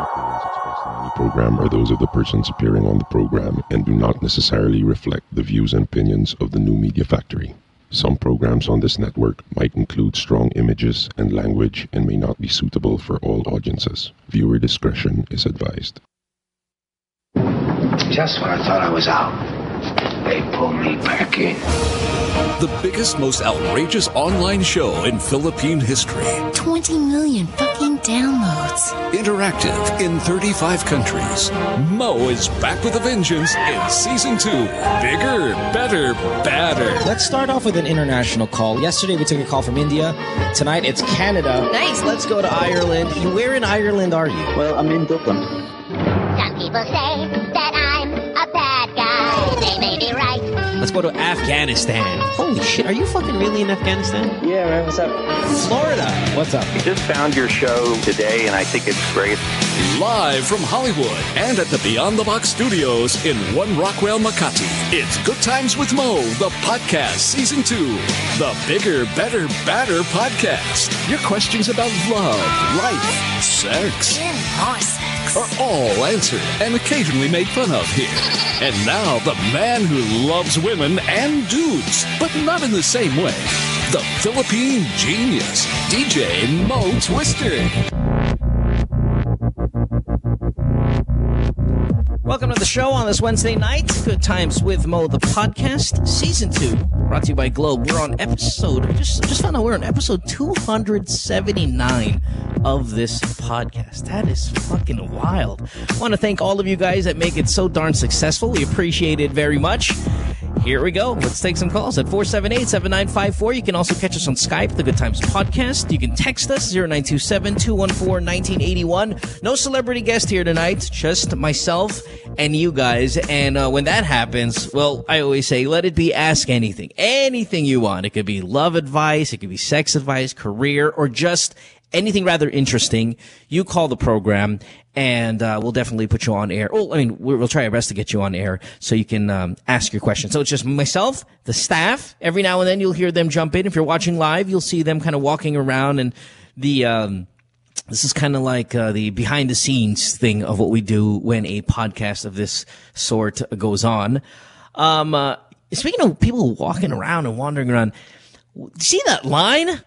opinions expressed in any program are those of the persons appearing on the program and do not necessarily reflect the views and opinions of the New Media Factory. Some programs on this network might include strong images and language and may not be suitable for all audiences. Viewer discretion is advised. Just when I thought I was out, they pulled me back in. The biggest, most outrageous online show in Philippine history. 20 million fucking downloads. Interactive in 35 countries. Mo is back with a vengeance in Season 2. Bigger, better, badder. Let's start off with an international call. Yesterday we took a call from India. Tonight it's Canada. Nice. Let's go to Ireland. Where in Ireland are you? Well, I'm in Dublin. Some people say that I'm a bad guy. They may be right. Let's go to Afghanistan. Holy shit, are you fucking really in Afghanistan? Yeah, man, what's up? Florida. What's up? I just found your show today, and I think it's great. Live from Hollywood and at the Beyond the Box studios in One Rockwell, Makati. It's Good Times with Mo, the podcast, Season 2. The Bigger, Better, Badder podcast. Your questions about love, life, sex, More sex. are all answered and occasionally made fun of here. And now, the man who loves women and dudes, but not in the same way. The Philippine Genius, DJ Mo Twister. Welcome to the show on this Wednesday night. Good Times with Mo, the podcast, Season 2, brought to you by Globe. We're on episode, just found out we're on episode 279 of this podcast. That is fucking wild. I want to thank all of you guys that make it so darn successful. We appreciate it very much. Here we go. Let's take some calls at 478-7954. You can also catch us on Skype, The Good Times Podcast. You can text us, 0927-214-1981. No celebrity guest here tonight, just myself and you guys. And when that happens, well, I always say, let it be ask anything. Anything you want. It could be love advice, it could be sex advice, career, or just anything rather interesting. You call the program, and we'll definitely put you on air. Well, I mean, we'll try our best to get you on air so you can ask your question. So it's just myself, the staff. Every now and then you'll hear them jump in. If you're watching live, you'll see them kind of walking around, and the this is kind of like the behind-the-scenes thing of what we do when a podcast of this sort goes on. Speaking of people walking around and wandering around, see that line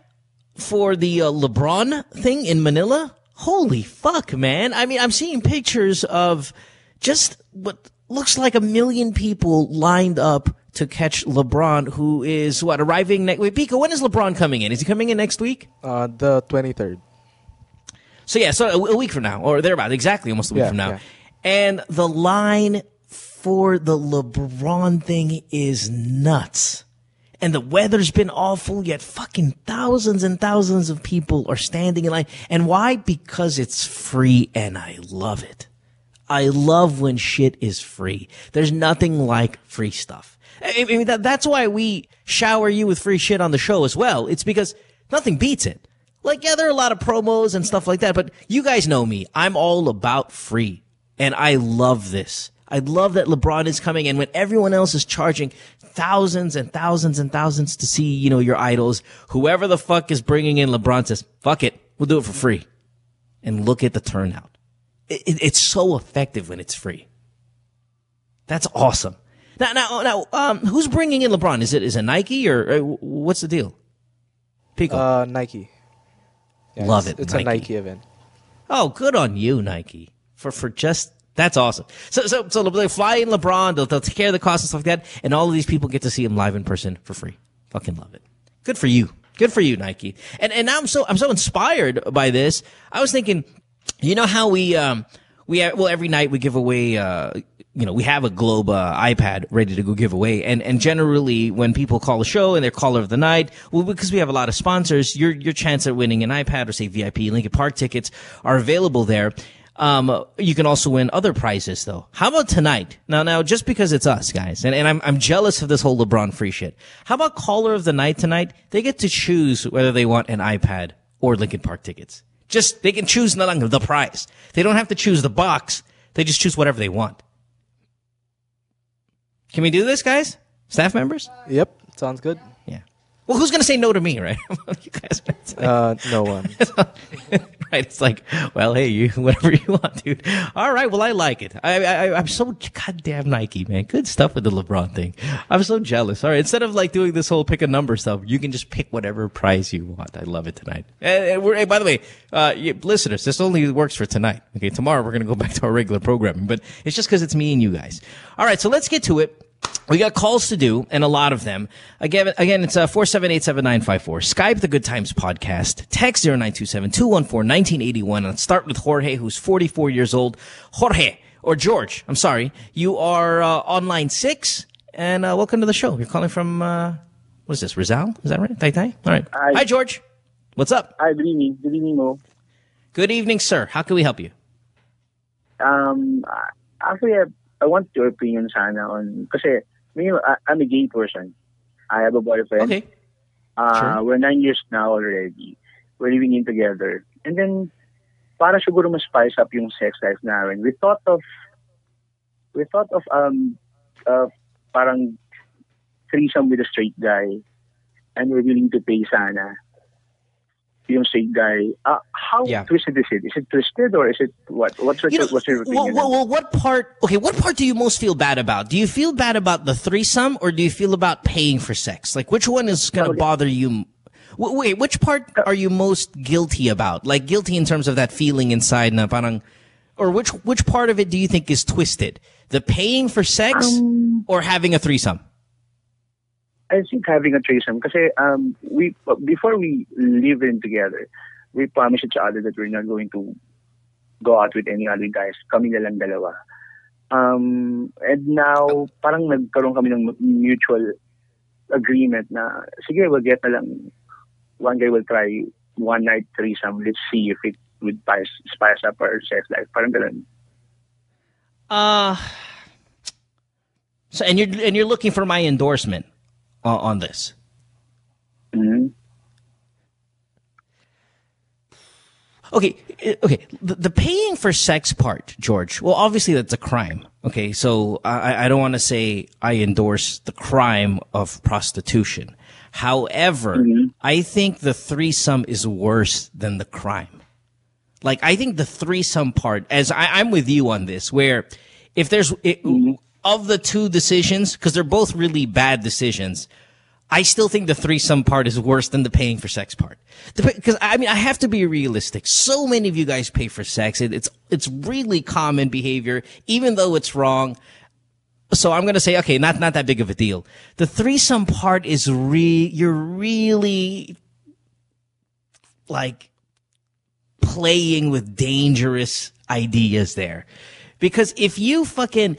for the LeBron thing in Manila? Holy fuck, man. I mean, I'm seeing pictures of just what looks like 1 million people lined up to catch LeBron, who is, arriving next week? Pico, when is LeBron coming in? Is he coming in next week? The 23rd. So yeah, so a week from now, or thereabout, exactly almost a week from now. Yeah. And the line for the LeBron thing is nuts. And the weather's been awful, yet fucking thousands and thousands of people are standing in line. And why? Because it's free, and I love it. I love when shit is free. There's nothing like free stuff. I mean, that's why we shower you with free shit on the show as well. It's because nothing beats it. Like, yeah, there are a lot of promos and stuff like that, but you guys know me. I'm all about free, and I love this. I love that LeBron is coming, and when everyone else is charging thousands and thousands and thousands to see, you know, your idols, whoever the fuck is bringing in LeBron says, fuck it, we'll do it for free. And look at the turnout. It's so effective when it's free. That's awesome. Now, who's bringing in LeBron? Is it Nike or what's the deal? Pico. Nike. Yeah, love it's Nike. A Nike event. Oh, good on you, Nike, for just. That's awesome. So they fly in LeBron, they'll take care of the cost and stuff like that, and all of these people get to see him live in person for free. Fucking love it. Good for you. Good for you, Nike. And now I'm so inspired by this. I was thinking, you know how we every night we give away, we have a Globe iPad ready to go give away. And generally when people call the show and they're caller of the night, well, because we have a lot of sponsors, your chance at winning an iPad or say VIP Lincoln Park tickets are available there. You can also win other prizes though. How about tonight? Now, just because it's us, guys, and I'm jealous of this whole LeBron free shit. How about caller of the night tonight? They get to choose whether they want an iPad or Lincoln Park tickets. They can choose the prize. They don't have to choose the box. They just choose whatever they want. Can we do this, guys? Staff members? Yep. Sounds good. Yeah. Well, who's going to say no to me, right? You guys no one. Right? It's like, well, hey, you whatever you want, dude. All right, well, I like it. I'm so goddamn Nike, man. Good stuff with the LeBron thing. I'm so jealous. All right, instead of like doing this whole pick a number stuff, you can just pick whatever prize you want. I love it tonight. And hey, by the way, listeners, this only works for tonight. Okay, tomorrow we're going to go back to our regular programming, but it's just because it's me and you guys. All right, so let's get to it. We got calls to do, and a lot of them. Again, it's 478-7954. Skype the Good Times Podcast. Text 0927-214-1981. Let's start with Jorge, who's 44 years old. Jorge, or George, I'm sorry. You are on line 6, and welcome to the show. You're calling from, what is this, Rizal? Is that right? Taytay? All right. Hi, George. What's up? Hi, good evening. Good evening, Mo. Good evening, sir. How can we help you? Actually, I want your opinion sana on, kasi I'm a gay person. I have a boyfriend. Okay. Sure. We're 9 years now already. We're living in together. And then, para siguro mas spice up yung sex life namin, we thought of parang threesome with a straight guy, and we're willing to pay sana yung straight guy. How twisted is it? Is it twisted or is it what? What's your opinion? Well, what part do you most feel bad about? Do you feel bad about the threesome or do you feel about paying for sex? Like, which one is going to bother you? Wait, which part are you most guilty about? Like, guilty in terms of that feeling inside na parang, or which part of it do you think is twisted? The paying for sex or having a threesome? I think having a threesome, kasi before we live in together, we promised each other that we're not going to go out with any other guys. Kami na lang dalawa. And now, parang nagkaroon kami ng mutual agreement na, sige, we'll get na lang. One guy will try one night threesome. Let's see if it would spice up our sex life. Parang ganun. So, and you're looking for my endorsement on this. Mm-hmm. Okay. The paying for sex part, George. Well, obviously that's a crime. Okay, so I don't want to say I endorse the crime of prostitution. However, I think the threesome is worse than the crime. Like, I think the threesome part, as I'm with you on this, where if there's of the two decisions, because they're both really bad decisions, I still think the threesome part is worse than the paying for sex part. Because, I mean, I have to be realistic. So many of you guys pay for sex. It's really common behavior, even though it's wrong. So I'm going to say, okay, not that big of a deal. The threesome part is you're really, like, playing with dangerous ideas there. Because if you fucking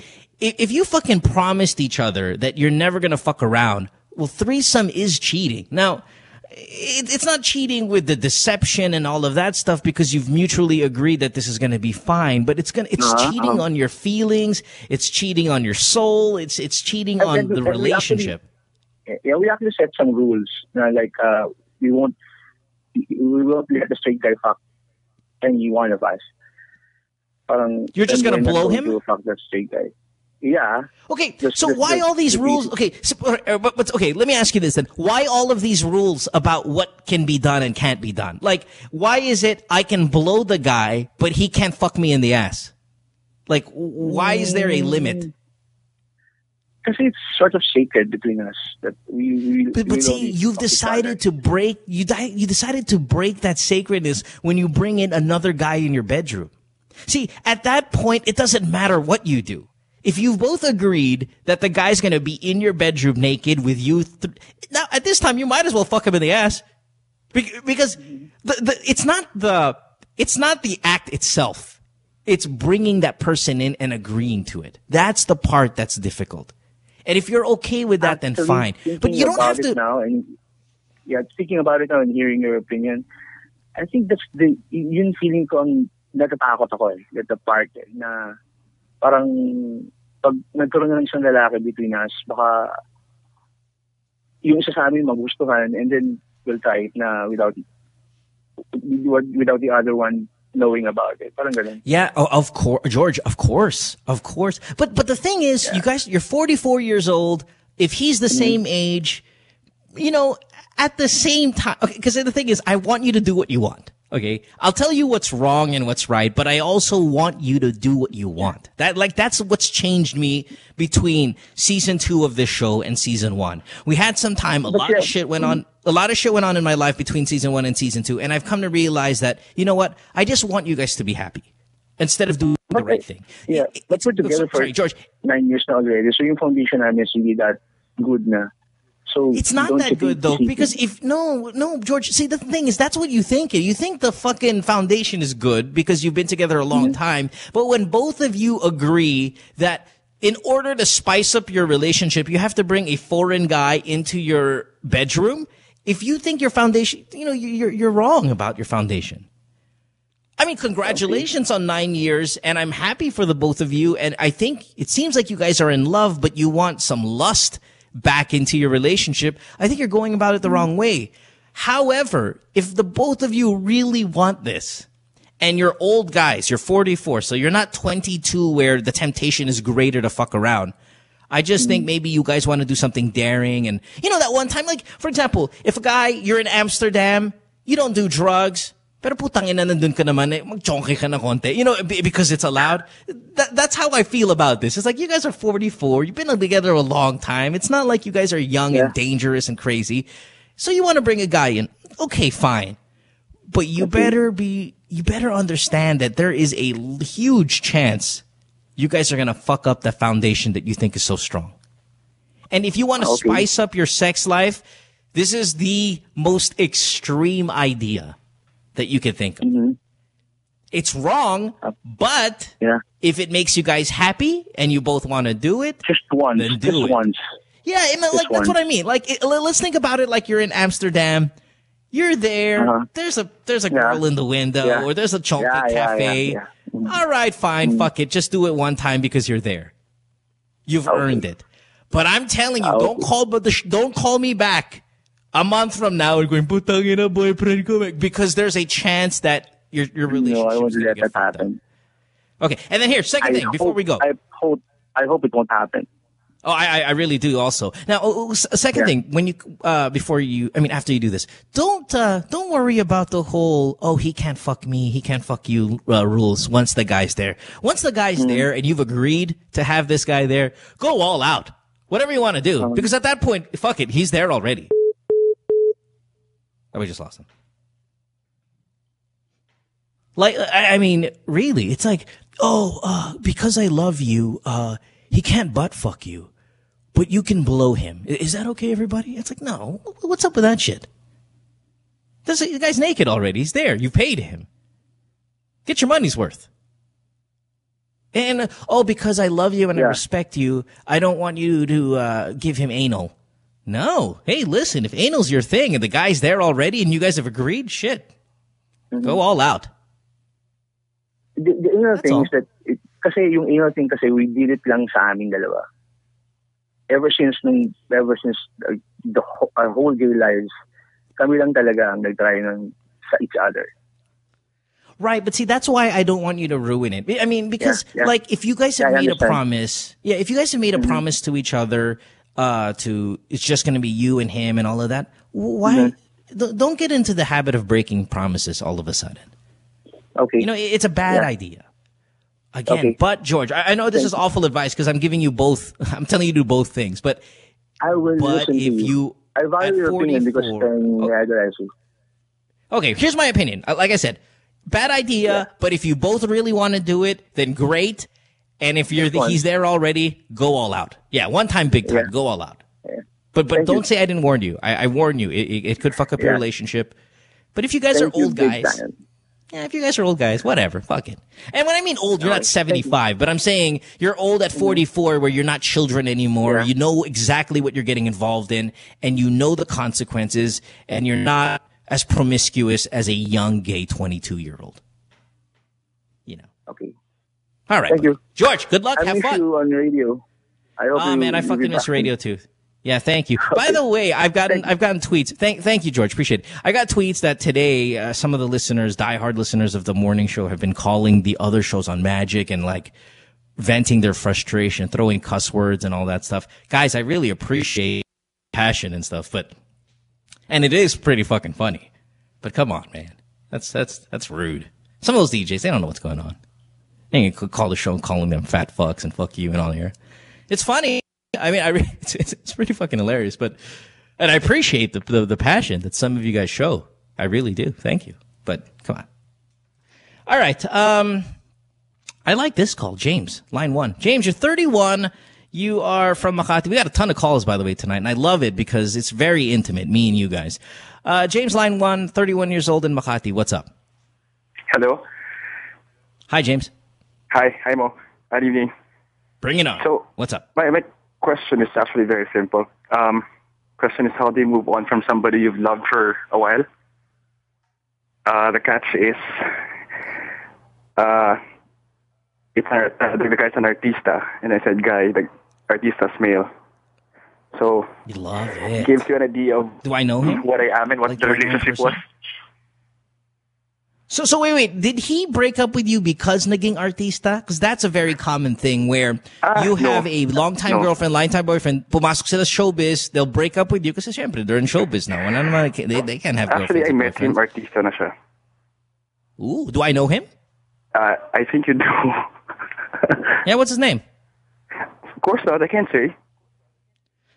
promised each other that you're never going to fuck around, well, threesome is cheating. Now, it's not cheating with the deception and all of that stuff because you've mutually agreed that this is going to be fine, but it's cheating on your feelings. It's cheating on your soul. It's cheating on the relationship. We actually set some rules. Like, we won't let the straight guy fuck any one of us. You're just going to blow him? To fuck that straight guy. Yeah. Okay, so why all these rules? Okay, but okay, let me ask you this then. Why all of these rules about what can be done and can't be done? Like, why is it I can blow the guy, but he can't fuck me in the ass? Like, why is there a limit? Because it's sort of sacred between us. That But see, you've decided to break. You decided to break that sacredness when you bring in another guy in your bedroom. See, at that point, it doesn't matter what you do. If you've both agreed that the guy's going to be in your bedroom naked with you, now at this time you might as well fuck him in the ass, because it's not the act itself. It's bringing that person in and agreeing to it. That's the part that's difficult. And if you're okay with that, then fine. But you don't have to. Speaking about it now and hearing your opinion, I think that's yung feeling ko ang natatakot ako that the part na parang pag nagkaroon na ng isang lalaki between us, baka yung isa sa amin magustuhan and then we'll try it na without the other one knowing about it. Parang ganun. Yeah, of course, George, of course. But the thing is, you guys, you're 44 years old. If he's the same age, you know, at the same time, okay, because the thing is, I want you to do what you want. Okay, I'll tell you what's wrong and what's right, but I also want you to do what you want. That's what's changed me between season 2 of this show and season 1. We had some time, a lot of shit went on in my life between season 1 and season 2, and I've come to realize that, you know what, I just want you guys to be happy instead of doing the right thing. Yeah, but we're together for George, 9 years now already, so yung foundation namin is really that good na. So it's not that good though, because no, George, see, the thing is, that's what you think. You think the fucking foundation is good because you've been together a long time. But when both of you agree that in order to spice up your relationship, you have to bring a foreign guy into your bedroom. If you think your foundation, you know, you're wrong about your foundation. I mean, congratulations on 9 years, and I'm happy for the both of you. And I think it seems like you guys are in love, but you want some lust back into your relationship. I think you're going about it the wrong way. However, if the both of you really want this, and you're old guys, you're 44, so you're not 22 where the temptation is greater to fuck around. I just think maybe you guys want to do something daring. And you know, that one time, like, for example, if a guy, you're in Amsterdam, you don't do drugs, pero putang ina nandun ka naman, mag-chonky ka na konti, you know, because it's allowed. That's how I feel about this. It's like, you guys are 44, you've been together a long time. It's not like you guys are young and dangerous and crazy. So you want to bring a guy in. Okay, fine. But you better understand that there is a huge chance you guys are going to fuck up the foundation that you think is so strong. And if you want to spice up your sex life, this is the most extreme idea that you can think of. It's wrong, but if it makes you guys happy and you both want to do it, just once, then do it. Once. Yeah, like that's what I mean. Like, let's think about it like you're in Amsterdam. You're there. There's a girl in the window, or there's a chocolate cafe. All right, fine, fuck it. Just do it one time because you're there. You've earned it. But I'm telling you, don't call me back a month from now and going, putang ina, boyfriend ko, because there's a chance that your relationship. No, I won't let that happen. Okay, and then here, second thing before we go. I hope it won't happen. Oh, I really do also. Now, second thing, when you, after you do this, don't worry about the whole, he can't fuck me, he can't fuck you, rules once the guy's there. Once the guy's there and you've agreed to have this guy there, go all out. Whatever you want to do. Because at that point, fuck it, he's there already. Oh, we just lost him. Like, I mean, really, it's like, because I love you, he can't butt fuck you. But you can blow him. Is that okay, everybody? It's like, no. What's up with that shit? The guy's naked already. He's there. You paid him. Get your money's worth. And, because I love you and I respect you, I don't want you to give him anal. No. Hey, listen, if anal's your thing and the guy's there already and you guys have agreed, shit. Go all out. The anal thing is that, kasi yung anal thing kasi we did it lang sa aming dalawa. Ever since our whole gay lives, kami lang talaga ang nag-try sa each other. Right, but see, that's why I don't want you to ruin it. I mean, because like, if you guys have made a promise, if you guys have made a promise to each other, it's just going to be you and him and all of that, why, don't get into the habit of breaking promises all of a sudden. Okay. You know, it's a bad idea. Again, but George, I know this is awful advice because I'm giving you both. I'm telling you to do both things, but I will listen to you. I value your opinion because okay, here's my opinion. Like I said, bad idea, but if you both really want to do it, then great. And if he's there already, go all out. Yeah, one time, big time, go all out. Yeah. But don't say I didn't warn you. I warn you. It could fuck up your relationship. But if you guys are old guys. Yeah, if you guys are old guys, whatever, fuck it. And when I mean old, you're not 75, but I'm saying you're old at 44 where you're not children anymore. You know exactly what you're getting involved in, and you know the consequences, and you're not as promiscuous as a young gay 22-year-old. You know. Okay. All right. Thank you. George, good luck. Have fun. I miss you on radio. I fucking miss radio too. Yeah, thank you. By the way, I've gotten tweets. Thank you, George. Appreciate it. I got tweets that today, some of the listeners, diehard listeners of the morning show, have been calling the other shows on Magic and like venting their frustration, throwing cuss words and all that stuff. Guys, I really appreciate passion and stuff, but And it is pretty fucking funny. But come on, man. That's rude. Some of those DJs, they don't know what's going on. They can call the show and call them fat fucks and fuck you and all here. It's funny. I mean, it's pretty fucking hilarious. And I appreciate the passion that some of you guys show. I really do. Thank you. But come on. All right. I like this call. James, line 1. James, you're 31. You are from Makati. We got a ton of calls, by the way, tonight, and I love it because it's very intimate, me and you guys. James, line 1, 31 years old in Makati. What's up? Hello. Hi, James. Hi, Mo. Good evening. Bring it on. So, what's up? My question is actually very simple. Question is, how do you move on from somebody you've loved for a while? The catch is, the guy's an artista, and I said guy, the artista's male. So, you love it. Gives you an idea of do I know him? What I am and what the relationship was. So wait. Did he break up with you because naging artista? Because that's a very common thing where you have a long-time girlfriend, long-time boyfriend, pumasok sila showbiz, they'll break up with you because syempre they're in showbiz now. They can't have girlfriends. Actually, I met him, artista na siya. Ooh, do I know him? I think you do. Yeah, what's his name? Of course not, I can't say.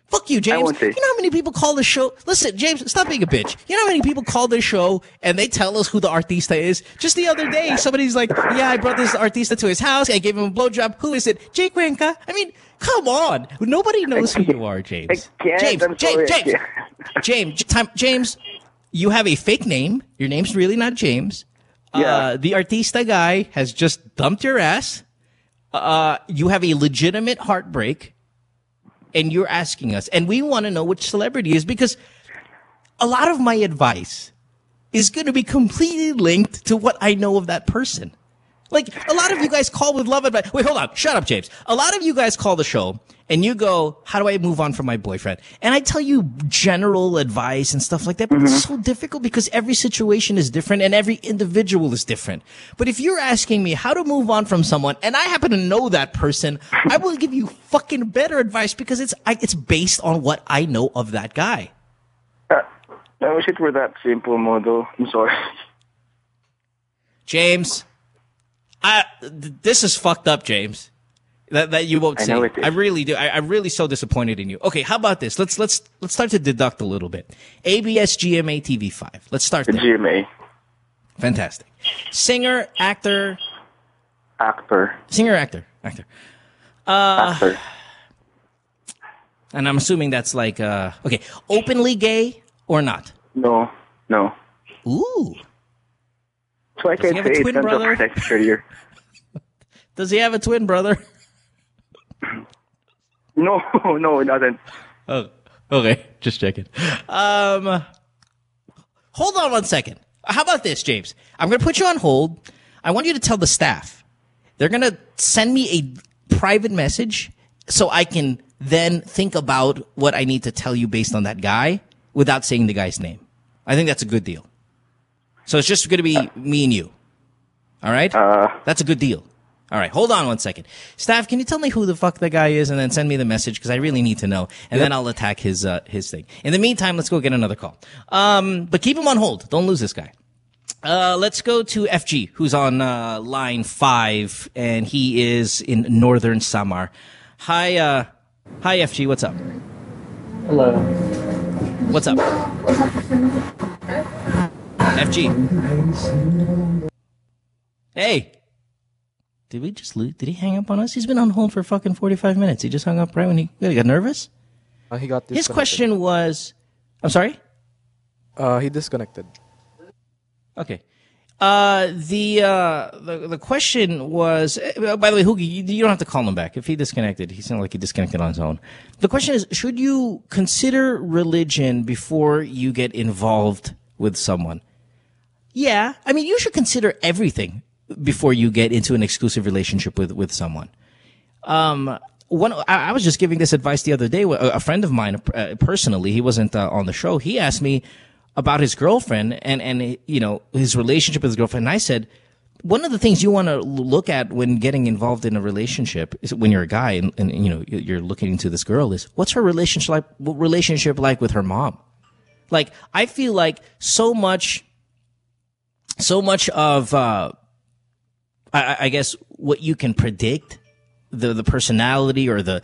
Fuck you, James. I won't say. You know how many people call the show? Listen, James, stop being a bitch. You know how many people call this show and they tell us who the artista is? Just the other day, somebody's like, yeah, I brought this artista to his house. I gave him a blowjob. Who is it? Jay Cuenca? I mean, come on. Nobody knows who you are, James. James, you have a fake name. Your name's really not James. Yeah. The artista guy has just dumped your ass. You have a legitimate heartbreak. And you're asking us, and we want to know which celebrity is, because a lot of my advice is going to be completely linked to what I know of that person. Like, a lot of you guys call with love advice. Wait, hold on. Shut up, James. A lot of you guys call the show, and you go, how do I move on from my boyfriend? And I tell you general advice and stuff like that, but it's so difficult because every situation is different and every individual is different. But if you're asking me how to move on from someone, and I happen to know that person, I will give you fucking better advice because it's based on what I know of that guy. I wish it were that simple, Modo. I'm sorry. James, this is fucked up, James. That you won't say. I really do. I'm really so disappointed in you. Okay, how about this? Let's start to deduct a little bit. ABS, GMA, TV5. Let's start there. GMA. Fantastic. Singer, actor. Actor. Singer, actor. Actor. Actor. And I'm assuming that's like, okay, openly gay or not? No. Ooh. So I can say it's not a sex career. Does he have a twin brother? No, it doesn't. Oh, okay. Just checking. Hold on one second. How about this, James? I'm going to put you on hold. I want you to tell the staff. They're going to send me a private message so I can then think about what I need to tell you based on that guy without saying the guy's name. I think that's a good deal. So it's just going to be me and you. All right? That's a good deal. All right, hold on one second. Staff, can you tell me who the fuck the guy is and then send me the message because I really need to know. And then I'll attack his thing. In the meantime, let's go get another call. But keep him on hold. Don't lose this guy. Let's go to FG, who's on line 5, and he is in northern Samar. Hi, FG, what's up? Hello. What's up? FG. Hey. Did we just lose? Did he hang up on us? He's been on hold for fucking 45 minutes. He just hung up right when he got nervous? He got disconnected. His question was... I'm sorry? He disconnected. Okay. The question was... by the way, Hoogie, you don't have to call him back. If he disconnected, he sounded like he disconnected on his own. The question is, should you consider religion before you get involved with someone? Yeah. I mean, you should consider everything before you get into an exclusive relationship with someone. I was just giving this advice the other day. A friend of mine, personally, he wasn't on the show. He asked me about his girlfriend and you know, his relationship with his girlfriend. And I said, one of the things you want to look at when getting involved in a relationship is when you're a guy and you know, you're looking into this girl is what's her relationship like with her mom? Like, I feel like so much of, I guess what you can predict, the personality or the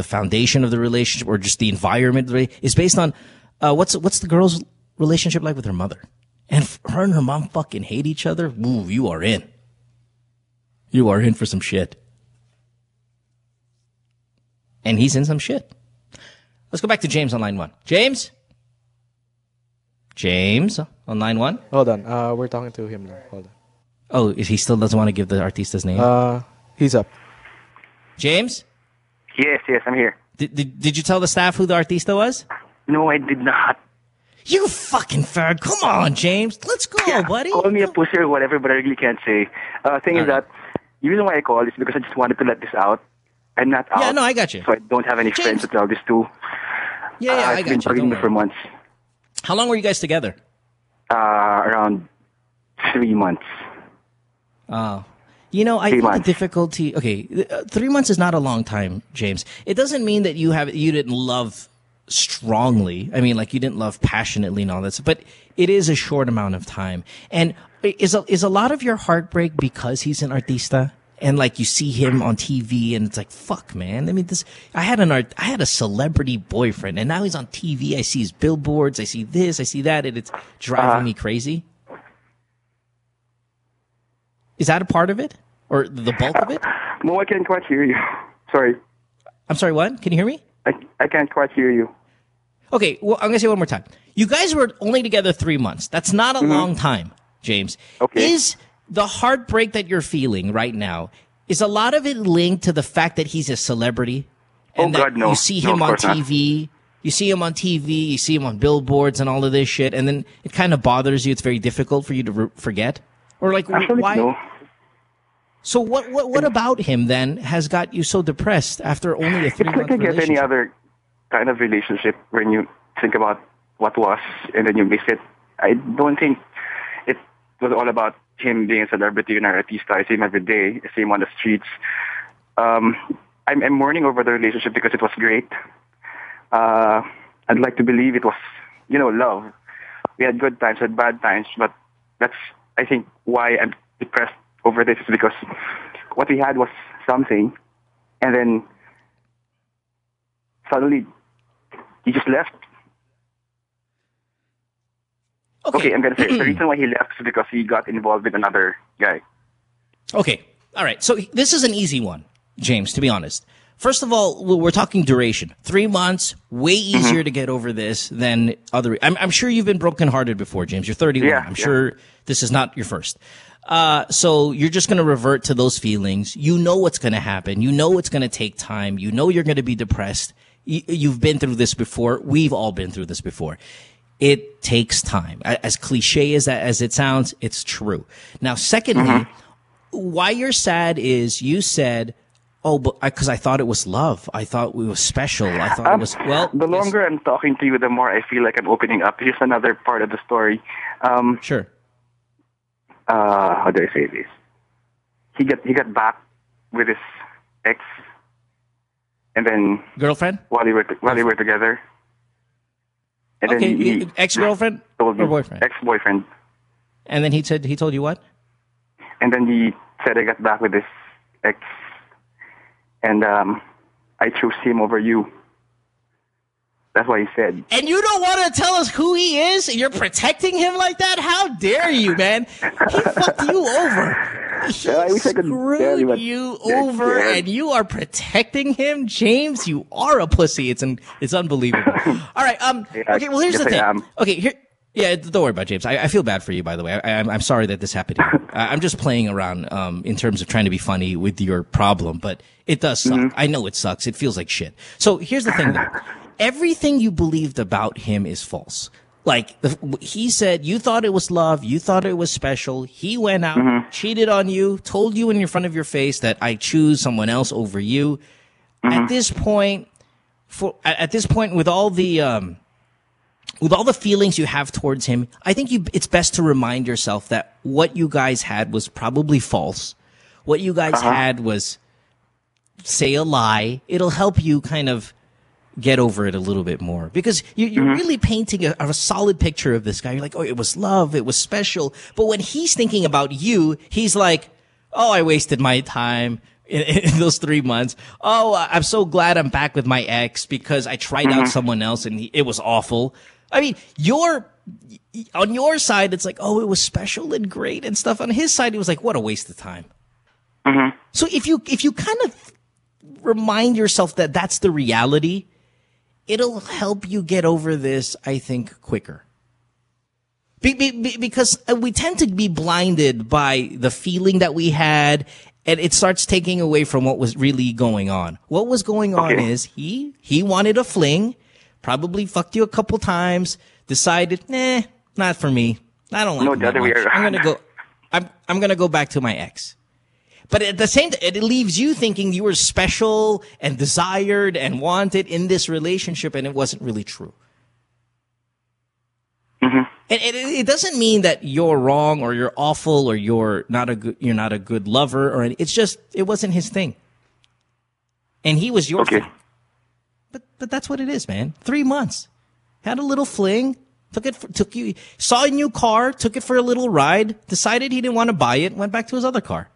foundation of the relationship or just the environment is based on, what's the girl's relationship like with her mother? And her and her mom fucking hate each other. Ooh, you are in. You are in for some shit. And he's in some shit. Let's go back to James on line 1. James on line 1. Hold on. We're talking to him now. Hold on. Oh, he still doesn't want to give the artista's name? He's up. James? Yes, I'm here. Did you tell the staff who the artista was? No, I did not. You fucking fag. Come on, James. Let's go, buddy. Call me a pussy or whatever, but I really can't say. Thing is that the reason why I called is because I just wanted to let this out. I'm not out. Yeah, no, I got you. So I don't have any friends to tell this to. Yeah, I got you. I've been bugging me for months. How long were you guys together? Around 3 months. You know, I think the difficulty. Okay, 3 months is not a long time, James. It doesn't mean that you didn't love strongly. I mean, like you didn't love passionately and all that stuff, but it is a short amount of time. And is a lot of your heartbreak because he's an artista? And like you see him on TV and it's like, fuck, man. I mean, I had a celebrity boyfriend and now he's on TV. I see his billboards. I see this, I see that. And it's driving me crazy. Is that a part of it? Or the bulk of it? No, I can't quite hear you. Sorry. I'm sorry, what? Can you hear me? I can't quite hear you. Okay, well, I'm going to say it one more time. You guys were only together 3 months. That's not a long time, James. Okay. Is the heartbreak that you're feeling right now, is a lot of it linked to the fact that he's a celebrity? And God, no. You see him on TV. You see him on TV. You see him on billboards and all of this shit. And then it kind of bothers you. It's very difficult for you to forget. Or like, Actually, why? No. So what about him then has got you so depressed after only a 3-month relationship? It's like you get any other kind of relationship when you think about what was and then you miss it. I don't think it was all about him being a celebrity and an artista. I see him every day. I see him on the streets. I'm mourning over the relationship because it was great. I'd like to believe it was, love. We had good times, had bad times, but that's, I think, why I'm depressed over this is because what we had was something, and then suddenly he just left. Okay, I'm going to say the reason why he left is because he got involved with another guy. Okay, all right. So this is an easy one, James, to be honest. First of all, we're talking duration. 3 months, way easier to get over this than other. I'm sure you've been brokenhearted before, James. You're 31. Yeah, I'm sure this is not your first. So you're just going to revert to those feelings. You know what's going to happen. You know it's going to take time. You know you're going to be depressed. You've been through this before. We've all been through this before. It takes time. As cliche as it sounds, it's true. Now, secondly, why you're sad is you said, oh, but because I thought it was love. I thought it was special. I thought it was, well. The longer I'm talking to you, the more I feel like I'm opening up. Here's another part of the story. Sure. How do I say this? He got back with his ex, and then girlfriend while they were together. And okay, then ex-girlfriend or boyfriend? Ex-boyfriend. And then he told you what? And then he said, I got back with his ex, and I chose him over you. That's what he said. And you don't want to tell us who he is? And you're protecting him like that? How dare you, man? He fucked you over. He screwed you over, and you are protecting him? James, you are a pussy. It's unbelievable. All right. Okay, well, here's the thing. Okay, here. Yeah, don't worry about James. I feel bad for you, by the way. I'm sorry that this happened to you. I'm just playing around in terms of trying to be funny with your problem, but it does suck. I know it sucks. It feels like shit. So here's the thing, though. Everything you believed about him is false. Like, he said you thought it was love, you thought it was special. He went out, cheated on you, told you in front of your face that I choose someone else over you. At this point, with all the feelings you have towards him, I think it's best to remind yourself that what you guys had was probably false. What you guys had was, say, a lie. It'll help you kind of get over it a little bit more, because you're really painting a solid picture of this guy. You're like, oh, it was love, it was special. But when he's thinking about you, he's like, oh, I wasted my time in those 3 months. Oh, I'm so glad I'm back with my ex because I tried out someone else and it was awful. I mean, on your side, it's like, oh, it was special and great and stuff. On his side, it was like, what a waste of time. So if you kind of remind yourself that that's the reality, it'll help you get over this, I think, quicker. Because we tend to be blinded by the feeling that we had, and it starts taking away from what was really going on. What was going on is he wanted a fling, probably fucked you a couple times, decided, not for me. I don't like him that much. I'm gonna go back to my ex. But at the same time, it leaves you thinking you were special and desired and wanted in this relationship, and it wasn't really true. And it doesn't mean that you're wrong or you're awful or you're not a good lover or anything. It's just it wasn't his thing, and he was your thing. But that's what it is, man. 3 months, had a little fling, saw a new car, took it for a little ride, decided he didn't want to buy it, went back to his other car.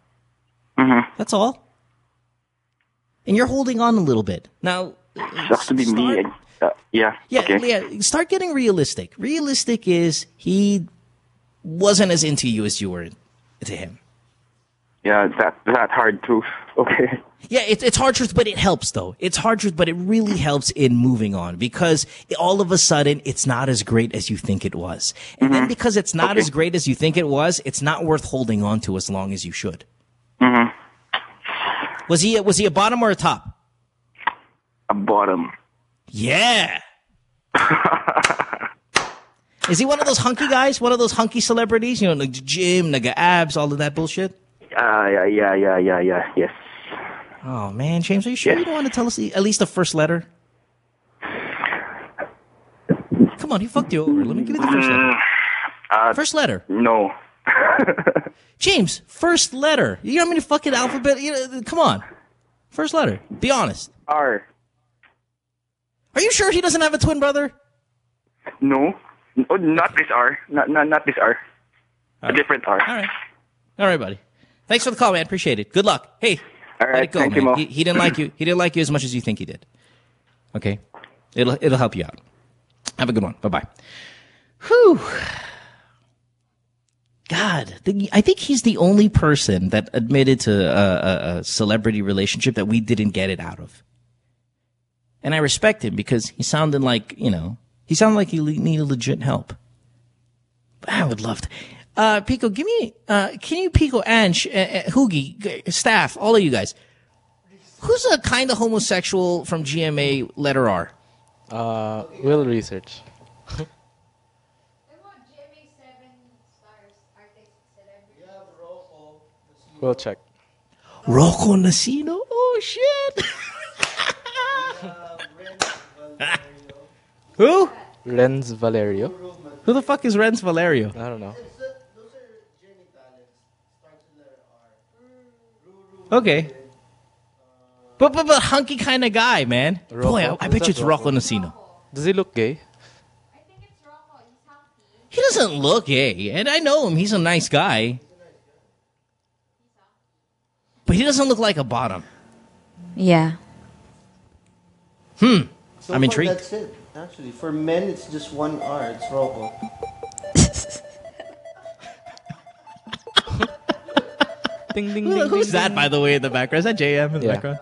That's all. And you're holding on a little bit now. Sucks to be me. Start getting realistic. Realistic is he wasn't as into you as you were to him. Yeah, that hard truth. Okay. Yeah, it's hard truth, but it helps though. It's hard truth, but it really helps in moving on, because all of a sudden it's not as great as you think it was. And then because it's not as great as you think it was, it's not worth holding on to as long as you should. Was he a bottom or a top? A bottom. Yeah. Is he one of those hunky guys? One of those hunky celebrities? You know, like gym, naga abs, all of that bullshit? Yes. Oh, man, James, are you sure you don't want to tell us at least the first letter? Come on, he fucked you over. Let me give you the first letter. First letter. No. James, first letter. You know how many fucking alphabet? Come on. First letter. Be honest. R. Are you sure he doesn't have a twin brother? No. Oh, not this R. Not this R. A different R. All right, buddy. Thanks for the call, man. Appreciate it. Good luck. Hey, all right, let it go, thank man. You, Mo. He didn't like you. He didn't like you as much as you think he did. Okay? It'll help you out. Have a good one. Bye-bye. Whew. God, I think he's the only person that admitted to a celebrity relationship that we didn't get it out of. And I respect him because he sounded like, he needed legit help. But I would love to. Pico, can you Pico, Anj, Hoogie, staff, all of you guys, who's a kind of homosexual from GMA letter R? We'll research. We'll check. Rocco Nacino? Oh, shit. Who? Renz Valerio. Who the fuck is Renz Valerio? I don't know. Okay. But hunky kind of guy, man. Rocco? Boy, I bet you it's Rocco Nacino. Does he look gay? He doesn't look gay, and I know him. He's a nice guy. But he doesn't look like a bottom. Yeah. I'm far, intrigued. That's it. Actually, for men, it's just one R. It's Rocco. Ding, ding, Who's that, by the way, in the background? Is that JM in the background?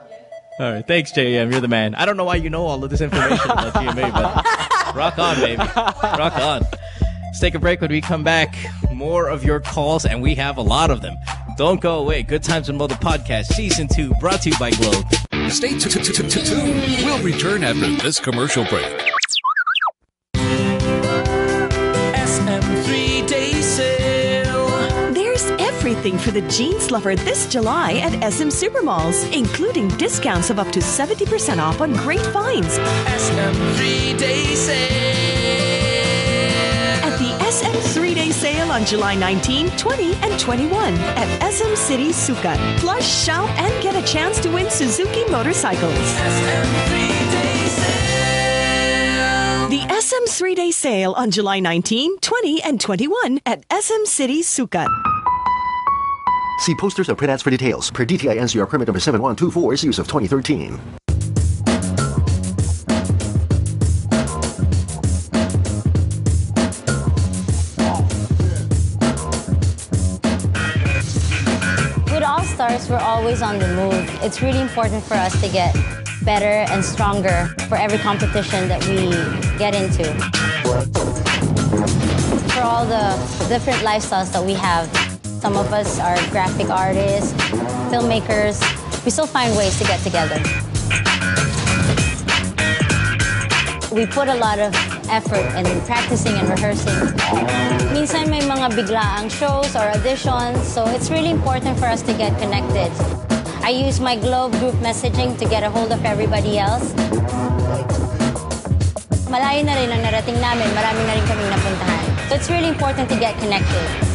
All right. Thanks, JM. You're the man. I don't know why you know all of this information about GMA, but rock on, baby. Rock on. Let's take a break. When we come back, more of your calls, and we have a lot of them. Don't go away. Good Times with Mo, the podcast, Season 2, brought to you by Globe. Stay tuned. We'll return after this commercial break. SM 3-day sale. There's everything for the jeans lover this July at SM Supermalls, including discounts of up to 70% off on great finds. SM 3-day sale. At the SM 3-day sale on July 19, 20, and 21 at SM City Sukat. Plus, shop and get a chance to win Suzuki motorcycles. SM 3-day sale. SM 3-day sale on July 19, 20, and 21 at SM City Sukat. See posters or print ads for details. Per DTI NCR permit number 7124, use of 2013. With All Stars, we're always on the move. It's really important for us to get better and stronger for every competition that we get into. For all the different lifestyles that we have, some of us are graphic artists, filmmakers. We still find ways to get together. We put a lot of effort in practicing and rehearsing. Minsan may mga biglaang shows or auditions, so it's really important for us to get connected. I use my Globe group messaging to get a hold of everybody else. Malayo na rin ang narating namin, marami na rin kaming napuntahan. So it's really important to get connected.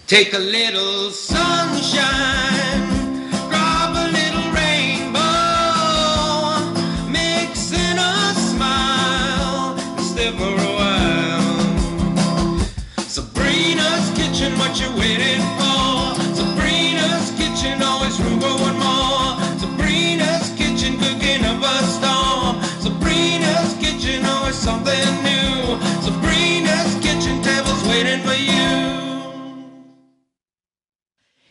Take a little sunshine, drop a little rainbow, mix in a smile, and stay for a while. Sabrina's kitchen, what you waiting for? Sabrina's kitchen, always room for one more. Sabrina's kitchen, cooking up a storm. Sabrina's kitchen, always something new. Sabrina's kitchen, tables waiting for you.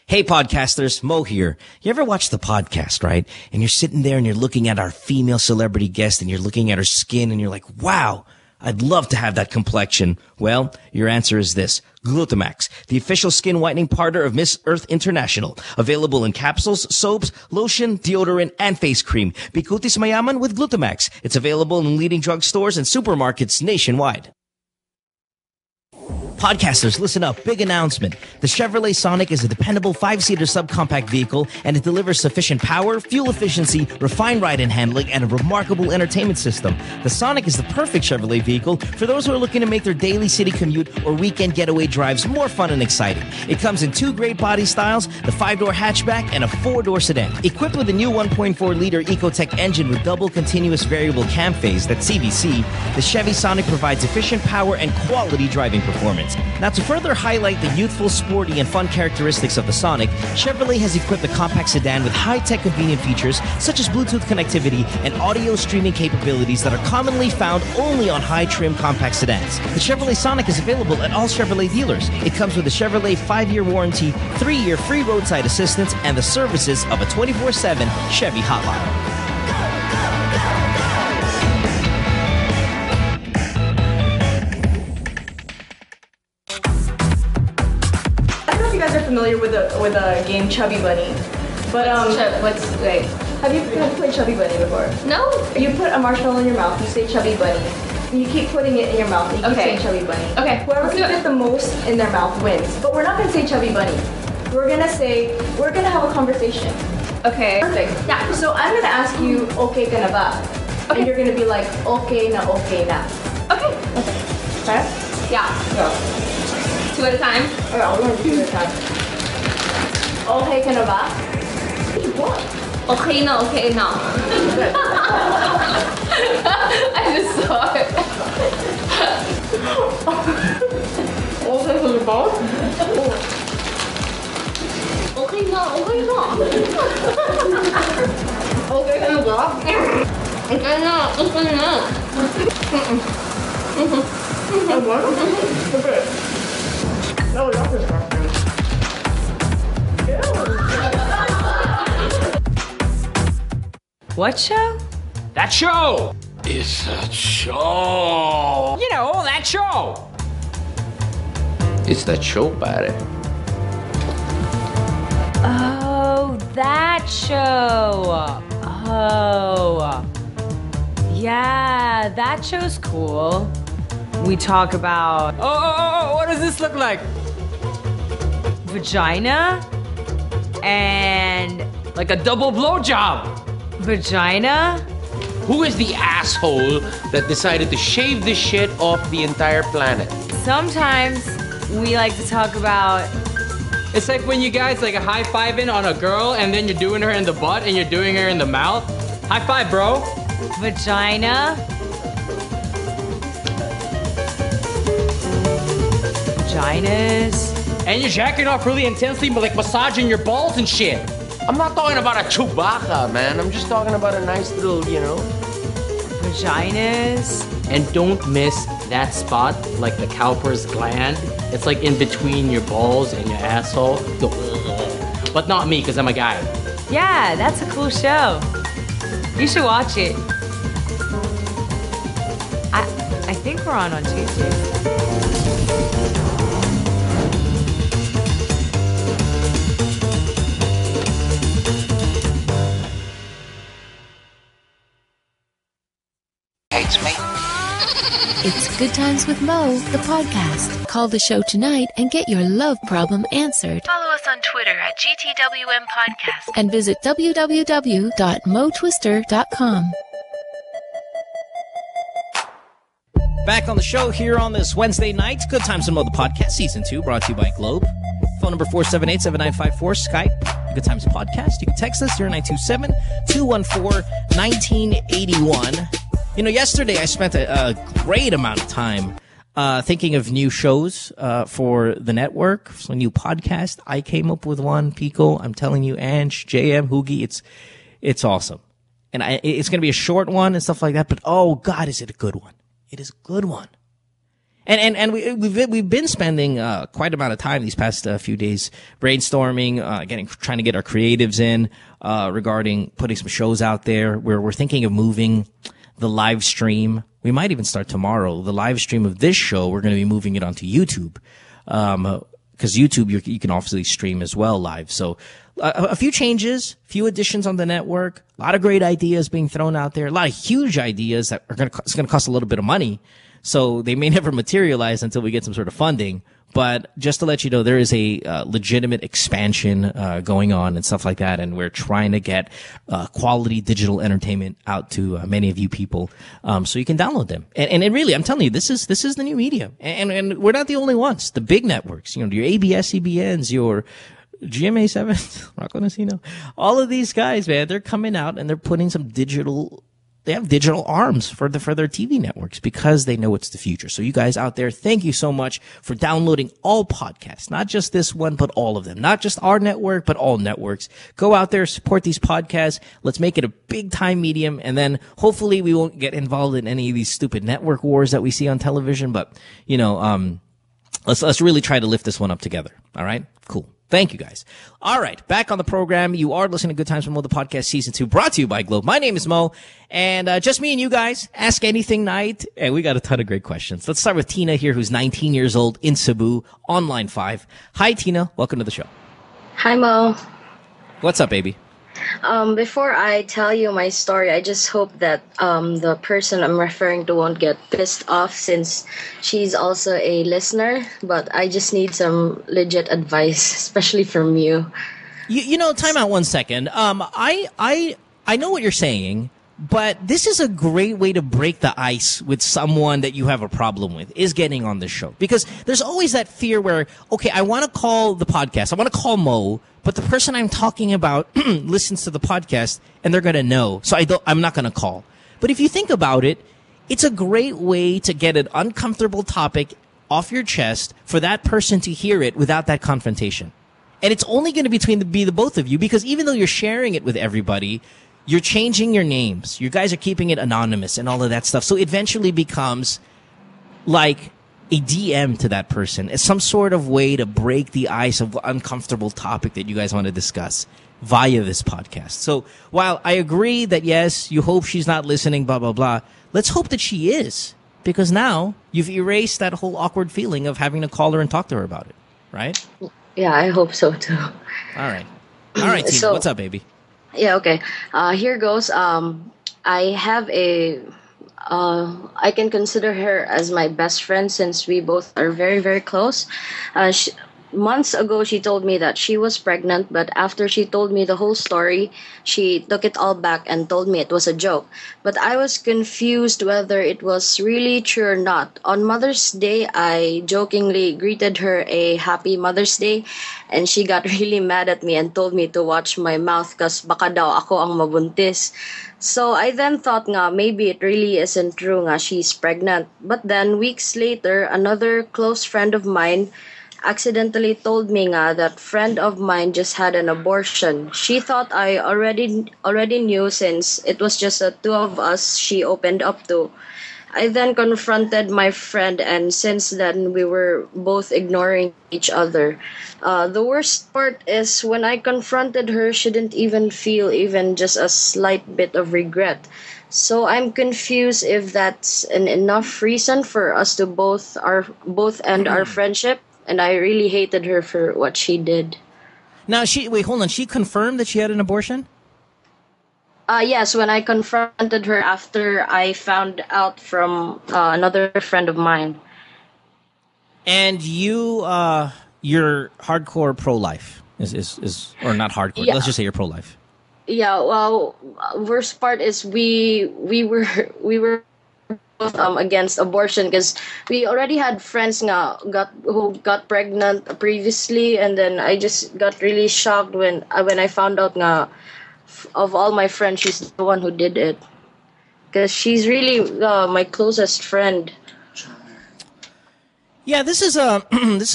Hey podcasters, Mo here. You ever watch the podcast, right? And you're sitting there and you're looking at our female celebrity guest and you're looking at her skin and you're like, wow, I'd love to have that complexion. Well, your answer is this. Glutamax, the official skin whitening partner of Miss Earth International. Available in capsules, soaps, lotion, deodorant, and face cream. Bikutis mayaman with Glutamax. It's available in leading drugstores and supermarkets nationwide. Podcasters, listen up. Big announcement. The Chevrolet Sonic is a dependable 5-seater subcompact vehicle, and it delivers sufficient power, fuel efficiency, refined ride and handling, and a remarkable entertainment system. The Sonic is the perfect Chevrolet vehicle for those who are looking to make their daily city commute or weekend getaway drives more fun and exciting. It comes in 2 great body styles, the 5-door hatchback and a 4-door sedan. Equipped with a new 1.4-liter Ecotech engine with double continuous variable cam phase, that's CVC, the Chevy Sonic provides efficient power and quality driving performance. Now, to further highlight the youthful, sporty, and fun characteristics of the Sonic, Chevrolet has equipped the compact sedan with high-tech convenient features such as Bluetooth connectivity and audio streaming capabilities that are commonly found only on high-trim compact sedans. The Chevrolet Sonic is available at all Chevrolet dealers. It comes with a Chevrolet 5-year warranty, 3-year free roadside assistance, and the services of a 24/7 Chevy hotline. Familiar with a game Chubby Bunny, but wait, have you played Chubby Bunny before? No. You put a marshmallow in your mouth, you say Chubby Bunny, and you keep putting it in your mouth, and you keep saying Chubby Bunny. Okay. Whoever can fit the most in their mouth wins. But we're not gonna say Chubby Bunny. We're gonna have a conversation. Okay. Perfect. Yeah. So I'm gonna ask you, okay ka na ba? Okay. And you're gonna be like, okay na. Okay. Okay. Okay. Yeah. Go. 2 at a time? Okay, I'll go 2 at a time. Okay ka na ba? What? Okay na. I just saw it. Okay ka na ba? Okay na. Okay ka na ba? Okay na. Okay. No, that's disgusting. What show? That show! It's a show! You know, that show! It's that show, pare. Oh, that show. Oh. Yeah, that show's cool. We talk about... Oh, what does this look like? Vagina and... Like a double blowjob. Vagina? Who is the asshole that decided to shave this shit off the entire planet? Sometimes we like to talk about... It's like when you guys like a high-fiving on a girl and then you're doing her in the butt and you're doing her in the mouth. High five, bro. Vagina. Vaginas. And you're jacking off really intensely, but like massaging your balls and shit. I'm not talking about a Chewbacca, man. I'm just talking about a nice little, Vaginas. And don't miss that spot, like the cowper's gland. It's like in between your balls and your asshole. But not me, because I'm a guy. Yeah, that's a cool show. You should watch it. I think we're on Tuesdays. It's Good Times with Mo, the podcast. Call the show tonight and get your love problem answered. Follow us on Twitter at GTWM Podcast. And visit www.motwister.com. Back on the show here on this Wednesday night. Good Times with Mo, the podcast, Season 2, brought to you by Globe. Phone number 478-7954, Skype, Good Times Podcast. You can text us, 0927-214-1981. Yesterday I spent a great amount of time thinking of new shows for the network, so a new podcast. I came up with one, Pico. I'm telling you, Anj, JM, Hoogie, it's awesome. And it's going to be a short one and stuff like that, but oh God, is it a good one. It is a good one. And we've been spending quite amount of time these past few days brainstorming, trying to get our creatives in regarding putting some shows out there. We're thinking of moving the live stream. We might even start tomorrow. The live stream of this show, we're going to be moving it onto YouTube. Because YouTube, you can obviously stream as well live. So a few changes, few additions on the network, a lot of great ideas being thrown out there, a lot of huge ideas that it's going to cost a little bit of money. So they may never materialize until we get some sort of funding. But just to let you know, there is a legitimate expansion going on and stuff like that, and we're trying to get quality digital entertainment out to many of you people, so you can download them. And it really, I'm telling you, this is the new medium, and we're not the only ones. The big networks, your ABS, CBNs, your GMA 7, Rocco Nacino, all of these guys, man, they're coming out and they're putting some digital. They have digital arms for their TV networks because they know it's the future. So you guys out there, thank you so much for downloading all podcasts, not just this one, but all of them, not just our network, but all networks. Go out there, support these podcasts. Let's make it a big time medium. And then hopefully we won't get involved in any of these stupid network wars that we see on television. But, let's really try to lift this one up together. All right. Cool. Thank you, guys. All right, back on the program. You are listening to Good Times with Mo, the podcast, Season 2, brought to you by Globe. My name is Mo, and just me and you guys, Ask Anything night, and we got a ton of great questions. Let's start with Tina here, who's 19 years old, in Cebu, on line 5. Hi, Tina. Welcome to the show. Hi, Mo. What's up, baby? Before I tell you my story, I just hope that the person I'm referring to won't get pissed off since she's also a listener. But I just need some legit advice, especially from you. Time out 1 second. I know what you're saying, but this is a great way to break the ice with someone that you have a problem with, is getting on the show. Because there's always that fear where, okay, I want to call the podcast, I want to call Mo, but the person I'm talking about listens to the podcast and they're going to know. So I'm not going to call. But if you think about it, it's a great way to get an uncomfortable topic off your chest for that person to hear it without that confrontation. And it's only going to be the both of you, because even though you're sharing it with everybody, you're changing your names. You guys are keeping it anonymous and all of that stuff. So it eventually becomes like a DM to that person. It's some sort of way to break the ice of uncomfortable topic that you guys want to discuss via this podcast. So while I agree that, yes, you hope she's not listening, blah, blah, blah, let's hope that she is. because now you've erased that whole awkward feeling of having to call her and talk to her about it, right? Yeah, I hope so too. All right, Tina, So- what's up, baby? Yeah, okay. Here goes. I have I can consider her as my best friend since we both are very, very close. Months ago, she told me that she was pregnant, but after she told me the whole story, she took it all back and told me it was a joke. But I was confused whether it was really true or not. On Mother's Day, I jokingly greeted her a happy Mother's Day, and she got really mad at me and told me to watch my mouth because baka daw ako ang mabuntis. So I then thought nga maybe it really isn't true nga she's pregnant. But then weeks later, another close friend of mine accidentally told me nga that friend of mine just had an abortion. She thought I already knew since it was just the two of us she opened up to. I then confronted my friend, and since then we were both ignoring each other. The worst part is when I confronted her, she didn't even feel even just a slight bit of regret. So I'm confused if that's an enough reason for us to both end our friendship. And I really hated her for what she did. Now, hold on. She confirmed that she had an abortion? Yes, when I confronted her after I found out from another friend of mine. And you're hardcore pro-life, is or not hardcore. Yeah. Let's just say you're pro-life. Yeah, well, worst part is we were both against abortion because we already had friends who got pregnant previously, and then I just got really shocked when I found out of all my friends, she's the one who did it, because she's really my closest friend. Yeah, this is a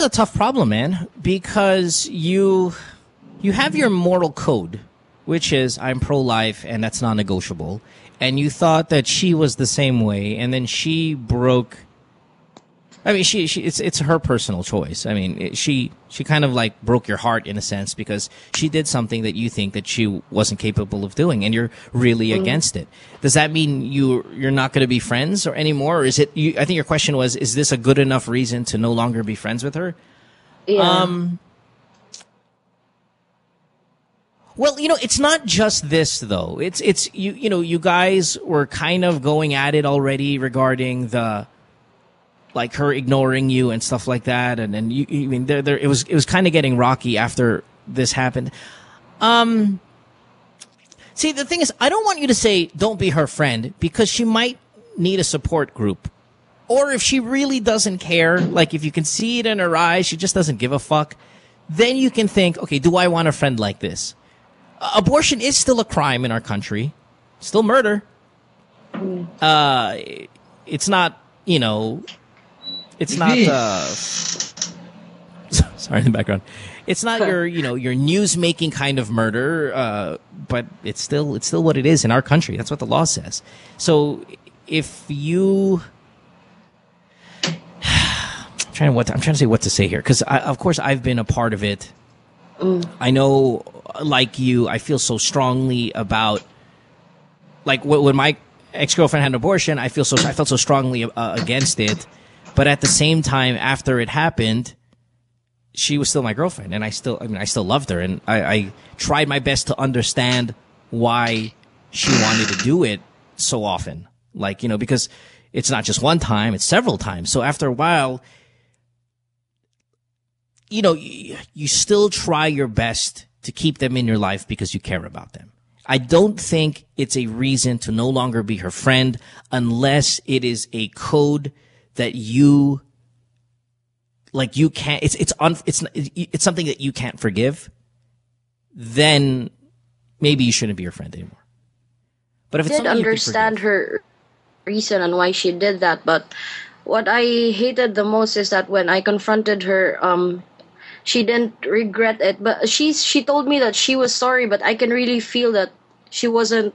tough problem, man, because you have your moral code, which is I'm pro-life and that's non-negotiable, and you thought that she was the same way, and then she broke. I mean, it's her personal choice. I mean, she kind of like broke your heart in a sense because she did something that you think that she wasn't capable of doing, and you're really against it. Does that mean you're not going to be friends or anymore, or is it? I think your question was, is this a good enough reason to no longer be friends with her? Yeah. Well, it's not just this though. It's you guys were kind of going at it already regarding the. Like her ignoring you and stuff like that, and then it was kind of getting rocky after this happened. See, the thing is, I don't want you to say don't be her friend, because she might need a support group, or if she really doesn't care, like if you can see it in her eyes, she just doesn't give a fuck. Then you can think, okay, do I want a friend like this? Abortion is still a crime in our country, still murder. It's not, It's not sorry in the background. It's not your news making kind of murder, but it's still what it is in our country. That's what the law says. So if you I'm trying to say what to say here, because of course I've been a part of it. I know, like you, I feel so strongly about, like when my ex-girlfriend had an abortion, I felt so strongly against it. But at the same time, after it happened, she was still my girlfriend, and I still loved her, and I tried my best to understand why she wanted to do it so often. Like, because it's not just one time, it's several times. So after a while, you still try your best to keep them in your life because you care about them. I don't think it's a reason to no longer be her friend unless it is a code that you can't, it's something that you can't forgive. Then maybe you shouldn't be her friend anymore. But if it's something you can understand her reason on why she did that, but what I hated the most is that when I confronted her, she didn't regret it, but she told me that she was sorry, but I can really feel that she wasn't.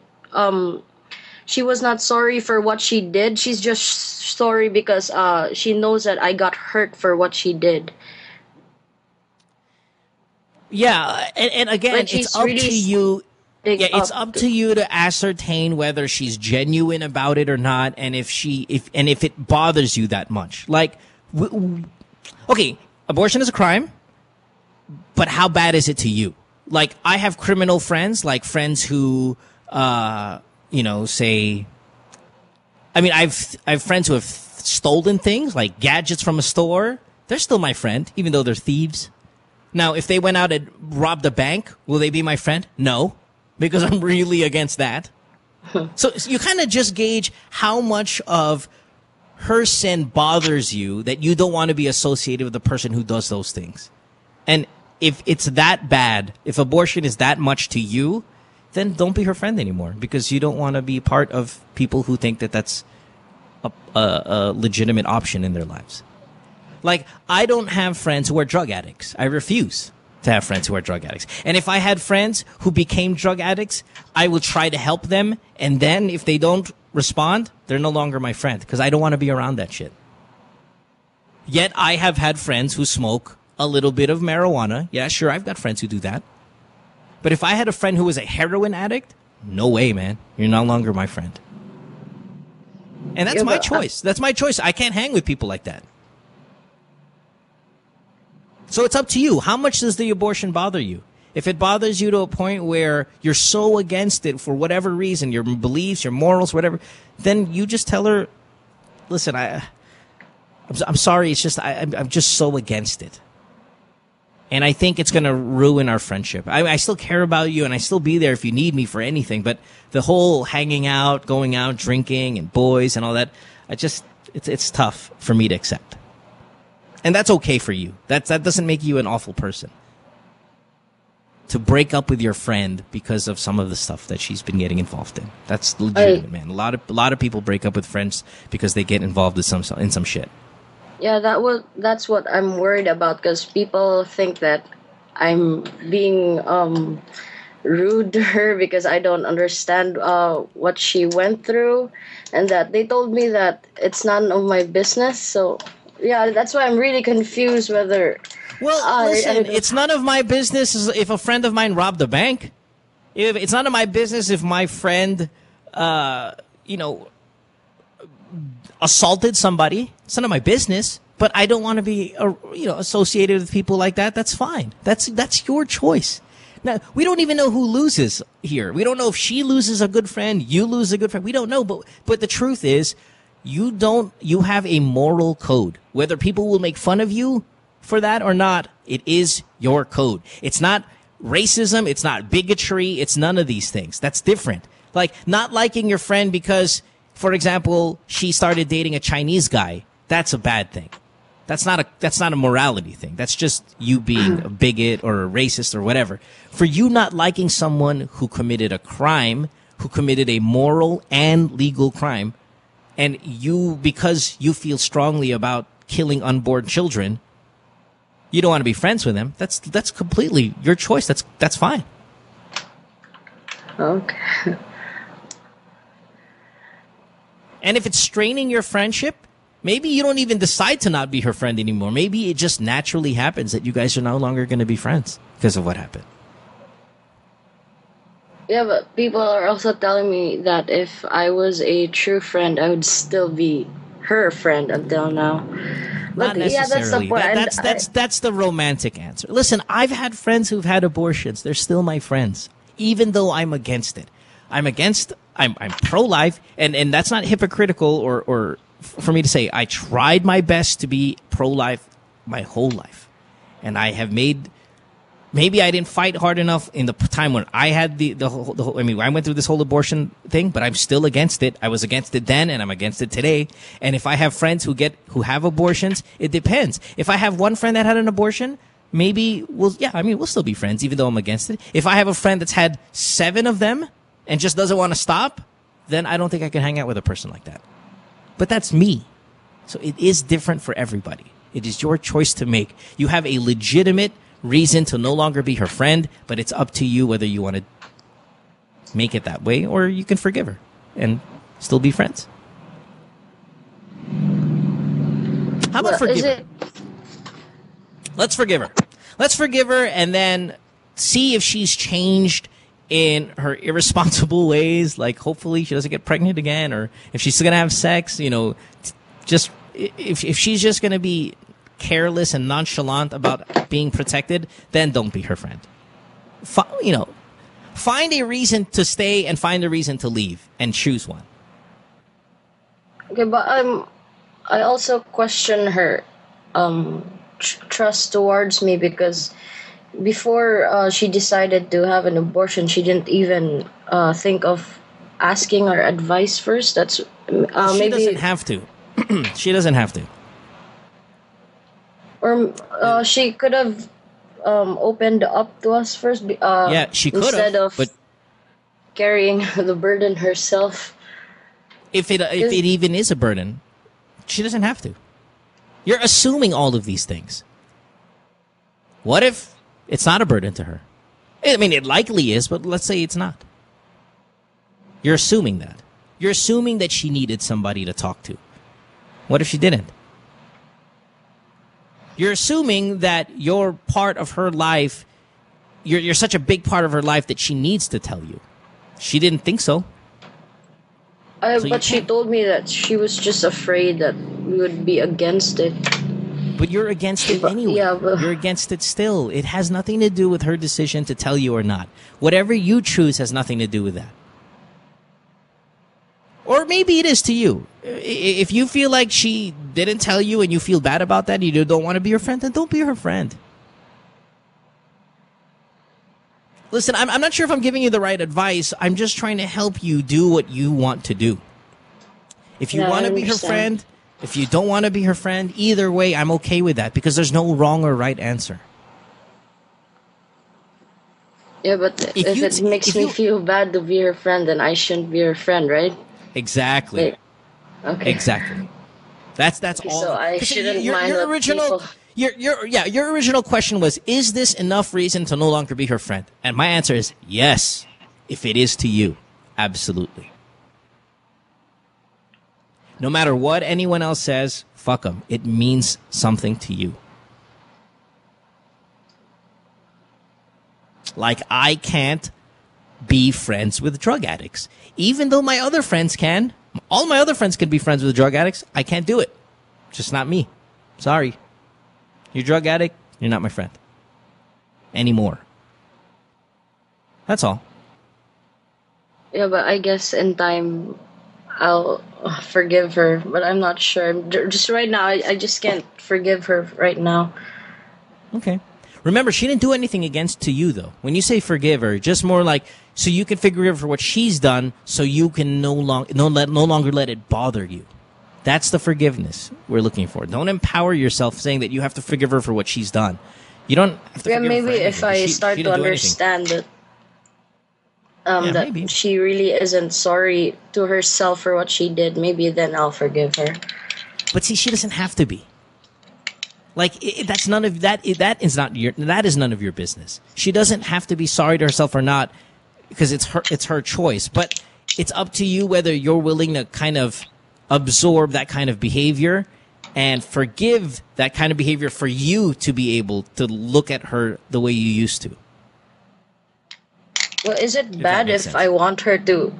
She was not sorry for what she did. She's just sorry because she knows that I got hurt for what she did. Yeah, and again, it's up to you. Yeah, it's up to you to ascertain whether she's genuine about it or not, and if it bothers you that much. Like, okay, abortion is a crime, but how bad is it to you? Like, I have criminal friends, like friends who, say, I mean, I've friends who have stolen things, like gadgets from a store. They're still my friend, even though they're thieves. Now, if they went out and robbed a bank, will they be my friend? No. Because I'm really against that. So you kind of just gauge how much of her sin bothers you that you don't want to be associated with the person who does those things. And if it's that bad, if abortion is that much to you, then don't be her friend anymore, because you don't want to be part of people who think that that's a legitimate option in their lives. Like, I don't have friends who are drug addicts. I refuse to have friends who are drug addicts. And if I had friends who became drug addicts, I would try to help them. And then if they don't respond, they're no longer my friend, because I don't want to be around that shit. Yet I have had friends who smoke a little bit of marijuana. Yeah, sure, I've got friends who do that. But if I had a friend who was a heroin addict, no way, man. You're no longer my friend. And that's my choice. That's my choice. I can't hang with people like that. So it's up to you. How much does the abortion bother you? If it bothers you to a point where you're so against it for whatever reason, your beliefs, your morals, whatever, then you just tell her, listen, I'm sorry. It's just, I'm just so against it. And I think it's going to ruin our friendship. I still care about you, and I still be there if you need me for anything. But the whole hanging out, going out, drinking, and boys and all that, it's tough for me to accept. And that's okay for you. That doesn't make you an awful person. To break up with your friend because of some of the stuff that she's been getting involved in. That's legitimate, man. A lot of people break up with friends because they get involved in some shit. Yeah, that's what I'm worried about, because people think that I'm being rude to her because I don't understand what she went through, and that they told me that it's none of my business. So yeah, that's why I'm really confused whether. Well, listen, it's none of my business if a friend of mine robbed a bank. It's none of my business if my friend, assaulted somebody. It's none of my business. But I don't want to be, associated with people like that. That's fine. That's your choice. Now, we don't even know who loses here. We don't know if she loses a good friend, you lose a good friend. We don't know. But the truth is, you have a moral code. Whether people will make fun of you for that or not, it is your code. It's not racism. It's not bigotry. It's none of these things. That's different. Like, not liking your friend because, for example, she started dating a Chinese guy. That's a bad thing. That's not a morality thing. That's just you being a bigot or a racist or whatever. For you not liking someone who committed a crime, who committed a moral and legal crime, and you, because you feel strongly about killing unborn children, you don't want to be friends with them. That's completely your choice. That's fine. Okay. And if it's straining your friendship, maybe you don't even decide to not be her friend anymore. Maybe it just naturally happens that you guys are no longer going to be friends because of what happened. Yeah, but people are also telling me that if I was a true friend, I would still be her friend until now. But Not necessarily. Yeah, that's the point. That's the romantic answer. Listen, I've had friends who've had abortions. They're still my friends, even though I'm against it. I'm pro-life, and that's not hypocritical or for me to say. I tried my best to be pro-life my whole life, and I have made. Maybe I didn't fight hard enough in the time when I had the whole. I mean, I went through this whole abortion thing, but I'm still against it. I was against it then, and I'm against it today. And if I have friends who have abortions, it depends. If I have one friend that had an abortion, maybe we'll still be friends, even though I'm against it. If I have a friend that's had 7 of them and just doesn't want to stop, then I don't think I can hang out with a person like that. But that's me. So it is different for everybody. It is your choice to make. You have a legitimate reason to no longer be her friend, but it's up to you whether you want to make it that way, or you can forgive her and still be friends. How about forgive her? Let's forgive her. Let's forgive her and then see if she's changed in her irresponsible ways. Like, hopefully she doesn't get pregnant again, or if she's going to have sex, just if she's just going to be careless and nonchalant about being protected, then don't be her friend. Find a reason to stay and find a reason to leave, and choose one. Okay, but I also question her trust towards me, because before she decided to have an abortion, she didn't even think of asking our advice first. That's she maybe doesn't have to. She doesn't have to. Or she could have opened up to us first. Yeah, she could have, instead of but carrying the burden herself. If it even is a burden, she doesn't have to. You're assuming all of these things. What if it's not a burden to her? I mean, it likely is, but let's say it's not. You're assuming that. You're assuming that she needed somebody to talk to. What if she didn't? You're assuming that you're part of her life. You're such a big part of her life that she needs to tell you. She didn't think so. But she told me that she was just afraid that we would be against it. But you're against it anyway. Yeah, but you're against it still. It has nothing to do with her decision to tell you or not. Whatever you choose has nothing to do with that. Or maybe it is to you. If you feel like she didn't tell you and you feel bad about that, you don't want to be her friend, then don't be her friend. Listen, I'm not sure if I'm giving you the right advice. I'm just trying to help you do what you want to do. If you want to be her friend, if you don't want to be her friend, either way, I'm okay with that, because there's no wrong or right answer. Yeah, but if it makes me feel bad to be her friend, then I shouldn't be her friend, right? Exactly. Okay. Exactly. That's okay, all. So I shouldn't mind your what original. people... Your original question was, is this enough reason to no longer be her friend? And my answer is yes, if it is to you. Absolutely. No matter what anyone else says, fuck them. It means something to you. Like, I can't be friends with drug addicts. Even though my other friends can. All my other friends can be friends with drug addicts. I can't do it. Just not me. Sorry. You're a drug addict, you're not my friend. Anymore. That's all. Yeah, but I guess in time I'll forgive her, but I'm not sure. Just right now, I just can't forgive her right now. Okay. Remember, she didn't do anything against to you, though. When you say forgive her, just more like so you can forgive her for what she's done, so you can no longer let it bother you. That's the forgiveness we're looking for. Don't empower yourself saying that you have to forgive her for what she's done. You don't have to forgive her for maybe anything. if I start to understand that that she really isn't sorry to herself for what she did, maybe then I'll forgive her. But see, she doesn't have to be. Like, that's none of that. That is none of your business. She doesn't have to be sorry to herself or not, because it's her choice. But it's up to you whether you're willing to kind of absorb that kind of behavior and forgive that kind of behavior for you to be able to look at her the way you used to. Well, is it bad if I want her to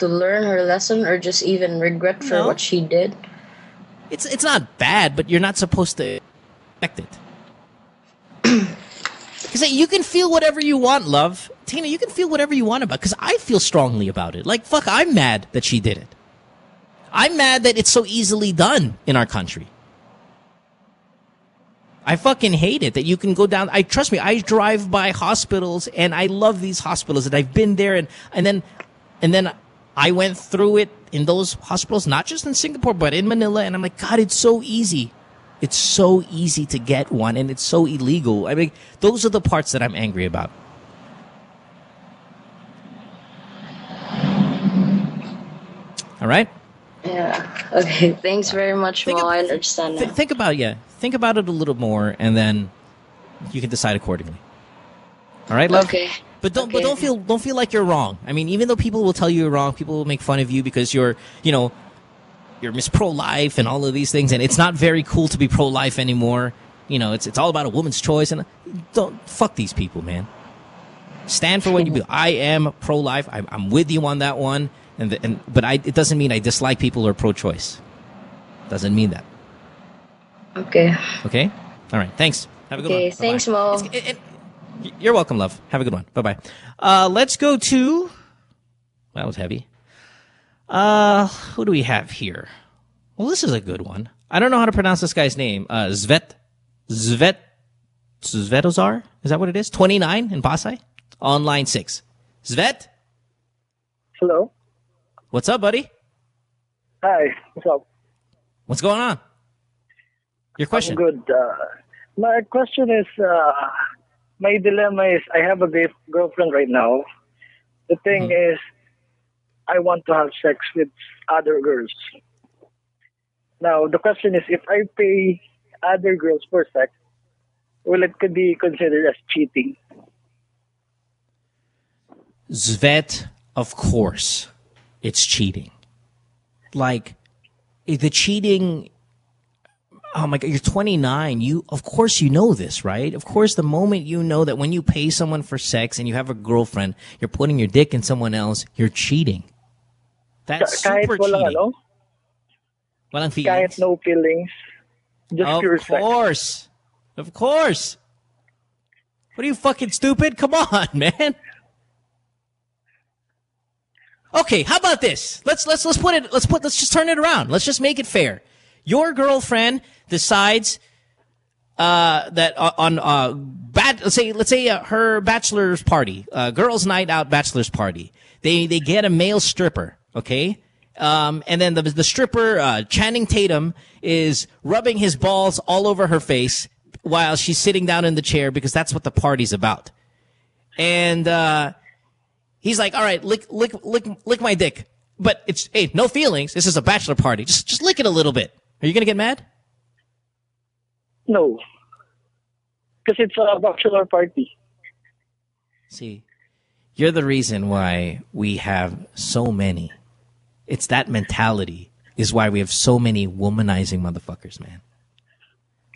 learn her lesson, or just even regret for what she did? It's not bad, but you're not supposed to expect it. Because you can feel whatever you want, love. Tina, you can feel whatever you want about it, because I feel strongly about it. Like, fuck, I'm mad that she did it. I'm mad that it's so easily done in our country. I fucking hate it that you can go down. Trust me, I drive by hospitals, and I love these hospitals, and I've been there, and then I went through it in those hospitals, not just in Singapore, but in Manila, and I'm like, God, it's so easy. It's so easy to get one, and it's so illegal. I mean, those are the parts that I'm angry about. All right? Yeah. Okay. Thanks very much, Mo. I understand now. Think about it a little more, and then you can decide accordingly. All right, love? Okay. But don't feel like you're wrong. I mean, even though people will tell you you're wrong, people will make fun of you because you're Miss Pro-Life and all of these things, and it's not very cool to be pro-life anymore. It's all about a woman's choice, and don't fuck these people, man. Stand for what you believe. I am pro-life. I'm with you on that one. But it doesn't mean I dislike people who are pro-choice. Doesn't mean that. Okay. Okay? All right. Thanks. Have a good one. Okay, thanks, Mo. You're welcome, love. Have a good one. Bye-bye. Let's go to... That was heavy. Who do we have here? Well, this is a good one. I don't know how to pronounce this guy's name. Svetozar? Is that what it is? 29 in Pasay? On line 6. Svet? Hello. What's up, buddy? Hi. What's up? What's going on? Your question. I'm good. My question is, my dilemma is I have a girlfriend right now. The thing is, I want to have sex with other girls. Now, the question is, if I pay other girls for sex, will it could be considered as cheating? Svet, of course, it's cheating. Like, the cheating... Oh my God, you're 29. Of course you know this, right? Of course, the moment you know that when you pay someone for sex and you have a girlfriend, you're putting your dick in someone else, you're cheating. That's super cheating. Walang feelings. Kahit no feelings. Just pure sex. Of course. What are you, fucking stupid? Come on, man. Okay, how about this? Let's just turn it around. Let's just make it fair. Your girlfriend decides that let's say her bachelor's party, girls' night out bachelor's party. They get a male stripper, okay? And then the stripper, Channing Tatum, is rubbing his balls all over her face while she's sitting down in the chair because that's what the party's about. And he's like, "All right, lick my dick." But it's no feelings. This is a bachelor party. Just lick it a little bit. Are you going to get mad? No. Because it's a bachelor party. See, you're the reason why we have so many. It's that mentality is why we have so many womanizing motherfuckers, man.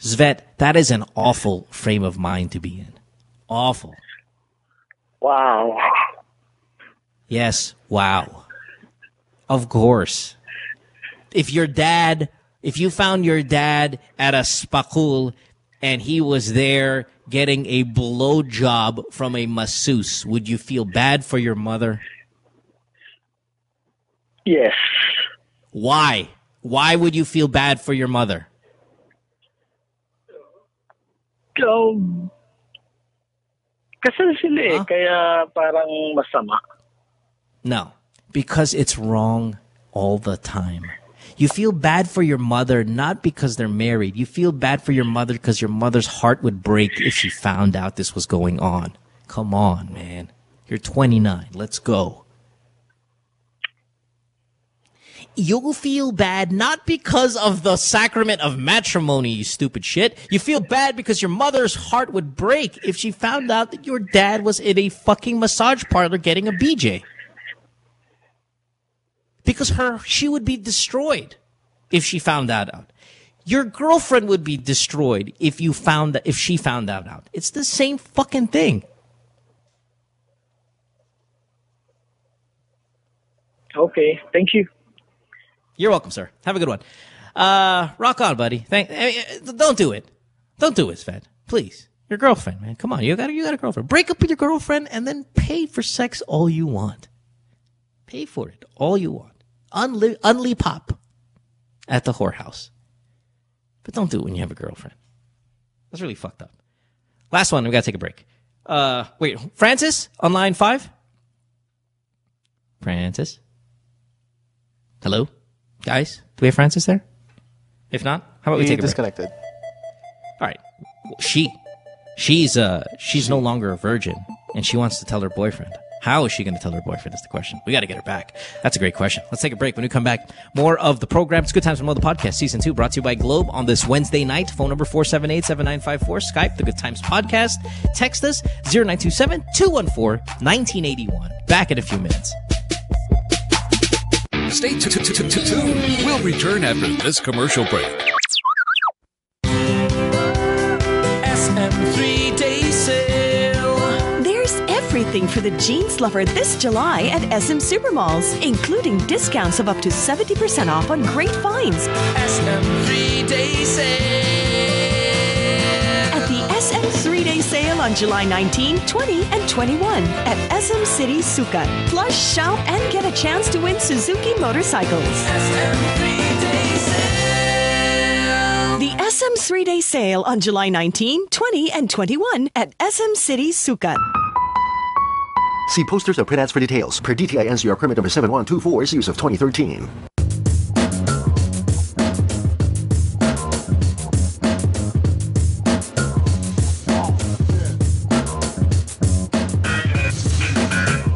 Svet, that is an awful frame of mind to be in. Awful. Wow. Yes, wow. Of course. If you found your dad at a spakul and he was there getting a blowjob from a masseuse, would you feel bad for your mother? Yes. Why? Why would you feel bad for your mother? Kasal sila kaya parang masama. No, because it's wrong all the time. You feel bad for your mother not because they're married. You feel bad for your mother because your mother's heart would break if she found out this was going on. Come on, man. You're 29. Let's go. You'll feel bad not because of the sacrament of matrimony, you stupid shit. You feel bad because your mother's heart would break if she found out that your dad was in a fucking massage parlor getting a BJ. Because she would be destroyed if she found that out. Your girlfriend would be destroyed if she found that out. It's the same fucking thing. Okay, thank you. You're welcome, sir. Have a good one. Rock on, buddy. Don't do it. Don't do it, Svet. Please. Your girlfriend, man. Come on. You got a girlfriend. Break up with your girlfriend and then pay for sex all you want. Pay for it all you want. Unli pop at the whorehouse. But don't do it when you have a girlfriend. That's really fucked up. Last one. We got to take a break. Wait, Francis on line 5? Francis? Hello? Guys, do we have Francis there? If not, how about we take a break? Disconnected. All right. She's no longer a virgin, and she wants to tell her boyfriend. How is she going to tell her boyfriend is the question. We got to get her back. That's a great question. Let's take a break. When we come back, more of the program. It's Good Times with Mo, the podcast, Season 2, brought to you by Globe on this Wednesday night. Phone number 478-7954. Skype, The Good Times Podcast. Text us, 0927-214-1981. Back in a few minutes. Stay tuned. We'll return after this commercial break. SM 3-day sale. There's everything everything for the jeans lover this July at SM Supermalls, including discounts of up to 70% off on great finds. SM 3-day sale. At the SM 3-day sale on July 19, 20, and 21 at SM City Sukat. Plus, shout and get a chance to win Suzuki motorcycles. SM 3-day sale. The SM 3-day sale on July 19, 20, and 21 at SM City Sukat. See posters or print ads for details. Per DTI NCR permit number 7124, series of 2013.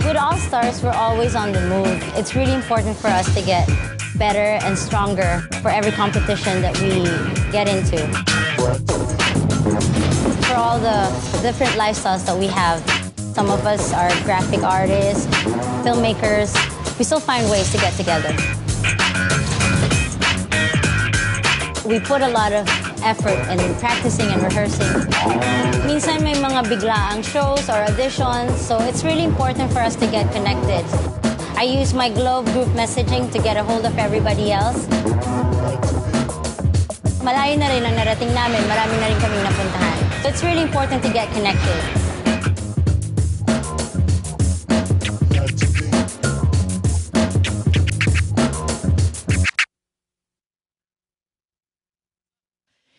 With All Stars, we're always on the move. It's really important for us to get better and stronger for every competition that we get into. For all the different lifestyles that we have, some of us are graphic artists, filmmakers. We still find ways to get together. We put a lot of effort in practicing and rehearsing. Minsan may mga biglaang shows or auditions, so it's really important for us to get connected. I use my Globe group messaging to get a hold of everybody else. Malayo na rin ang narating namin, marami na rin kaming napuntahan. So it's really important to get connected.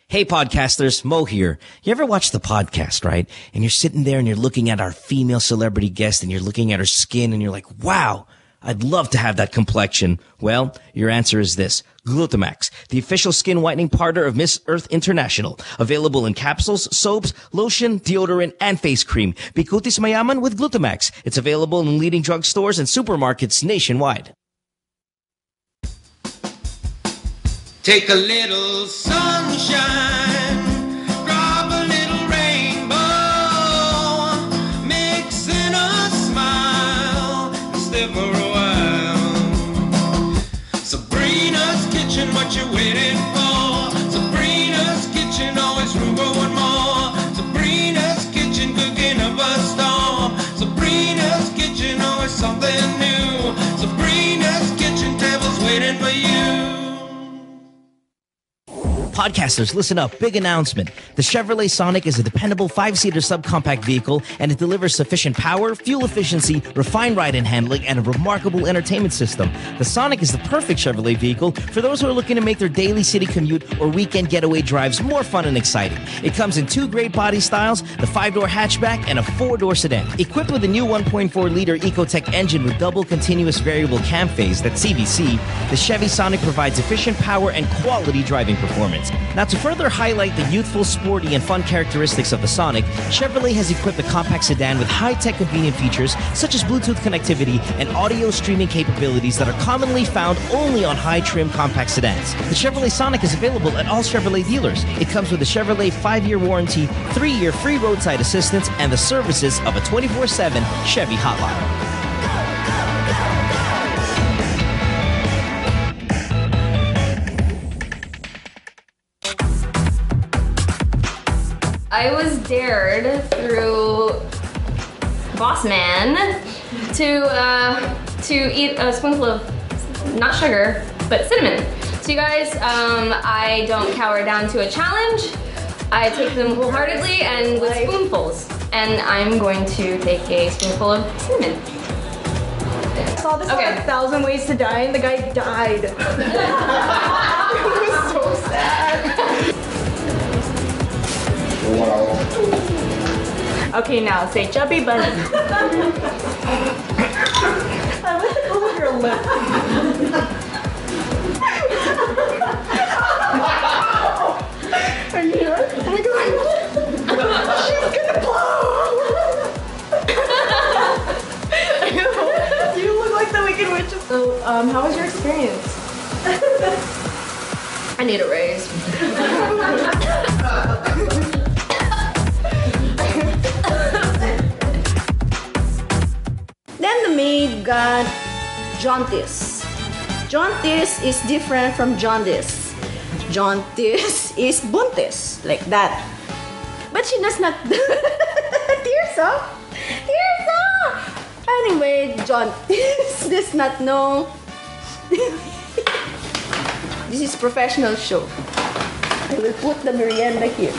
Hey podcasters, Mo here. You ever watch the podcast, right? And you're sitting there and you're looking at our female celebrity guest and you're looking at her skin and you're like, wow, I'd love to have that complexion. Well, your answer is this. Glutamax, the official skin whitening partner of Miss Earth International. Available in capsules, soaps, lotion, deodorant, and face cream. Bikutis mayaman with Glutamax. It's available in leading drugstores and supermarkets nationwide. Take a little sunshine, drop a little rainbow, mix in a smile, stay for a while. Sabrina's kitchen, what you waiting for? Sabrina's kitchen, always room for one more. Sabrina's kitchen, cooking up a storm. Sabrina's kitchen, always something new. Sabrina's kitchen, tables waiting for you. Podcasters, listen up. Big announcement. The Chevrolet Sonic is a dependable 5-seater subcompact vehicle, and it delivers sufficient power, fuel efficiency, refined ride and handling, and a remarkable entertainment system. The Sonic is the perfect Chevrolet vehicle for those who are looking to make their daily city commute or weekend getaway drives more fun and exciting. It comes in 2 great body styles, the 5-door hatchback and a 4-door sedan. Equipped with a new 1.4-liter Ecotec engine with double continuous variable cam phase, that's CVC, the Chevy Sonic provides efficient power and quality driving performance. Now, to further highlight the youthful, sporty, and fun characteristics of the Sonic, Chevrolet has equipped the compact sedan with high-tech convenient features such as Bluetooth connectivity and audio streaming capabilities that are commonly found only on high-trim compact sedans. The Chevrolet Sonic is available at all Chevrolet dealers. It comes with a Chevrolet 5-year warranty, 3-year free roadside assistance, and the services of a 24/7 Chevy hotline. I was dared through Boss Man to eat a spoonful of not sugar but cinnamon. So you guys, I don't cower down to a challenge. I take them wholeheartedly and with spoonfuls. And I'm going to take a spoonful of cinnamon. I saw this on 1,000 Ways to Die and the guy died. It was so sad. Okay, now say chubby bunny. I like the color of your lip. Are you here? Oh my god. She's gonna blow. You look like the Wicked Witch. So, how was your experience? I need a raise. Then the maid got jaundice. Jaundice is different from jaundice. Jaundice is buntis, like that. But she does not. Tears up! Tears up! Anyway, John does not know. This is professional show. I will put the merienda here.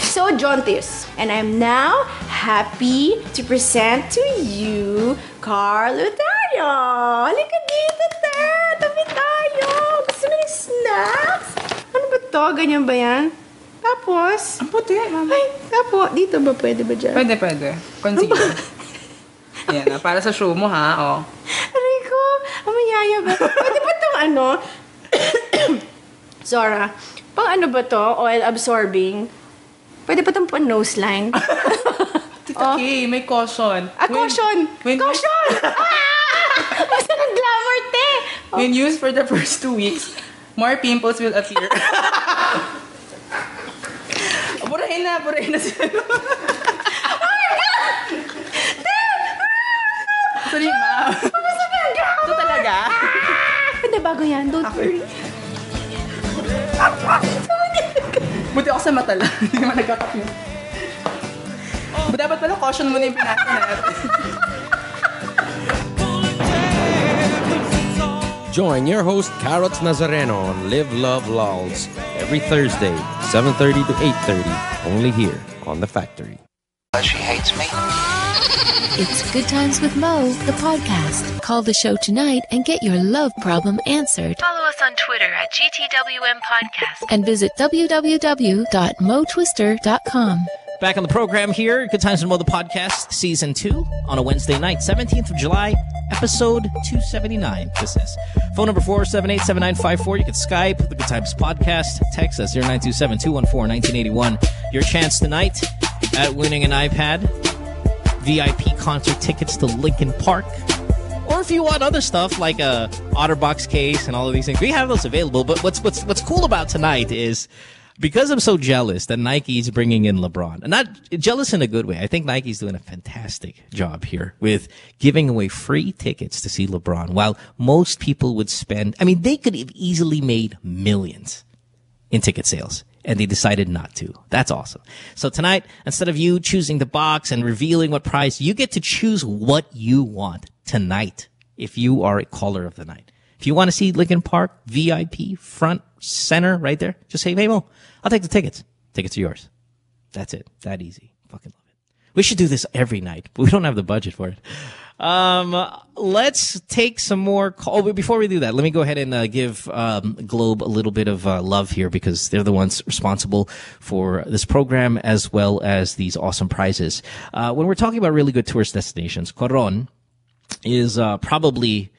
So, Jontis, and I'm now happy to present to you Carl Lutario. Halika dito, te. Tabi tayo. Gusto mo ng snacks? Ano ba to? Ganyan ba yan? Tapos? Ang puti, mama. Ay, tapos. Dito ba? Pwede ba dyan? Pwede. Concealer. Yan, para sa show mo, ha? Oh. Rico, amayaya ba? Pwede ba itong ano? Zora, pang ano ba to? Oil absorbing? Pwede ba itong nose line? Tita Kay, may caution. Caution! Caution! Basta ng glamour, te! When used for the first 2 weeks, more pimples will appear. Burahin na siya. Oh my God! Sorry, ma'am. Ito talaga? Pwede bago yan, don't worry. Buti ako sa mata lang. Hindi naman nagkakapyo. Dapat pala caution muna yung pinasa natin. Join your host, Carrots Nazareno, on Live, Love, Lols every Thursday, 7:30 to 8:30, only here on The Factory. She hates me. It's Good Times with Mo, the podcast. Call the show tonight and get your love problem answered. Follow us on Twitter at GTWM Podcast. And visit www.motwister.com. Back on the program here, Good Times with Mo, the podcast, Season 2, on a Wednesday night, 17th of July, episode 279. This is phone number 478-7954. You can Skype the Good Times podcast. Text us 0927-214-1981. Your chance tonight at winning an iPad, VIP concert tickets to Linkin Park, or if you want other stuff like a OtterBox case and all of these things, we have those available. But what's cool about tonight is, because I'm so jealous that Nike's bringing in LeBron, and not jealous in a good way. I think Nike's doing a fantastic job here with giving away free tickets to see LeBron, while most people would spend, they could have easily made millions in ticket sales, and they decided not to. That's awesome. So tonight, instead of you choosing the box and revealing what prize, you get to choose what you want tonight if you are a caller of the night. If you want to see Linkin Park, VIP, front, center, right there, just say, hey, Mo, I'll take the tickets. Tickets are yours. That's it. That easy. Fucking love it. We should do this every night, but we don't have the budget for it. Let's take some more calls. Oh, before we do that, let me go ahead and give Globe a little bit of love here, because they're the ones responsible for this program as well as these awesome prizes. When we're talking about really good tourist destinations, Coron is probably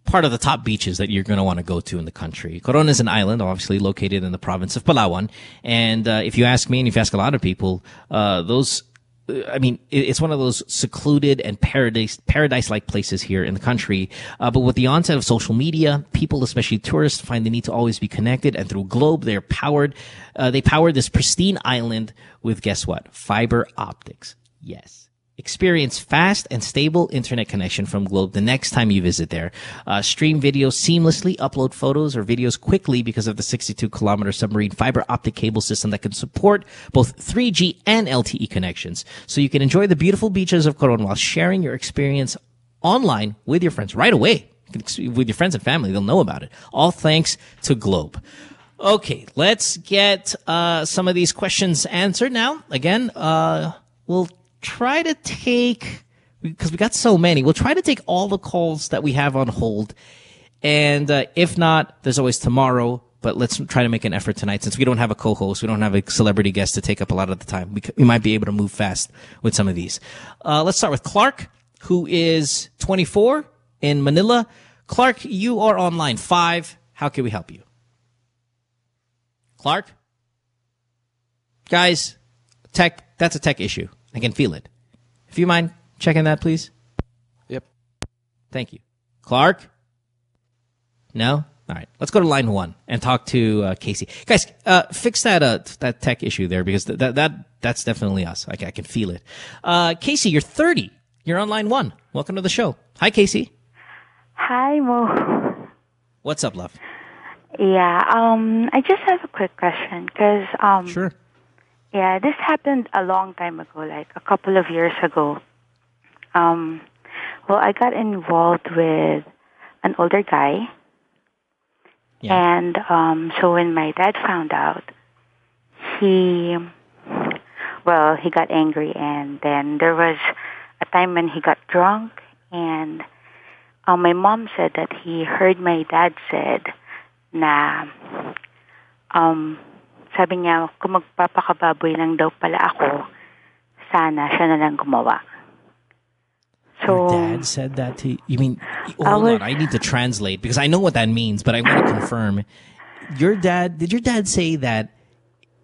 part of the top beaches that you're going to want to go to in the country. Coron is an island, obviously located in the province of Palawan. And if you ask me, and if you ask a lot of people, it's one of those secluded and paradise-like places here in the country. But with the onset of social media, people, especially tourists, find the need to always be connected. And through Globe, they powered this pristine island with, guess what? Fiber optics. Yes. Experience fast and stable internet connection from Globe the next time you visit there. Stream videos seamlessly, upload photos or videos quickly because of the 62-kilometer submarine fiber optic cable system that can support both 3G and LTE connections. So you can enjoy the beautiful beaches of Coron while sharing your experience online with your friends right away. With your friends and family, they'll know about it. All thanks to Globe. Okay, let's get some of these questions answered now. Again, we'll try to take, because we got so many, we'll try to take all the calls that we have on hold. And if not, there's always tomorrow. But let's try to make an effort tonight. Since we don't have a co-host, we don't have a celebrity guest to take up a lot of the time, we might be able to move fast with some of these. Let's start with Clark, who is 24 in Manila. Clark, you are on line 5. How can we help you? Clark? Guys, that's a tech issue. I can feel it. If you mind checking that, please. Yep. Thank you. Clark? No? All right. Let's go to line 1 and talk to Casey. Guys, fix that tech issue there, because that's definitely us. I can feel it. Casey, you're 30. You're on line 1. Welcome to the show. Hi, Casey. Hi, Mo. What's up, love? Yeah, I just have a quick question, because sure. Yeah, this happened a long time ago, like a couple of years ago. well, I got involved with an older guy. Yeah. And so when my dad found out, he got angry, and then there was a time when he got drunk, and my mom said that he heard my dad said na sabi niya, kung magpapakababoy lang daw pala ako, sana siya na lang gumawa. Your dad said that to you? You mean, hold on, I need to translate because I know what that means, but I want to confirm. Did your dad say that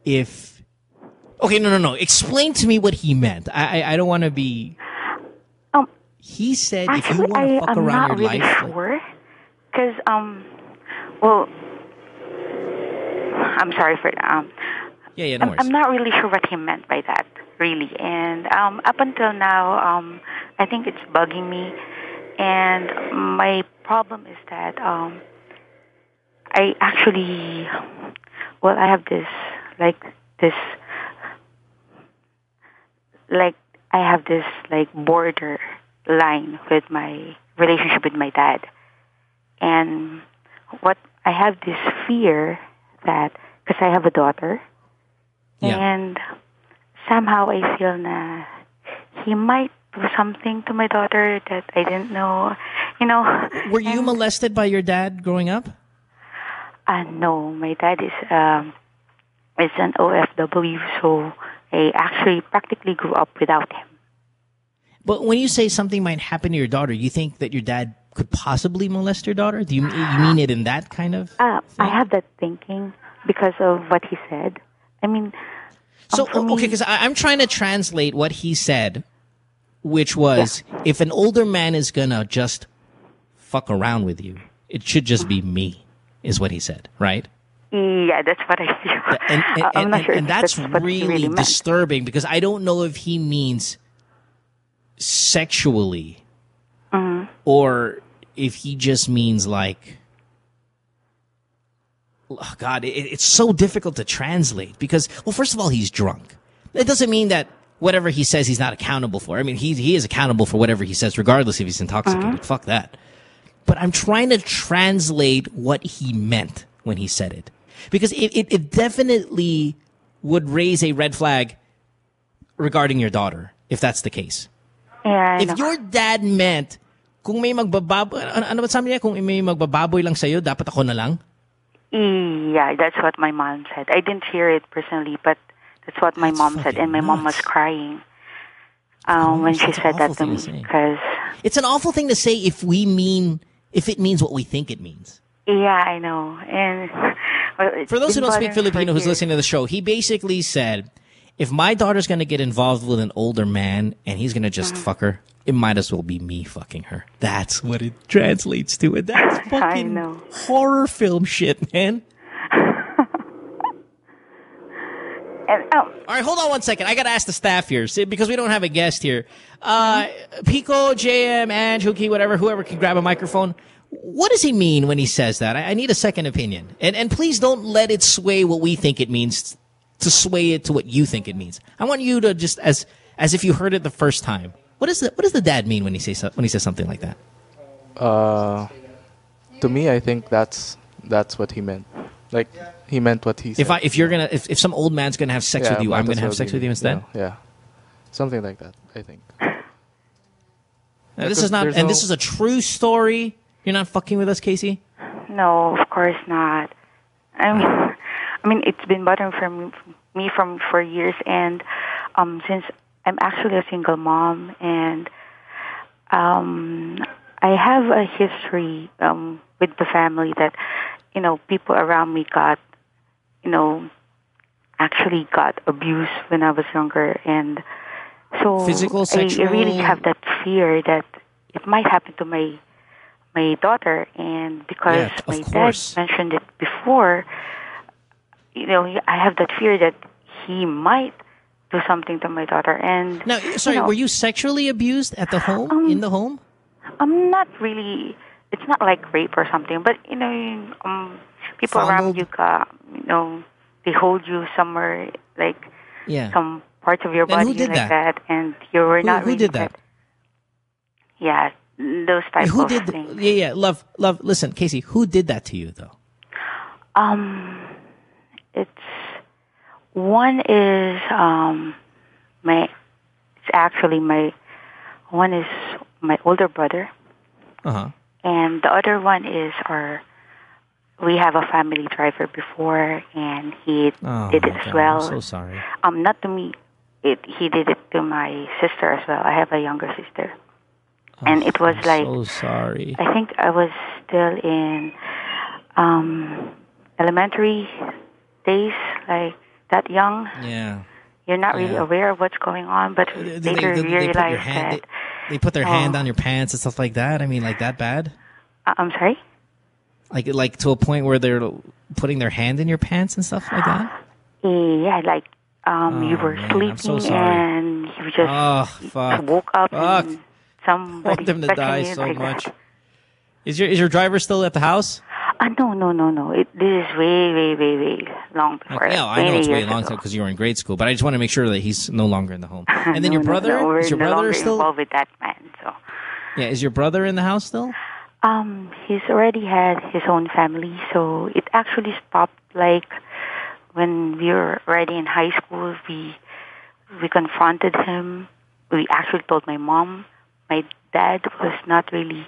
if... Okay, no. Explain to me what he meant. I don't want to be... he said actually, if you want to fuck around your life... I'm life... not really sure. Because, well... I'm sorry for... yeah, no worries. I'm not really sure what he meant by that, really. And up until now, I think it's bugging me. And my problem is that I actually... Well, I have this border line with my relationship with my dad. And what I have this fear that, because I have a daughter, and somehow I feel that he might do something to my daughter that I didn't know, Were you molested by your dad growing up? No, my dad is an OFW, so I actually practically grew up without him. But when you say something might happen to your daughter, you think that your dad could possibly molest your daughter? Do you mean it in that kind of I have that thinking because of what he said. I mean... So, okay, because I'm trying to translate what he said, which was, if an older man is going to just fuck around with you, it should just be me, is what he said, right? Yeah, that's what I feel. I'm not sure and that's really disturbing because I don't know if he means sexually or if he just means like, oh God, it's so difficult to translate because, well, first of all, he's drunk. That doesn't mean that whatever he says he's not accountable for. I mean, he is accountable for whatever he says, regardless if he's intoxicated. Fuck that. But I'm trying to translate what he meant when he said it. Because it definitely would raise a red flag regarding your daughter, if that's the case. Yeah, if your dad meant, kung may magbababoy, ano ba sabi niya? Kung may magbababoy lang sa'yo, dapat ako na lang? Yeah, that's what my mom said. I didn't hear it personally, but that's what my mom said. And my mom was crying when she said that to me. Because it's an awful thing to say if it means what we think it means. Yeah, I know. And well, for those who don't speak Filipino who's listening to the show, he basically said, if my daughter's going to get involved with an older man and he's going to just fuck her, it might as well be me fucking her. That's what it translates to. And that's fucking horror film shit, man. All right, hold on one second. I got to ask the staff here because we don't have a guest here. Pico, JM, Anj, Hookie, whoever can grab a microphone. What does he mean when he says that? I need a second opinion. And please don't let it sway what we think it means to sway it to what you think it means. I want you to just, as if you heard it the first time. What does the dad mean when he says something like that? To me, I think that's what he meant. Like, he meant what he said. If some old man's gonna have sex with you, I'm gonna have sex with you instead. Yeah, something like that. I think. This is a true story. You're not fucking with us, Casey? No, of course not. I mean, it's been bothering me for years, and since I'm actually a single mom, and I have a history with the family that, people around me actually got abused when I was younger, and so physical, sexual. I really have that fear that it might happen to my daughter, and because my dad mentioned it before, I have that fear that he might do something to my daughter. And now, sorry, were you sexually abused at the home, in the home? I'm not really. It's not like rape or something, but people around you, they hold you somewhere, like some parts of your body like that, and you were not really. Who did that? Yeah, those type Who of did? things. Yeah. Love. Listen, Casey. Who did that to you, though? It's one is it's actually one is my older brother, and the other one is we have a family driver before, and he did it as well. I'm so sorry. Not to me. He did it to my sister as well. I have a younger sister, and it was so sorry. I think I was still in elementary days, like that young. Yeah. You're not really aware of what's going on, but later you realize that they put their hand on your pants and stuff like that. I mean, like that bad? I'm sorry? Like to a point where they're putting their hand in your pants and stuff like that? Yeah, like you were sleeping I'm so sorry. and you just woke up and somebody I want them to die touching you so like much. that. Is your driver still at the house? No. This is way long before. Yeah, I know it's way years long ago. because you were in grade school, but I just want to make sure that he's no longer in the home. And then No, your brother? No, Is your we're no brother longer still involved with that man. So. Yeah, is your brother in the house still? He's already had his own family, so it actually stopped like when we were already in high school. We confronted him. We actually told my mom. My dad was not really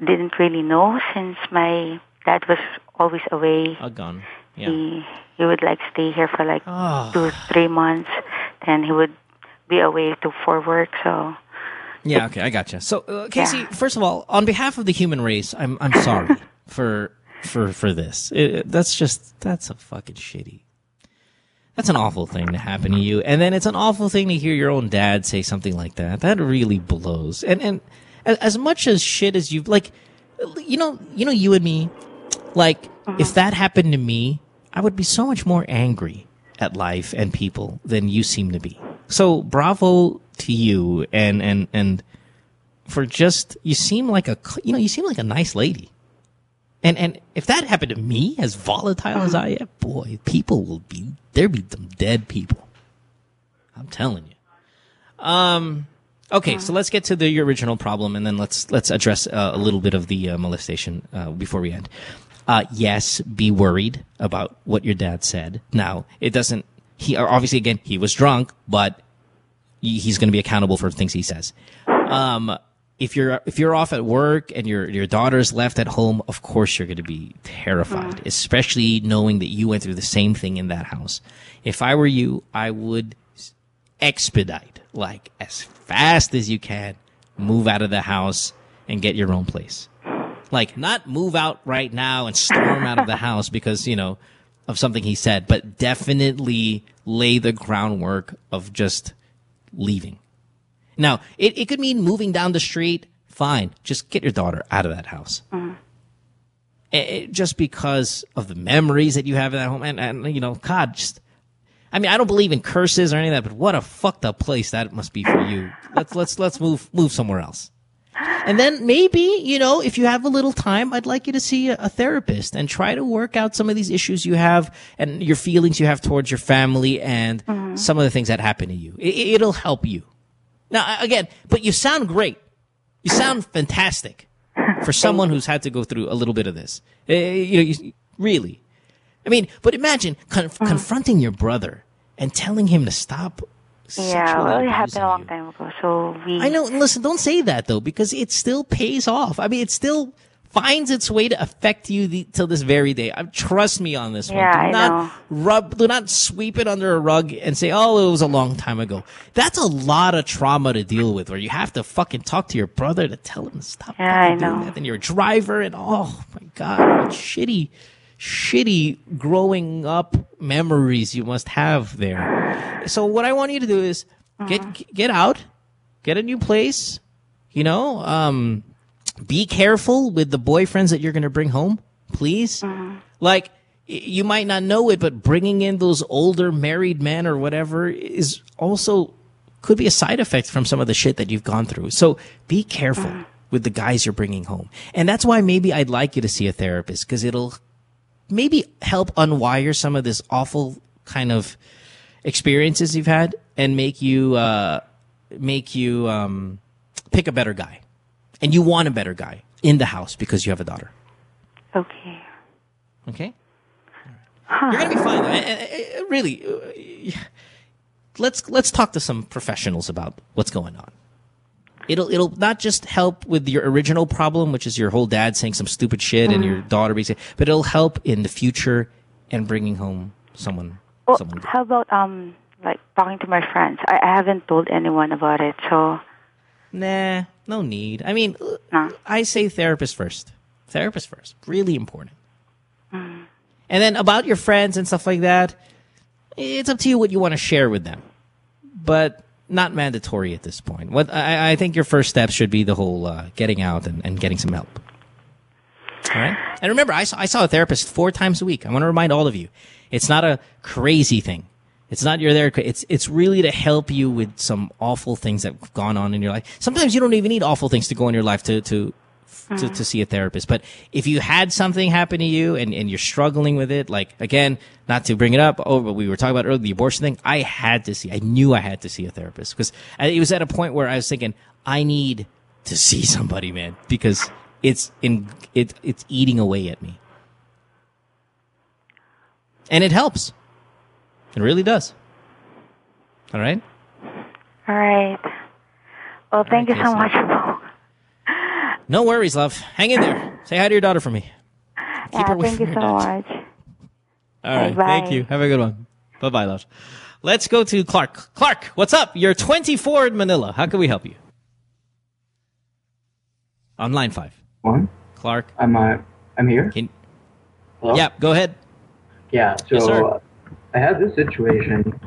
didn't really know since my dad was always away. Gone. Yeah. He would like stay here for like 2-3 months, then he would be away for work. So. Yeah, okay, I gotcha. So, Casey, first of all, on behalf of the human race, I'm sorry for this. That's a fucking shitty. That's an awful thing to happen to you, and then it's an awful thing to hear your own dad say something like that. That really blows. And as much as shit as you've like, you know, you and me, like if that happened to me, I would be so much more angry at life and people than you seem to be. So bravo to you, and for just you seem like a nice lady, and if that happened to me, as volatile as I am, boy, there'd be some dead people. I'm telling you. Okay, so let's get to your original problem, and then let's address a little bit of the molestation before we end. Yes, be worried about what your dad said. Now, it doesn't. He obviously, again, he was drunk, but he's going to be accountable for things he says. If you're off at work and your daughter's left at home, of course you're going to be terrified, especially knowing that you went through the same thing in that house. If I were you, I would expedite, like as fast as you can, move out of the house and get your own place. Like, not move out right now and storm out of the house because, of something he said, but definitely lay the groundwork of just leaving. Now, it could mean moving down the street. Fine. Just get your daughter out of that house. Just because of the memories that you have in that home. And God, I don't believe in curses or any of that, but what a fucked up place that must be for you. Let's move somewhere else. And then maybe, if you have a little time, I'd like you to see a therapist and try to work out some of these issues you have and your feelings you have towards your family and some of the things that happen to you. It'll help you. Now, again, but you sound great. You sound fantastic for someone who's had to go through a little bit of this. Really. But imagine confronting your brother and telling him to stop. Yeah, well, it happened a long time ago, so I know. Listen, don't say that though, because it still pays off. It still finds its way to affect you till this very day. Trust me on this one. Do not sweep it under a rug and say, "Oh, it was a long time ago." That's a lot of trauma to deal with, where you have to fucking talk to your brother to tell him to stop doing that. And your driver, and oh my God, what shitty growing up memories you must have there. So what I want you to do is get out, get a new place, be careful with the boyfriends that you're going to bring home, please. Like, you might not know it, but bringing in those older married men or whatever is also could be a side effect from some of the shit that you've gone through. So be careful with the guys you're bringing home. And that's why maybe I'd like you to see a therapist, because it'll maybe help unwire some of this awful kind of experiences you've had and make you pick a better guy. And you want a better guy in the house because you have a daughter. Okay. Okay? You're going to be fine. Really, let's talk to some professionals about what's going on. It'll not just help with your original problem, which is your whole dad saying some stupid shit and your daughter being, but it'll help in the future and bringing home someone. How about like talking to my friends? I haven't told anyone about it, so. Nah, no need. I mean, I say therapist first. Therapist first, really important. And then about your friends and stuff like that, it's up to you what you want to share with them, but not mandatory at this point. What I think your first step should be the whole getting out and getting some help. All right. And remember, I saw a therapist 4 times a week. I want to remind all of you, it's not a crazy thing. It's not you're there. It's really to help you with some awful things that have gone on in your life. Sometimes you don't even need awful things to go in your life to see a therapist. But if you had something happen to you and you're struggling with it, like, again, not to bring it up, but we were talking about earlier, the abortion thing, I knew I had to see a therapist because it was at a point where I was thinking, I need to see somebody, man, because it's eating away at me. And it helps. It really does. All right? All right. Well, thank you so much. No worries, love. Hang in there. Say hi to your daughter for me. Keep her away thank from you your so dad. much. All right. Bye. Thank you. Have a good one. Bye-bye, love. Let's go to Clark. Clark, what's up? You're 24 in Manila. How can we help you? On line 5. One. Clark. I'm here. Hello? Yeah, go ahead. Yeah, so Yes, sir. I have this situation.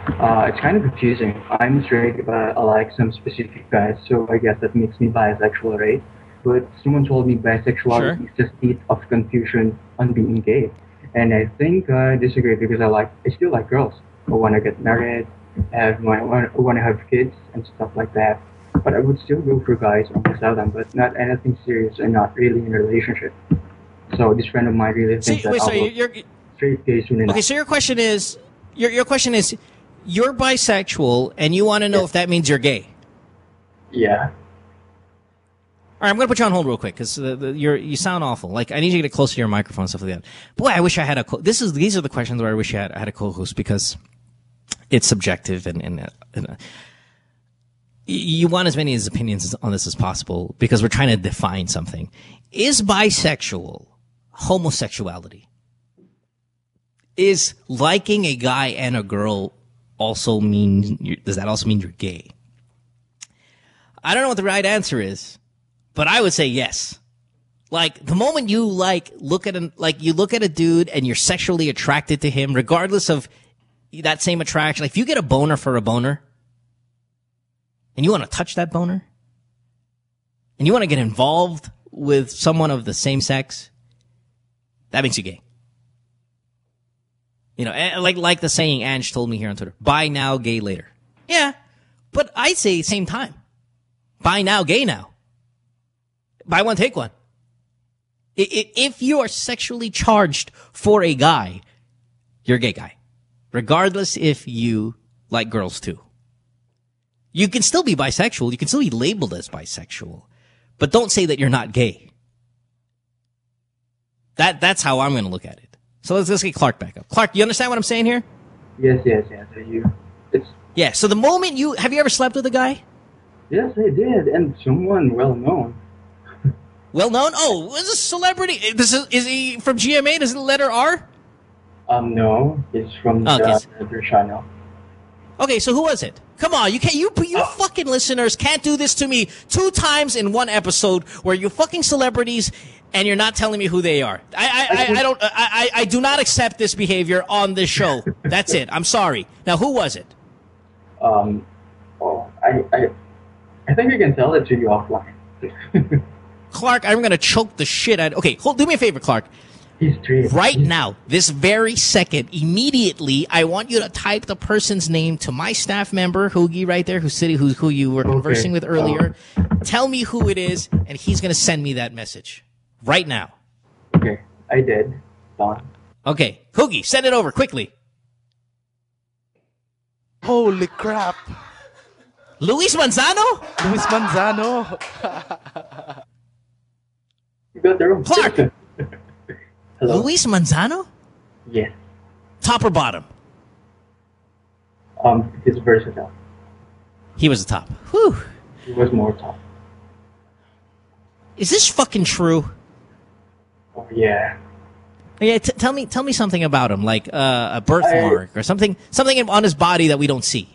It's kind of confusing. I'm straight, but I like some specific guys, so I guess that makes me bisexual, right? But someone told me bisexuality is just state of confusion on being gay. And I think I disagree because I still like girls. I want to get married, I want to have kids and stuff like that. But I would still go for guys almost all them, but not anything serious and not really in a relationship. So this friend of mine really thinks you're straight gay soon enough. Okay, so your question is, you're bisexual, and you want to know if that means you're gay. Yeah. All right, I'm going to put you on hold real quick because you sound awful. Like, I need you to get closer to your microphone and stuff like that. Boy, I wish I had these are the questions where I wish I had a co-host because it's subjective and you want as many opinions on this as possible because we're trying to define something. Is bisexual homosexuality? Is liking a guy and a girl also does that also mean you're gay? I don't know what the right answer is, but I would say yes. Like, the moment you look at a dude and you're sexually attracted to him, regardless of that same attraction, like if you get a boner for a boner, and you want to touch that boner, and you want to get involved with someone of the same sex, that makes you gay. You know, like the saying Anj told me here on Twitter, buy now, gay later. Yeah, but I say same time. Buy now, gay now. Buy one, take one. If you are sexually charged for a guy, you're a gay guy. Regardless if you like girls too. You can still be bisexual. You can still be labeled as bisexual. But don't say that you're not gay. That's how I'm going to look at it. So let's get Clark back up. Clark, you understand what I'm saying here? Yes. Yeah, so the moment have you ever slept with a guy? Yes, I did, and someone well-known. Well-known? Oh, is a celebrity? Is he from GMA? Does it letter R? No, it's from the channel. Okay, so who was it? Come on, you fucking listeners can't do this to me 2 times in one episode where you fucking celebrities and you're not telling me who they are. I do not accept this behavior on this show. That's it. I'm sorry. Now, who was it? I think I can tell it to you offline. Clark, I'm going to choke the shit out. Okay, do me a favor, Clark. Right now, this very second, immediately, I want you to type the person's name to my staff member, Hoogie, right there, who you were conversing with earlier. Tell me who it is, and he's going to send me that message. Right now. Okay, I did. Done. Okay, Hoogie, send it over, quickly. Holy crap. Luis Manzano? Luis Manzano. You got the wrong Clark. Hello? Luis Manzano? Yes. Top or bottom? He's versatile. He was the top. Whew. He was more top. Is this fucking true? Oh, yeah. Yeah, tell me something about him, like a birthmark or something on his body that we don't see.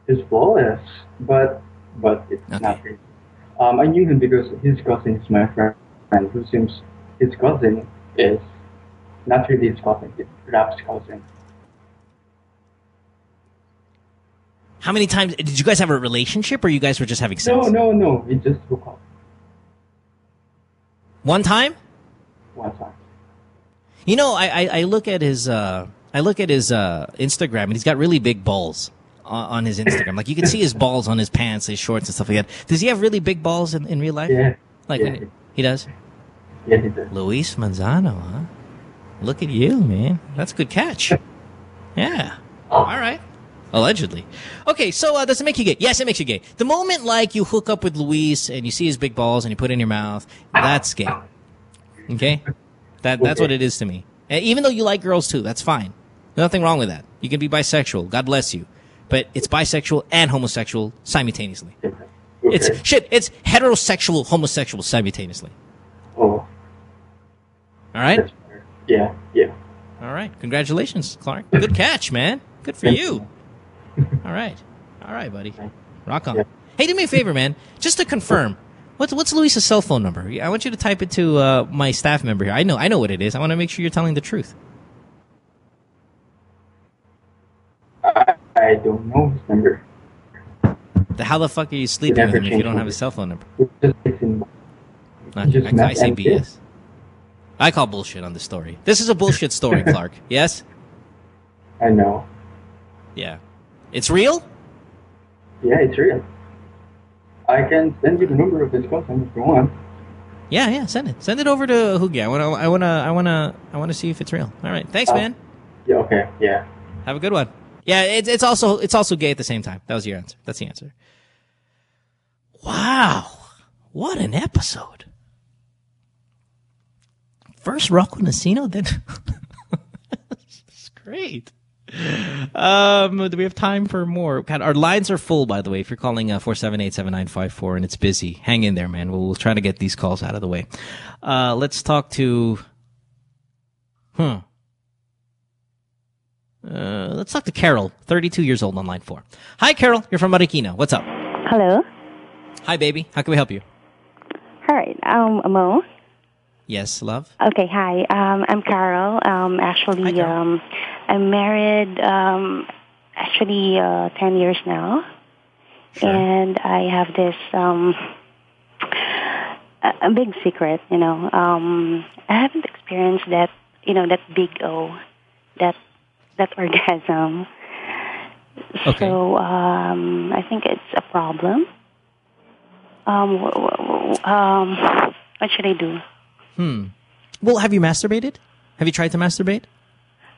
He's flawless, but it's not really. I knew him because his cousin is my friend, who seems his cousin is not really his cousin, it's Rap's cousin. How many times did you guys have a relationship, or you guys were just having sex? No. We just hooked up. One time? One time. You know, I look at his Instagram, and he's got really big balls on his Instagram. Like, you can see his balls on his pants, his shorts, and stuff like that. Does he have really big balls in real life? Yeah. Like, yeah. he does? Yeah, he does. Luis Manzano, huh? Look at you, man. That's a good catch. Yeah. All right. Allegedly. Okay, so does it make you gay? Yes, it makes you gay. The moment, like, you hook up with Luis and you see his big balls and you put it in your mouth, that's gay. Okay? That's what it is to me. And even though you like girls too, that's fine. Nothing wrong with that. You can be bisexual. God bless you. But it's bisexual and homosexual simultaneously. Okay. It's heterosexual, homosexual simultaneously. Oh. All right? Yeah. All right. Congratulations, Clark. Good catch, man. Good for you. All right, buddy. Rock on. Yeah. Hey, do me a favor, man. Just to confirm, what's Luis's cell phone number? I want you to type it to my staff member here. I know what it is. I want to make sure you're telling the truth. I don't know his number. How the fuck are you sleeping with him if you don't have his cell phone number? I say BS. I call bullshit on this story. This is a bullshit story, Clark. Yes? I know. Yeah. It's real? Yeah, it's real. I can send you the number of his cousin if you want. Yeah, send it. Send it over to Hugi. I wanna see if it's real. All right. Thanks, man. Yeah, okay. Yeah. Have a good one. Yeah, it's also gay at the same time. That was your answer. That's the answer. Wow. What an episode. First Rocco Nacino, then it's great. Do we have time for more? God, our lines are full, by the way. If you're calling 478-7954 and it's busy, hang in there, man. We'll try to get these calls out of the way. Let's talk to let's talk to Carol, 32 years old, on line 4. Hi, Carol. You're from Marikina. What's up? Hello. Hi, baby. How can we help you? All right. Mo. Yes, love. Okay. Hi. I'm Carol. Actually, hi, Carol. I'm married 10 years now. Sure. And I have this a big secret, I haven't experienced that, that big O, that orgasm. Okay. So I think it's a problem. What should I do? Well, have you masturbated? Have you tried to masturbate?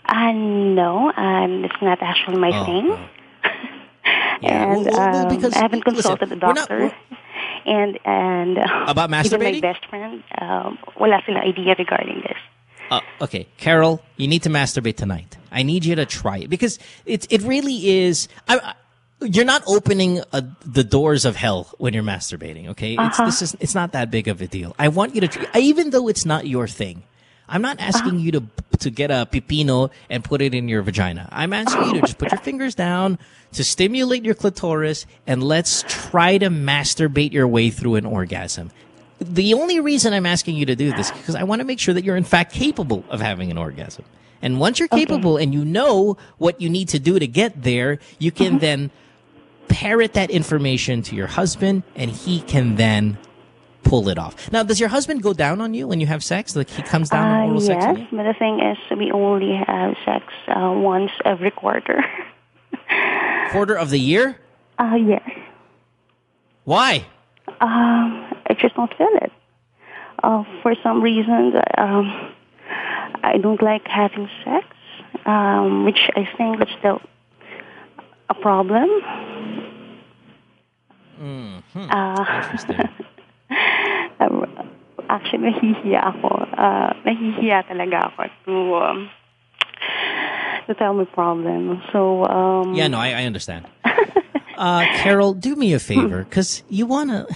No, it's not actually my thing. Yeah. And because, I haven't consulted the doctor. And about masturbating? Even my best friend, wala sila idea regarding this. Okay, Carol, you need to masturbate tonight. I need you to try it because it really is. You're not opening the doors of hell when you're masturbating. Okay, it's not that big of a deal. I want you to, even though it's not your thing. I'm not asking you to get a pipino and put it in your vagina. I'm asking you to just put your fingers down to stimulate your clitoris and let's try to masturbate your way through an orgasm. The only reason I'm asking you to do this is because I want to make sure that you're in fact capable of having an orgasm. And once you're capable and you know what you need to do to get there, you can then parrot that information to your husband and he can then pull it off. Now, does your husband go down on you when you have sex? Like he comes down on oral sex on you? Yes, but the thing is we only have sex once every quarter. Quarter of the year? Yes. Why? I just don't feel it. For some reason, I don't like having sex, which I think that's a problem. Interesting. Actually, nahihiya ako. Nahihiya talaga ako to tell my problem. So, yeah, no, I understand. Carol, do me a favor, because you wanna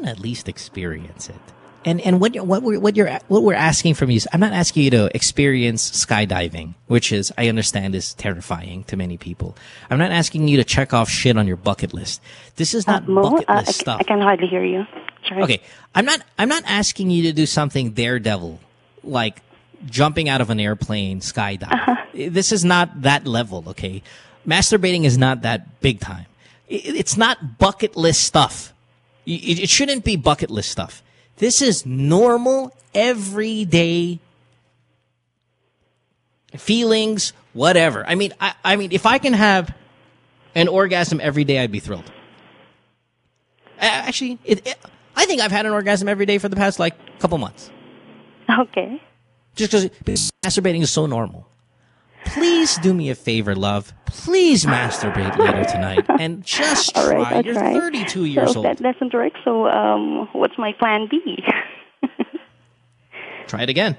at least experience it. And what we're asking from you is, I'm not asking you to experience skydiving, which is, I understand, is terrifying to many people. I'm not asking you to check off shit on your bucket list. This is not bucket list stuff. I can hardly hear you. Sorry. Okay, I'm not asking you to do something daredevil, like jumping out of an airplane, skydiving. This is not that level, okay? Masturbating is not that big time. It's not bucket list stuff. It shouldn't be bucket list stuff. This is normal, everyday feelings, whatever. I mean, if I can have an orgasm every day, I'd be thrilled. Actually, I think I've had an orgasm every day for the past, couple months. Okay. Just because masturbating is so normal. Please do me a favor, love. Please masturbate later tonight and just try. All right, You're try. 32 years old. That doesn't work, so what's my plan B? Try it again.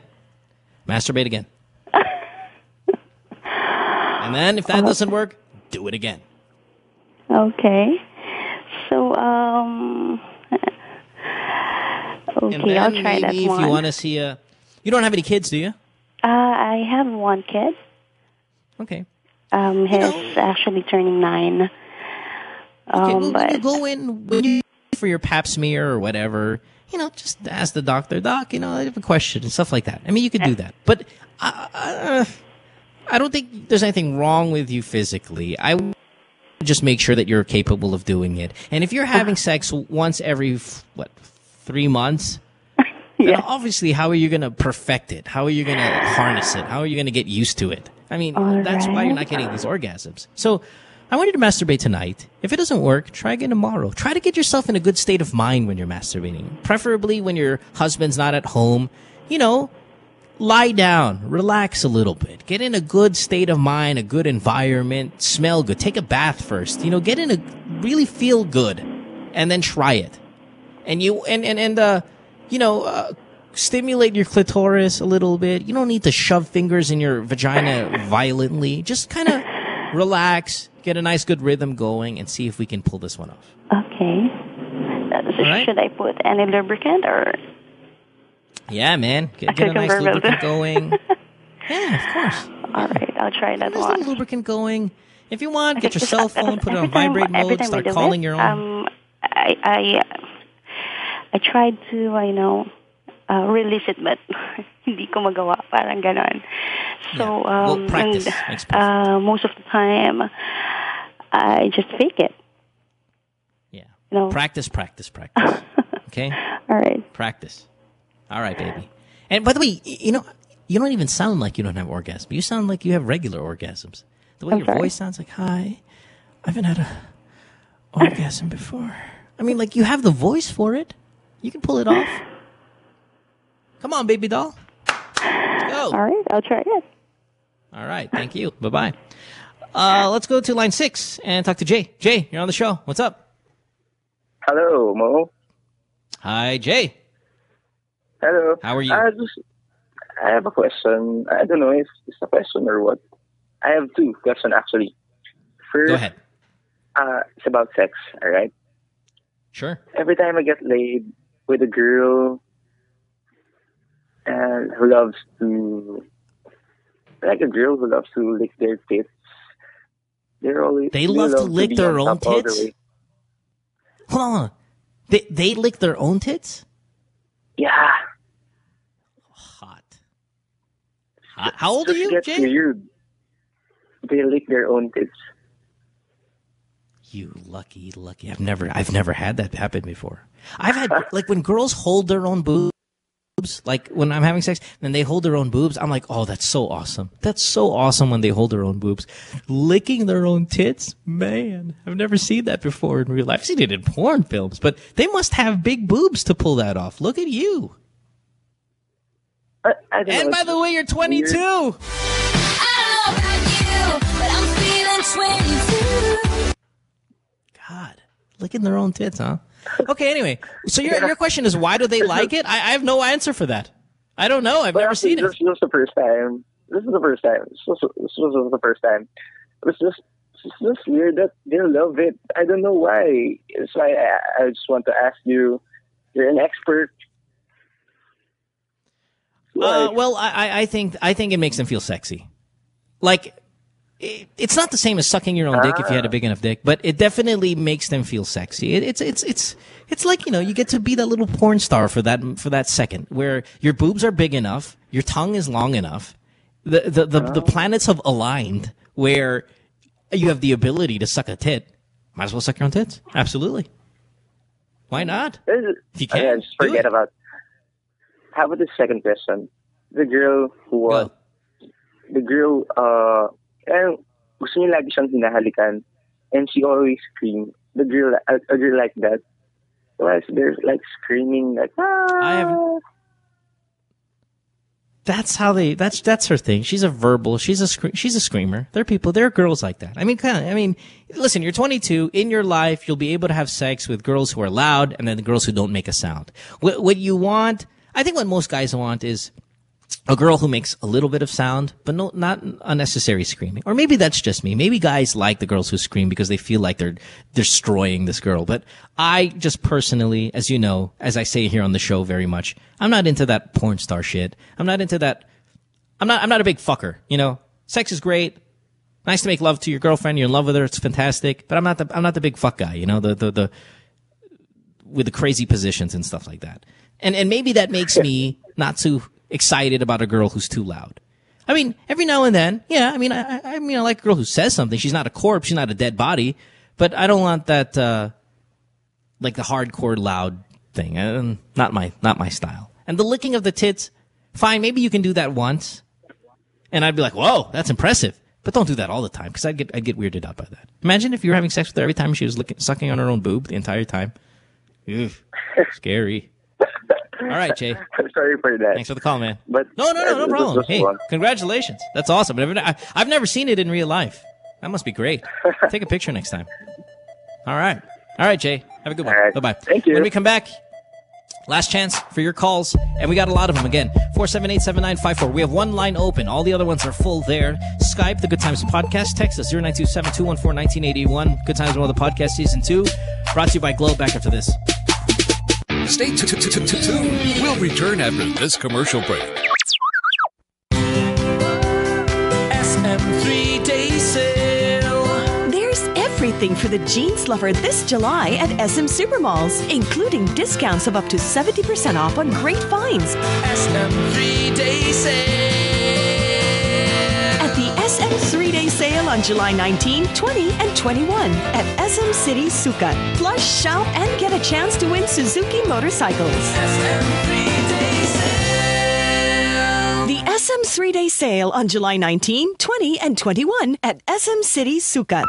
Masturbate again. And then if that doesn't work, do it again. Okay. So, okay, and then I'll try that maybe if one. you want to see you don't have any kids, do you? I have one kid. Okay. He's actually turning 9. Okay, well, but when you go in for your pap smear or whatever, just ask the doctor, Doc, I have a question and stuff like that. I mean, you could do that. But I don't think there's anything wrong with you physically. I would just make sure that you're capable of doing it. And if you're having sex once every, 3 months? Yeah. Obviously, how are you going to perfect it? How are you going to harness it? How are you going to get used to it? I mean, that's why you're not getting these orgasms. So I want you to masturbate tonight. If it doesn't work, try again tomorrow. Try to get yourself in a good state of mind when you're masturbating. Preferably when your husband's not at home. Lie down, relax a little bit. Get in a good state of mind, a good environment, smell good. Take a bath first. Get in really feel good, and then try it. And stimulate your clitoris a little bit. You don't need to shove fingers in your vagina violently. Just kind of relax, get a nice good rhythm going, and see if we can pull this one off. Okay. So right. Should I put any lubricant or? Yeah, man. Get a nice lubricant going. Yeah, of course. All right, I'll try that one. Get a lubricant going. If you want, get your because cell phone, put it on vibrate mode, start calling your own. I tried to, release it, but hindi ko magawa. Parang ganon. So, practice. Most of the time, I just fake it. Yeah. Practice. Okay? All right. Practice. All right, baby. And by the way, you don't even sound like you don't have orgasms. You sound like you have regular orgasms. The way your voice sounds like, hi, I haven't had an orgasm before. I mean, you have the voice for it. You can pull it off. Come on, baby doll. Let's go. All right, I'll try it. All right, thank you. Bye-bye. Let's go to line 6 and talk to Jay. Jay, you're on the show. What's up? Hello, Mo. Hi, Jay. Hello. How are you? I have a question. I don't know if it's a question or what. I have 2 questions, actually. First, go ahead. It's about sex, all right? Sure. Every time I get laid with a girl and who loves to, like a girl who loves to lick their tits, they love to lick their own tits? Hold on. They lick their own tits? Yeah. Hot. How old are you, Jay? Weird. They lick their own tits. You lucky. I've never had that happen before. I've had when girls hold their own boobs, like when I'm having sex and they hold their own boobs, I'm like, oh, that's so awesome. That's so awesome when they hold their own boobs. Licking their own tits? Man, I've never seen that before in real life. I've seen it in porn films, but they must have big boobs to pull that off. Look at you. And by the way, you're 22. I don't know about you, but I'm feeling God, licking their own tits, huh? Okay, anyway. So your question is, why do they like it? I have no answer for that. I don't know. I've never seen it. This was the first time. This was the first time. It's just weird that they love it. I don't know why. It's why I just want to ask you. You're an expert. Well, I think it makes them feel sexy. Like, it's not the same as sucking your own dick if you had a big enough dick, but it definitely makes them feel sexy. It's like, you know, you get to be that little porn star for that second, where your boobs are big enough, your tongue is long enough, the planets have aligned where you have the ability to suck a tit. Might as well suck your own tits. Absolutely. Why not? If you can, just forget about. How about the second question? The girl who was, gusto niya lagi siyang hinahalikan, and she always screams. A girl like that, was there like screaming like That's her thing. She's a verbal. She's a screamer. There are girls like that. I mean, listen, you're 22. In your life, you'll be able to have sex with girls who are loud and then the girls who don't make a sound. What you want, I think what most guys want is a girl who makes a little bit of sound, but not unnecessary screaming. Or maybe that's just me. Maybe guys like the girls who scream because they feel like they're destroying this girl. But I just personally, as you know, as I say here on the show very much, I'm not into that porn star shit. I'm not into that. I'm not a big fucker, you know. Sex is great. Nice to make love to your girlfriend. You're in love with her. It's fantastic. But I'm not the big fuck guy, you know, the with the crazy positions and stuff like that. And maybe that makes me not too excited about a girl who's too loud. I mean, every now and then, yeah. I mean, I like a girl who says something. She's not a corpse. She's not a dead body. But I don't want that, like the hardcore loud thing. Not my style. And the licking of the tits, fine. Maybe you can do that once, and I'd be like, whoa, that's impressive. But don't do that all the time, because I'd get weirded out by that. Imagine if you were having sex with her every time she was sucking on her own boob the entire time. Ew, scary. All right, Jay. I'm sorry for that. Thanks for the call, man. But no problem. Hey, congratulations. That's awesome. I've never seen it in real life. That must be great. Take a picture next time. All right, Jay. Have a good one. Right. Bye-bye. Thank you. When we come back, last chance for your calls, and we got a lot of them. Again, 478-7954. We have one line open. All the other ones are full there. Skype, the Good Times Podcast. Text us, 0927-214-1981. Good Times with Mo, the Podcast Season 2. Brought to you by Glow. Back after this. Stay tuned. We'll return after this commercial break. SM 3-day sale. There's everything for the jeans lover this July at SM Supermalls, including discounts of up to 70% off on great finds. SM 3-day sale. At the SM 3-day sale on July 19, 20, and 21 at SM City Sukat. Plus, shop and get a chance to win Suzuki motorcycles. SM 3-day sale. The SM 3-day sale on July 19, 20, and 21 at SM City Sukat.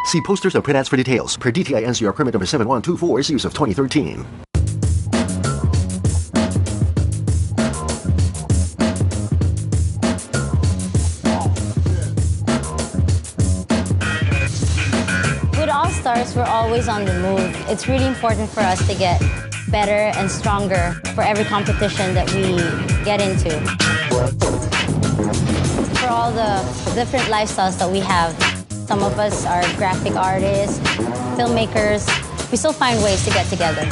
See posters or print ads for details. Per DTI NCR permit number 7124, use of 2013. We're always on the move. It's really important for us to get better and stronger for every competition that we get into. For all the different lifestyles that we have, some of us are graphic artists, filmmakers. We still find ways to get together.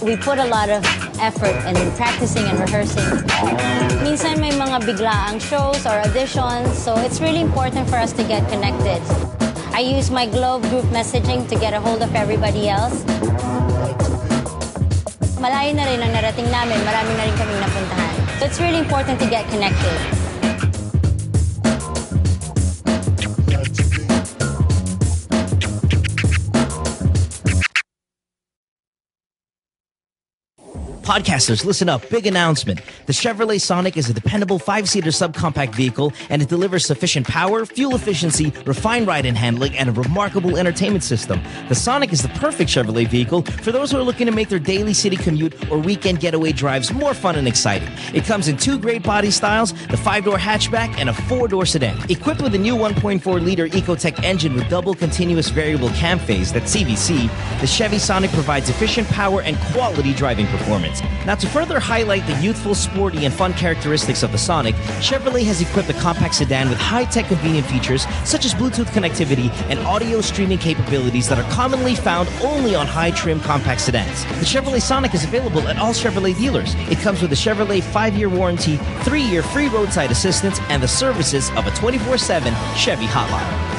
We put a lot of effort in practicing and rehearsing. Minsan may mga biglaang shows or auditions, so it's really important for us to get connected. I use my Globe group messaging to get a hold of everybody else. Malayo na rin ang narating namin, marami na rin kaming napuntahan. So it's really important to get connected. Podcasters, listen up. Big announcement. The Chevrolet Sonic is a dependable 5-seater subcompact vehicle, and it delivers sufficient power, fuel efficiency, refined ride and handling, and a remarkable entertainment system. The Sonic is the perfect Chevrolet vehicle for those who are looking to make their daily city commute or weekend getaway drives more fun and exciting. It comes in 2 great body styles, the 5-door hatchback and a 4-door sedan. Equipped with a new 1.4-liter Ecotec engine with double continuous variable cam phase, that's CVC, the Chevy Sonic provides efficient power and quality driving performance. Now, to further highlight the youthful, sporty, and fun characteristics of the Sonic, Chevrolet has equipped the compact sedan with high-tech convenient features such as Bluetooth connectivity and audio streaming capabilities that are commonly found only on high-trim compact sedans. The Chevrolet Sonic is available at all Chevrolet dealers. It comes with a Chevrolet 5-year warranty, 3-year free roadside assistance, and the services of a 24/7 Chevy hotline.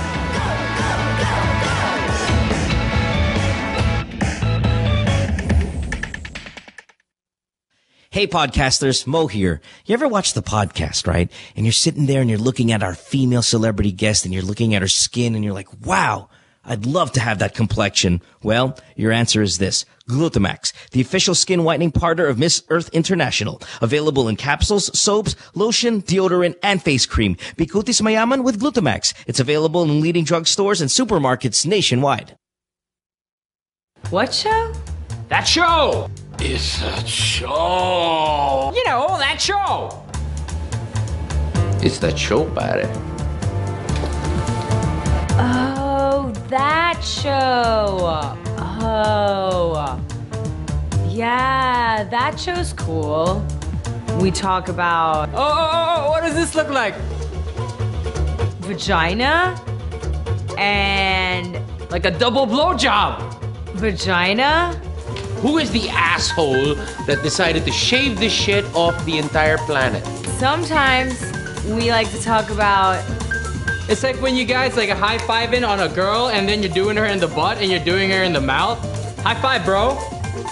Hey podcasters, Mo here. You ever watch the podcast, right? And you're sitting there and you're looking at our female celebrity guest and you're looking at her skin and you're like, wow, I'd love to have that complexion. Well, your answer is this. Glutamax, the official skin whitening partner of Miss Earth International. Available in capsules, soaps, lotion, deodorant, and face cream. Bikutis Mayaman with Glutamax. It's available in leading drugstores and supermarkets nationwide. What show? That show! It's a show! You know, that show! It's that show, pare. Oh, that show! Oh. Yeah, that show's cool. We talk about... Oh, what does this look like? Vagina? And... Like a double blowjob! Vagina? Who is the asshole that decided to shave the shit off the entire planet? Sometimes we like to talk about... It's like when you guys like high-fiving on a girl and then you're doing her in the butt and you're doing her in the mouth. High five, bro.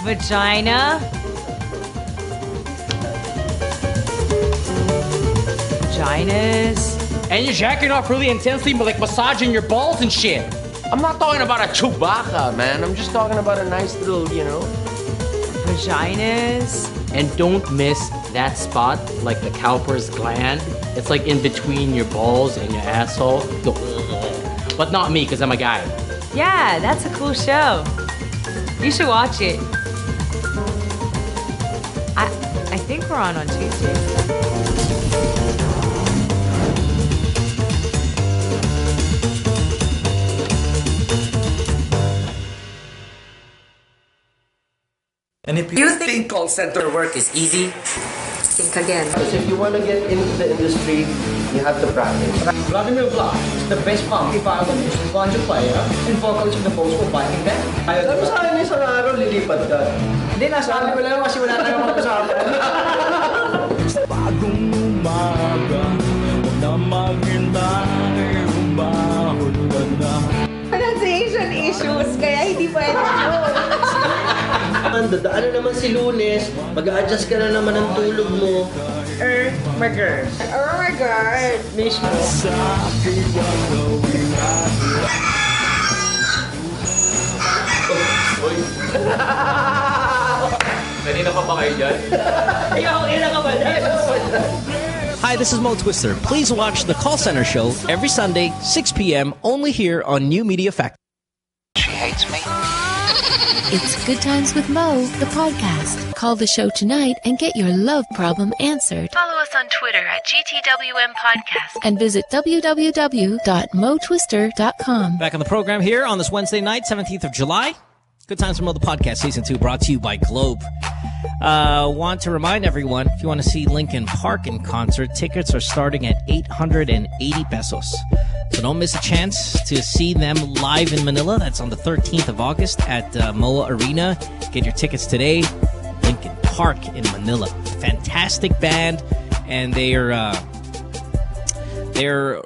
Vagina. Vaginas. And you're jacking off really intensely, like massaging your balls and shit. I'm not talking about a Chewbacca, man. I'm just talking about a nice little, Vaginas. And don't miss that spot, like the cowper's gland. It's like in between your balls and your asshole. But not me, because I'm a guy. Yeah, that's a cool show. You should watch it. I think we're on Tuesday. And if you think call center work is easy, think again. Because if you want to get into the industry, you have to practice. Vladimir Vlach is the best pump violinist, banjo player, and vocalist of the Volkswagen Viking band. Sabi sa akin isang araw, lilipad ka. Hindi, nasabi ko lang kasi wala tayong mag-usapan. Sa bagong umaga, huwag na maghintay, umahon ka na. Pronunciation issues, kaya hindi pwede yun. Dadaan na naman si Lunes, mag-a-adjust ka na naman ng tulog mo. My God. Oh my God. Mismo. Kanina pa ba kayo dyan? Hi, this is Mo Twister. Please watch the Call Center Show every Sunday, 6 p.m., only here on New Media Factory. She hates me. It's Good Times with Mo, the podcast. Call the show tonight and get your love problem answered. Follow us on Twitter at GTWM Podcast. And visit www.motwister.com. Back on the program here on this Wednesday night, 17th of July. Good Times with Mo, the podcast, Season 2, brought to you by Globe. Want to remind everyone, if you want to see Linkin Park in concert, tickets are starting at 880 pesos. So don't miss a chance to see them live in Manila. That's on the 13th of August at MOA Arena. Get your tickets today. Linkin Park in Manila. Fantastic band, and they're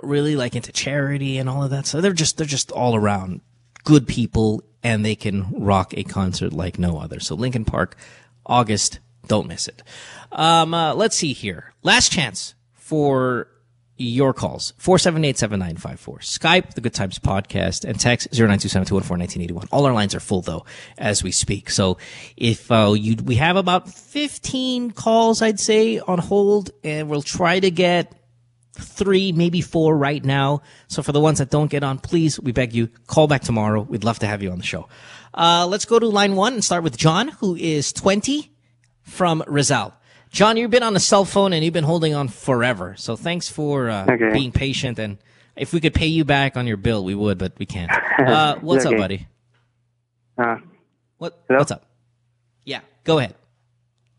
really like into charity and all of that. So they're just all around good people, and they can rock a concert like no other. So Linkin Park, August, don't miss it. Let's see here. Last chance for your calls. 478-7954. Skype, The Good Times Podcast, and text 0927-214-1981. All our lines are full, though, as we speak. So if we have about 15 calls, I'd say, on hold, and we'll try to get 3, maybe 4 right now. So for the ones that don't get on, please, we beg you, call back tomorrow. We'd love to have you on the show. Let's go to line 1 and start with John, who is 20 from Rizal. John, you've been on a cell phone and you've been holding on forever. So thanks for being patient. And if we could pay you back on your bill, we would, but we can't. What's up, buddy? What's up? Yeah, go ahead.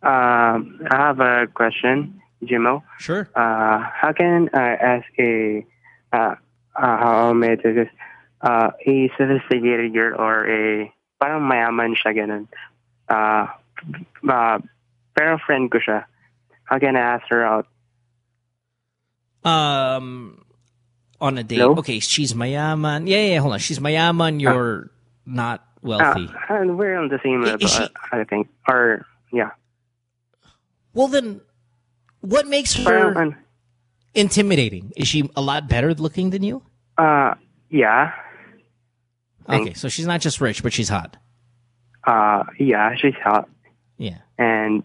I have a question, Jimo. Sure. How can I ask how may I do this? A sophisticated girl or a parang mayaman siya ganun. Pero friend ko siya. How can I ask her out? On a date. Hello? Okay, she's mayaman. Yeah, hold on. She's mayaman, you're not wealthy. And we're on the same level, I think. Or, yeah. Well, then, what makes her intimidating? Is she a lot better looking than you? Yeah. Okay, so she's not just rich, but she's hot. Yeah, she's hot. Yeah. And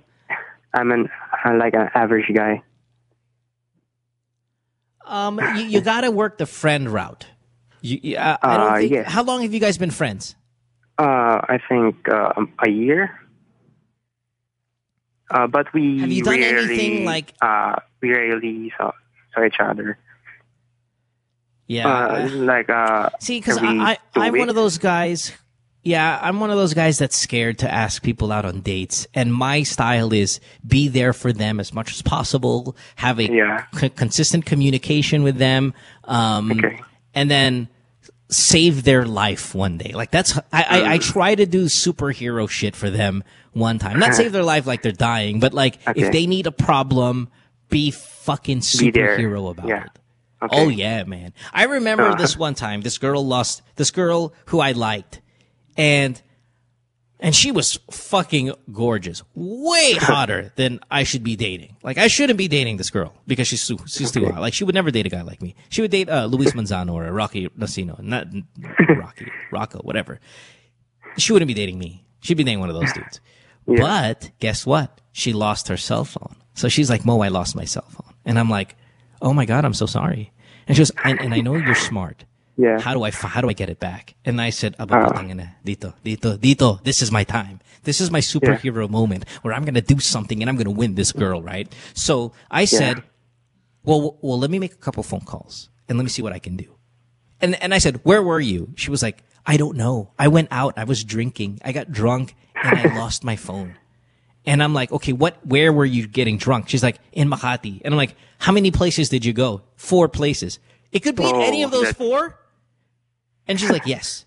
I'm like an average guy. You gotta work the friend route. I don't think, yes. How long have you guys been friends? I think a year. But we have you done rarely, anything like we rarely saw each other. Yeah. See, because I'm one of those guys. Yeah, I'm one of those guys that's scared to ask people out on dates. And my style is be there for them as much as possible, have a consistent communication with them, and then save their life one day. Like I try to do superhero shit for them one time. Not save their life like they're dying, but like if they need a problem, be fucking superhero about it. Okay. Oh yeah, man. I remember this one time, this girl who I liked. And she was fucking gorgeous, way hotter than I should be dating. Like I shouldn't be dating this girl because she's too hot. Like she would never date a guy like me. She would date Luis Manzano or Rocky Nacino, not Rocco, whatever. She wouldn't be dating me. She'd be dating one of those dudes. Yeah. But guess what? She lost her cell phone. So she's like, Mo, I lost my cell phone. And I'm like, oh my God, I'm so sorry. And she goes, and I know you're smart. Yeah. How do I get it back? And I said, dito, this is my time. This is my superhero moment where I'm going to do something and I'm going to win this girl, right? So I said, well, let me make a couple phone calls and let me see what I can do. And I said, where were you? She was like, I don't know. I went out. I was drinking. I got drunk and I lost my phone. And I'm like, okay, where were you getting drunk? She's like, in Makati. And I'm like, how many places did you go? 4 places. It could be in any of those 4. And she's like, yes.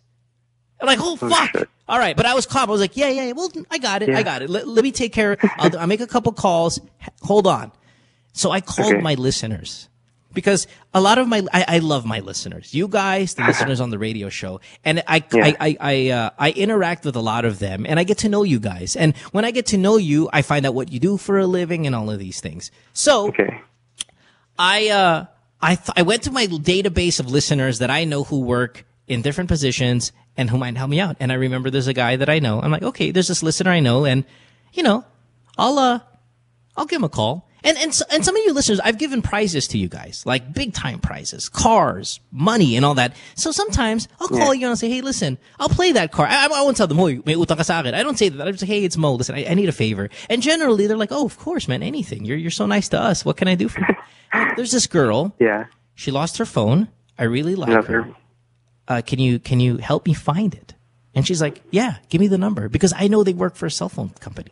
I'm like, oh, fuck. Shit. All right. But I was calm. I was like, yeah. Well, I got it. Let me take care of it. I'll make a couple calls. Hold on. So I called my listeners because a lot of I love my listeners. You guys, the listeners on the radio show. And I interact with a lot of them and I get to know you guys. And when I get to know you, I find out what you do for a living and all of these things. So I went to my database of listeners that I know who work in different positions and who might help me out. And I remember there's a guy that I know. I'm like, okay, there's this listener I know, and I'll give him a call. And some of you listeners, I've given prizes to you guys, like big time prizes, cars, money, and all that. So sometimes I'll call you and I'll say, hey, listen, I'll play that car. I won't tell them, may utang ka sa akin. I don't say that. I just say, hey, it's Mo. Listen, I need a favor. And generally they're like, oh, of course, man, anything. You're so nice to us. What can I do for you? There's this girl. Yeah. She lost her phone. I really like her. Can you help me find it? And she's like, yeah, give me the number because I know they work for a cell phone company.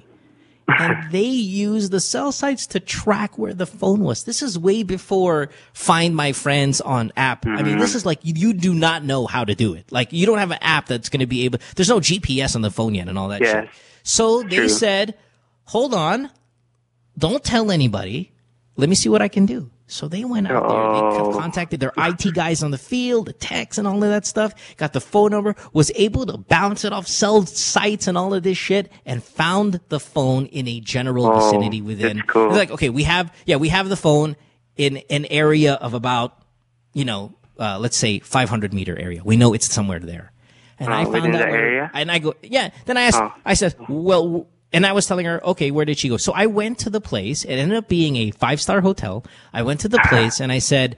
And they use the cell sites to track where the phone was. This is way before Find My Friends on app. I mean, this is like, you do not know how to do it. Like, you don't have an app that's going to be able, there's no GPS on the phone yet and all that shit. So they said, hold on, don't tell anybody. Let me see what I can do. So they went out there, they contacted their IT guys on the field, the techs and all of that stuff, got the phone number, was able to bounce it off cell sites and all of this shit, and found the phone in a general vicinity within. That's cool. They're like, okay, we have the phone. in an area of about, let's say 500-meter area. We know it's somewhere there. And I found out area? And I go, yeah. Then I asked, I said, well, and I was telling her, okay, where did she go? So I went to the place. It ended up being a 5-star hotel. I went to the place and I said,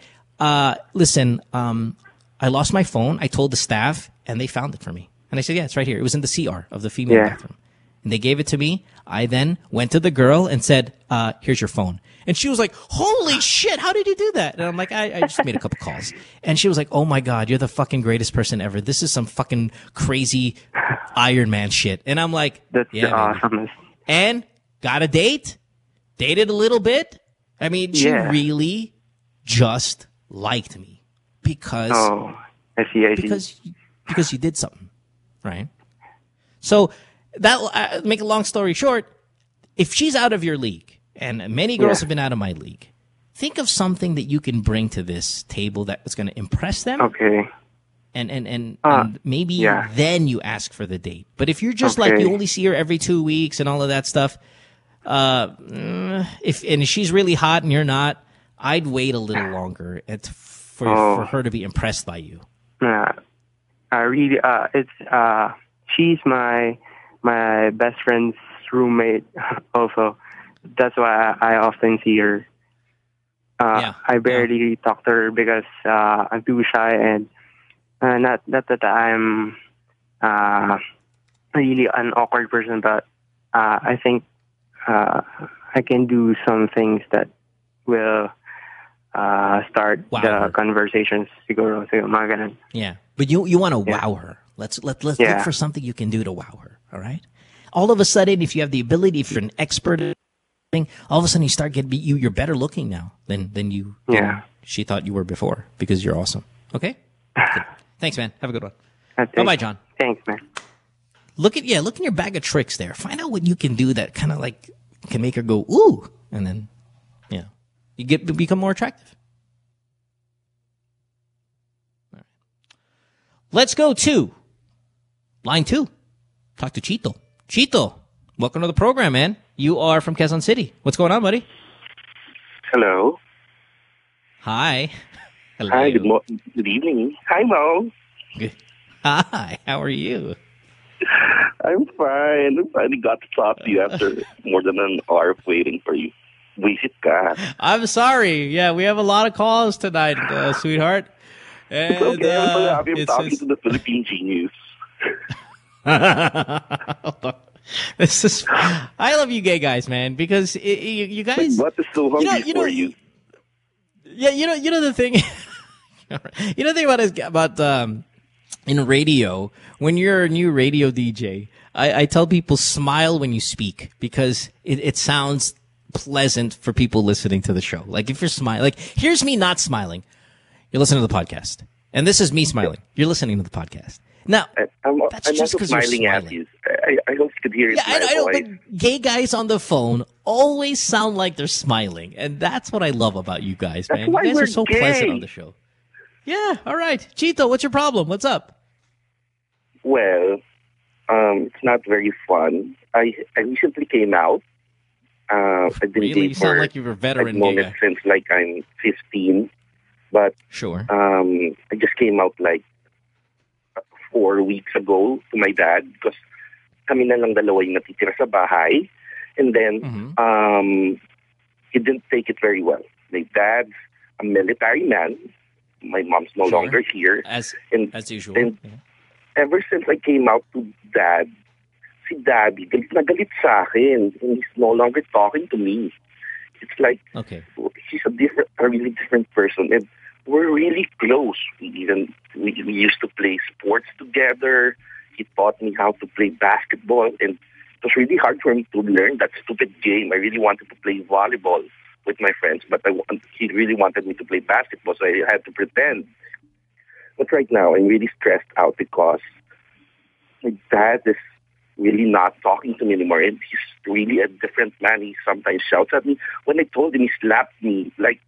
listen, I lost my phone. I told the staff and they found it for me. And I said, yeah, it's right here. It was in the CR of the female bathroom. And they gave it to me. I then went to the girl and said, here's your phone. And she was like, holy shit, how did you do that? And I'm like, I just made a couple calls. And she was like, oh my God, you're the fucking greatest person ever. This is some fucking crazy Iron Man shit. And I'm like, that's awesome. And got a date, dated a little bit. I mean, she really just liked me because, I see. Because you did something, right? So that make a long story short, if she's out of your league, and many girls have been out of my league, think of something that you can bring to this table that was going to impress them. Okay. And maybe then you ask for the date. But if you're just like you only see her every 2 weeks and all of that stuff, if she's really hot and you're not, I'd wait a little longer for her to be impressed by you. I really she's my best friend's roommate also. That's why I often see her. I barely talk to her because I'm too shy, and not that I'm really an awkward person, but I think I can do some things that will start the conversations. Siguro, mga ganun. Yeah, but you want to wow her. Let's look for something you can do to wow her. All right. All of a sudden, if you have the ability, if you're an expert at thing, all of a sudden you start getting you're better looking now than you she thought you were before because you're awesome. Okay. Good. Thanks, man. Have a good one. Bye, John. Thanks, man. Look in your bag of tricks there. Find out what you can do that kind of like can make her go ooh, and then you become more attractive. All right. Let's go to line 2. Talk to Chito. Chito, welcome to the program, man. You are from Quezon City. What's going on, buddy? Hello. Hi. Hello. Hi, good evening. Hi, Mo. Good. Hi, how are you? I'm fine. I finally got to talk to you after more than an hour of waiting for you. Visit ka. I'm sorry. Yeah, we have a lot of calls tonight, sweetheart. And, it's okay. I'm so happy I'm talking to the Philippine Genius. This is. I love you, gay guys, man, because you guys. What is so hungry for you? Yeah, you know the thing. You know the thing about in radio, when you're a new radio DJ, I tell people smile when you speak because it sounds pleasant for people listening to the show. Like if you're smiling, like here's me not smiling. You're listening to the podcast, and this is me smiling. You're listening to the podcast. Now, that's I'm just also because you're smiling at smiling. you. I hope you could hear it. Yeah, I know, but gay guys on the phone always sound like they're smiling, and that's what I love about you guys, man. You guys are so pleasant on the show. Yeah, all right. Chito, what's your problem? What's up? Well, it's not very fun. I recently came out. I've been Really? You sound for like you're a veteran I've known gay it guy. since like I'm 15. But Sure. I just came out like 4 weeks ago to my dad because kami na lang dalawa yung natitira sa bahay. And then he didn't take it very well. My dad's a military man. My mom's no longer here. As usual. And ever since I came out to dad, si daddy galit na galit sa akin. And he's no longer talking to me. It's like he's a really different person. And we're really close. We used to play sports together. He taught me how to play basketball, and it was really hard for me to learn that stupid game. I really wanted to play volleyball with my friends, but he really wanted me to play basketball, so I had to pretend. But right now, I'm really stressed out because my dad is really not talking to me anymore, and he's really a different man. He sometimes shouts at me. When I told him, he slapped me like,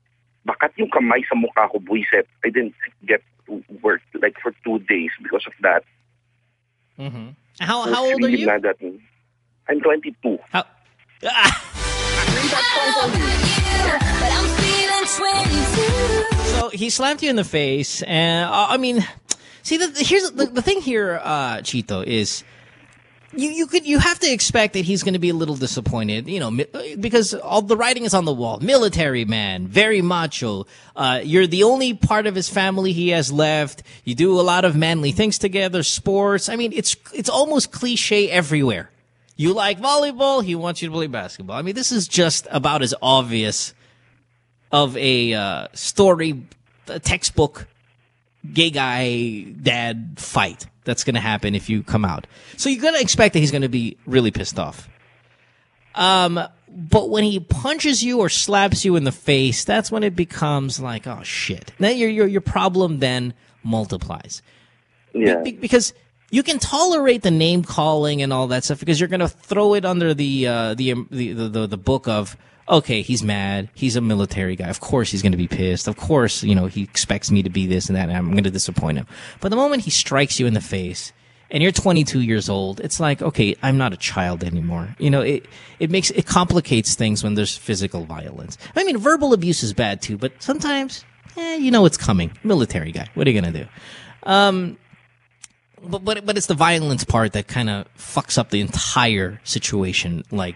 bakat yung kamay sa mukha ko, buiset. I didn't get to work like for 2 days because of that. Mm-hmm. How old are you? Mad at me. I'm 22. How? he slapped you in the face, and I mean, see, here's the thing here, Chito, is you have to expect that he's going to be a little disappointed, because all the writing is on the wall. Military man, very macho. You're the only part of his family he has left. You do a lot of manly things together, sports. I mean, it's almost cliche everywhere. You like volleyball, he wants you to play basketball. I mean, this is just about as obvious of a story, a textbook gay guy dad fight that's going to happen if you come out. So you're going to expect that he's going to be really pissed off. But when he punches you or slaps you in the face, that's when it becomes like, oh shit. Now your problem then multiplies. Yeah. Because you can tolerate the name calling and all that stuff because you're going to throw it under the book of, okay, he's mad. He's a military guy. Of course he's going to be pissed. Of course, he expects me to be this and that, and I'm going to disappoint him. But the moment he strikes you in the face and you're 22 years old, it's like, okay, I'm not a child anymore. It complicates things when there's physical violence. I mean, verbal abuse is bad too, but sometimes, it's coming. Military guy. What are you going to do? But it's the violence part that kind of fucks up the entire situation, like,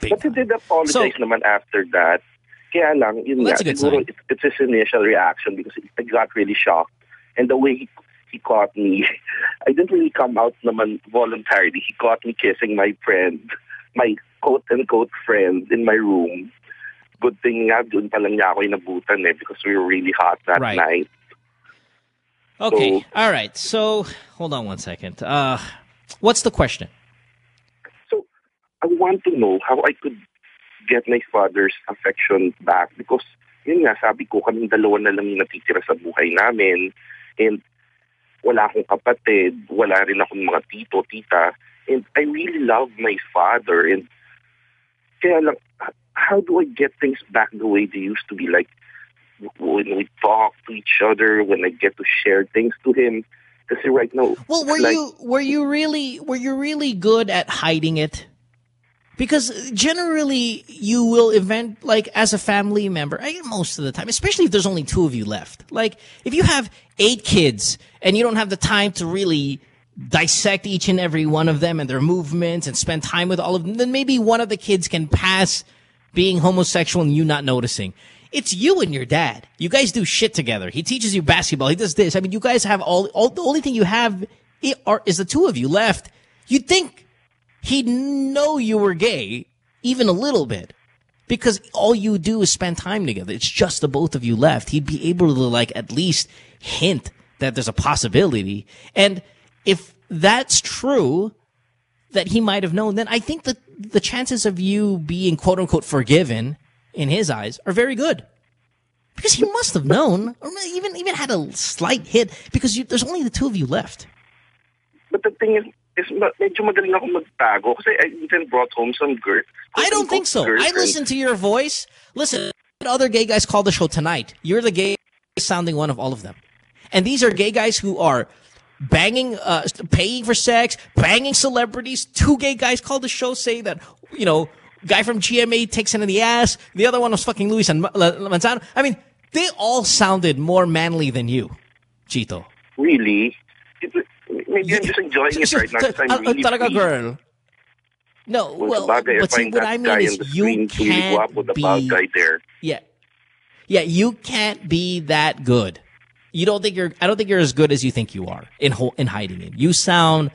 but he did apologize naman after that. Kaya lang, yun nga, siguro it's his initial reaction because I got really shocked. And the way he caught me, I didn't really come out naman voluntarily. He caught me kissing my friend, my quote-unquote friend in my room. Good thing nga, doon pa lang niya ako inabutan because we were really hot that night. Okay, all right. So, hold on one second. What's the question? I want to know how I could get my father's affection back because yun nga, sabi ko, kaming dalawa na lang yung natitira sa buhay namin and wala akong kapatid, wala rin akong mga tito, tita, and I really love my father and kaya lang, how do I get things back the way they used to be, like when we talk to each other, when I get to share things to him? Because right now, well, were you really good at hiding it? Because generally, you will as a family member, most of the time, especially if there's only two of you left. Like, if you have 8 kids and you don't have the time to really dissect each and every one of them and their movements and spend time with all of them, then maybe one of the kids can pass being homosexual and you not noticing. It's you and your dad. You guys do shit together. He teaches you basketball. He does this. I mean, you guys have the only thing you have is the two of you left. You'd think he'd know you were gay, even a little bit, because all you do is spend time together. It's just the both of you left. He'd be able to at least hint that there's a possibility. And if that's true, that he might have known, then I think that the chances of you being quote unquote forgiven in his eyes are very good. Because he must have known, or even had a slight hit, because there's only the two of you left. But the thing is medyo magaling ako magtago kasi I even brought home some girls. I don't think so. I listened to your voice. Listen, other gay guys call the show tonight. You're the gay sounding one of all of them. And these are gay guys who are banging, paying for sex, banging celebrities. 2 gay guys called the show saying that, guy from GMA takes it in the ass. The other one was fucking Luis Manzano. I mean, they all sounded more manly than you, Chito. Really? Maybe I'm just enjoying it right now because I'm really talaga girl. No, well, what I mean is you can't be the guy there. Yeah, you can't be that good. I don't think you're as good as you think you are in hiding it. You sound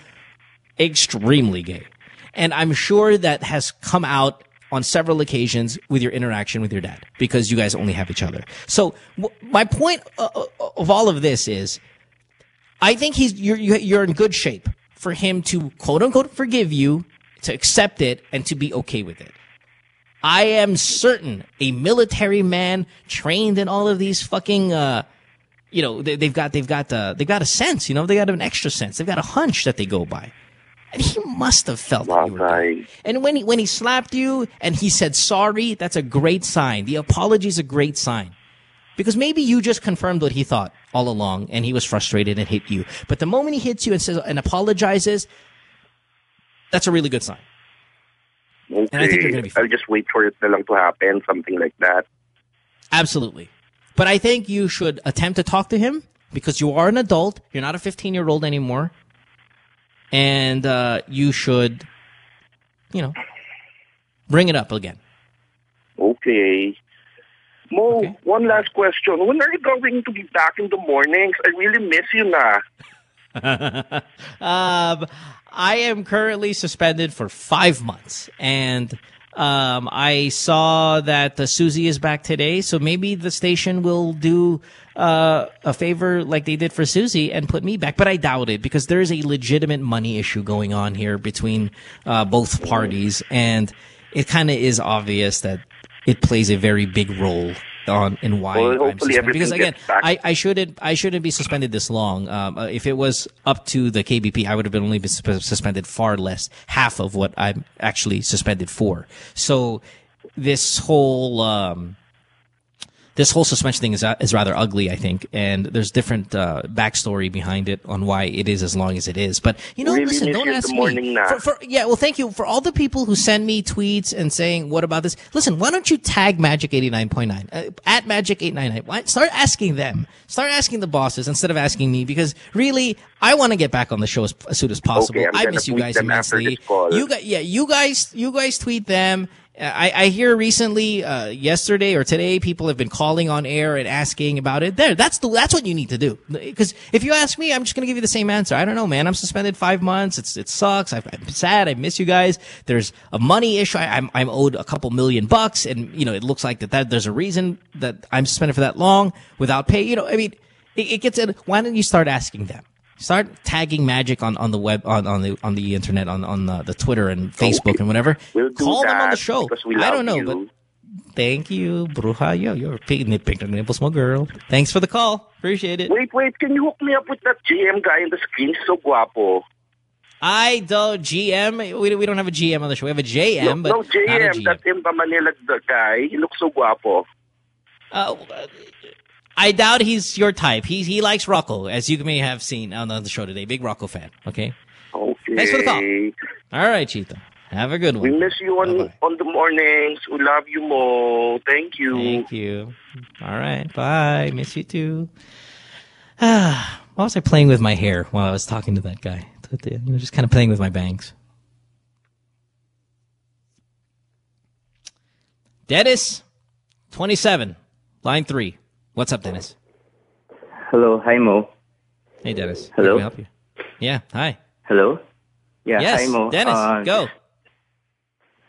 extremely gay, and I'm sure that has come out on several occasions with your interaction with your dad because you guys only have each other. So my point of all of this is, I think you're in good shape for him to quote unquote forgive you, to accept it, and to be okay with it. I am certain a military man trained in all of these fucking, they've got a sense, they got an extra sense. They've got a hunch that they go by. And he must have felt that you were gay. And when he slapped you and he said sorry, that's a great sign. The apology is a great sign. Because maybe you just confirmed what he thought all along and he was frustrated and hit you. But the moment he hits you and says and apologizes, that's a really good sign. Okay. And I think you're going to be fine. I'll just wait for it na lang to happen, something like that. Absolutely. But I think you should attempt to talk to him because you are an adult. You're not a 15-year-old anymore. And you should, bring it up again. Okay. Mo, one last question. When are you going to be back in the mornings? I really miss you na. I am currently suspended for 5 months. And I saw that Susie is back today, so maybe the station will do a favor like they did for Susie and put me back. But I doubt it because there is a legitimate money issue going on here between both parties. And it kind of is obvious that it plays a very big role in why I'm suspended. Because again, I shouldn't be suspended this long. If it was up to the KBP, I would have only been suspended far less, half of what I'm actually suspended for. So this whole suspension thing is rather ugly, I think, and there's different backstory behind it on why it is as long as it is. But really listen, don't ask me. Well, thank you for all the people who send me tweets and saying, "What about this?" Listen, why don't you tag Magic 89.9 at Magic 899? Start asking them. Start asking the bosses instead of asking me, because really, I want to get back on the show as soon as possible. Okay, I miss you guys immensely. You guys tweet them. I hear recently, yesterday or today, people have been calling on air and asking about it. That's what you need to do. Because if you ask me, I'm just going to give you the same answer. I don't know, man. I'm suspended 5 months. It sucks. I'm sad. I miss you guys. There's a money issue. I'm owed a couple $1 million, and it looks like that there's a reason that I'm suspended for that long without pay. I mean, it gets in. Why don't you start asking them? Start tagging Magic on the web, on the internet, on the Twitter and Facebook and whatever. Call them on the show. I don't know, but thank you, Bruja. You're pink nipples, my girl. Thanks for the call. Appreciate it. Wait. Can you hook me up with that GM guy in the screen? He's so guapo. I don't GM. We don't have a GM on the show. We have a JM, but no GM. Not a GM. That in Manila, the guy. He looks so guapo. I doubt he's your type. He likes Rocco, as you may have seen on the show today. Big Rocco fan. Okay. Thanks for the call. All right, Chito. Have a good one. We miss you on the mornings. We love you, Mo. Thank you. Thank you. All right. Bye. Miss you too. Why was I playing with my hair while I was talking to that guy? Just kind of playing with my bangs. Dennis, 27, line 3. What's up, Dennis? Hello. Hi, Mo. Hey, Dennis. Hello. How can we help you? Yeah. Hi. Hello. Yeah. Yes, hi, Mo. Dennis, go.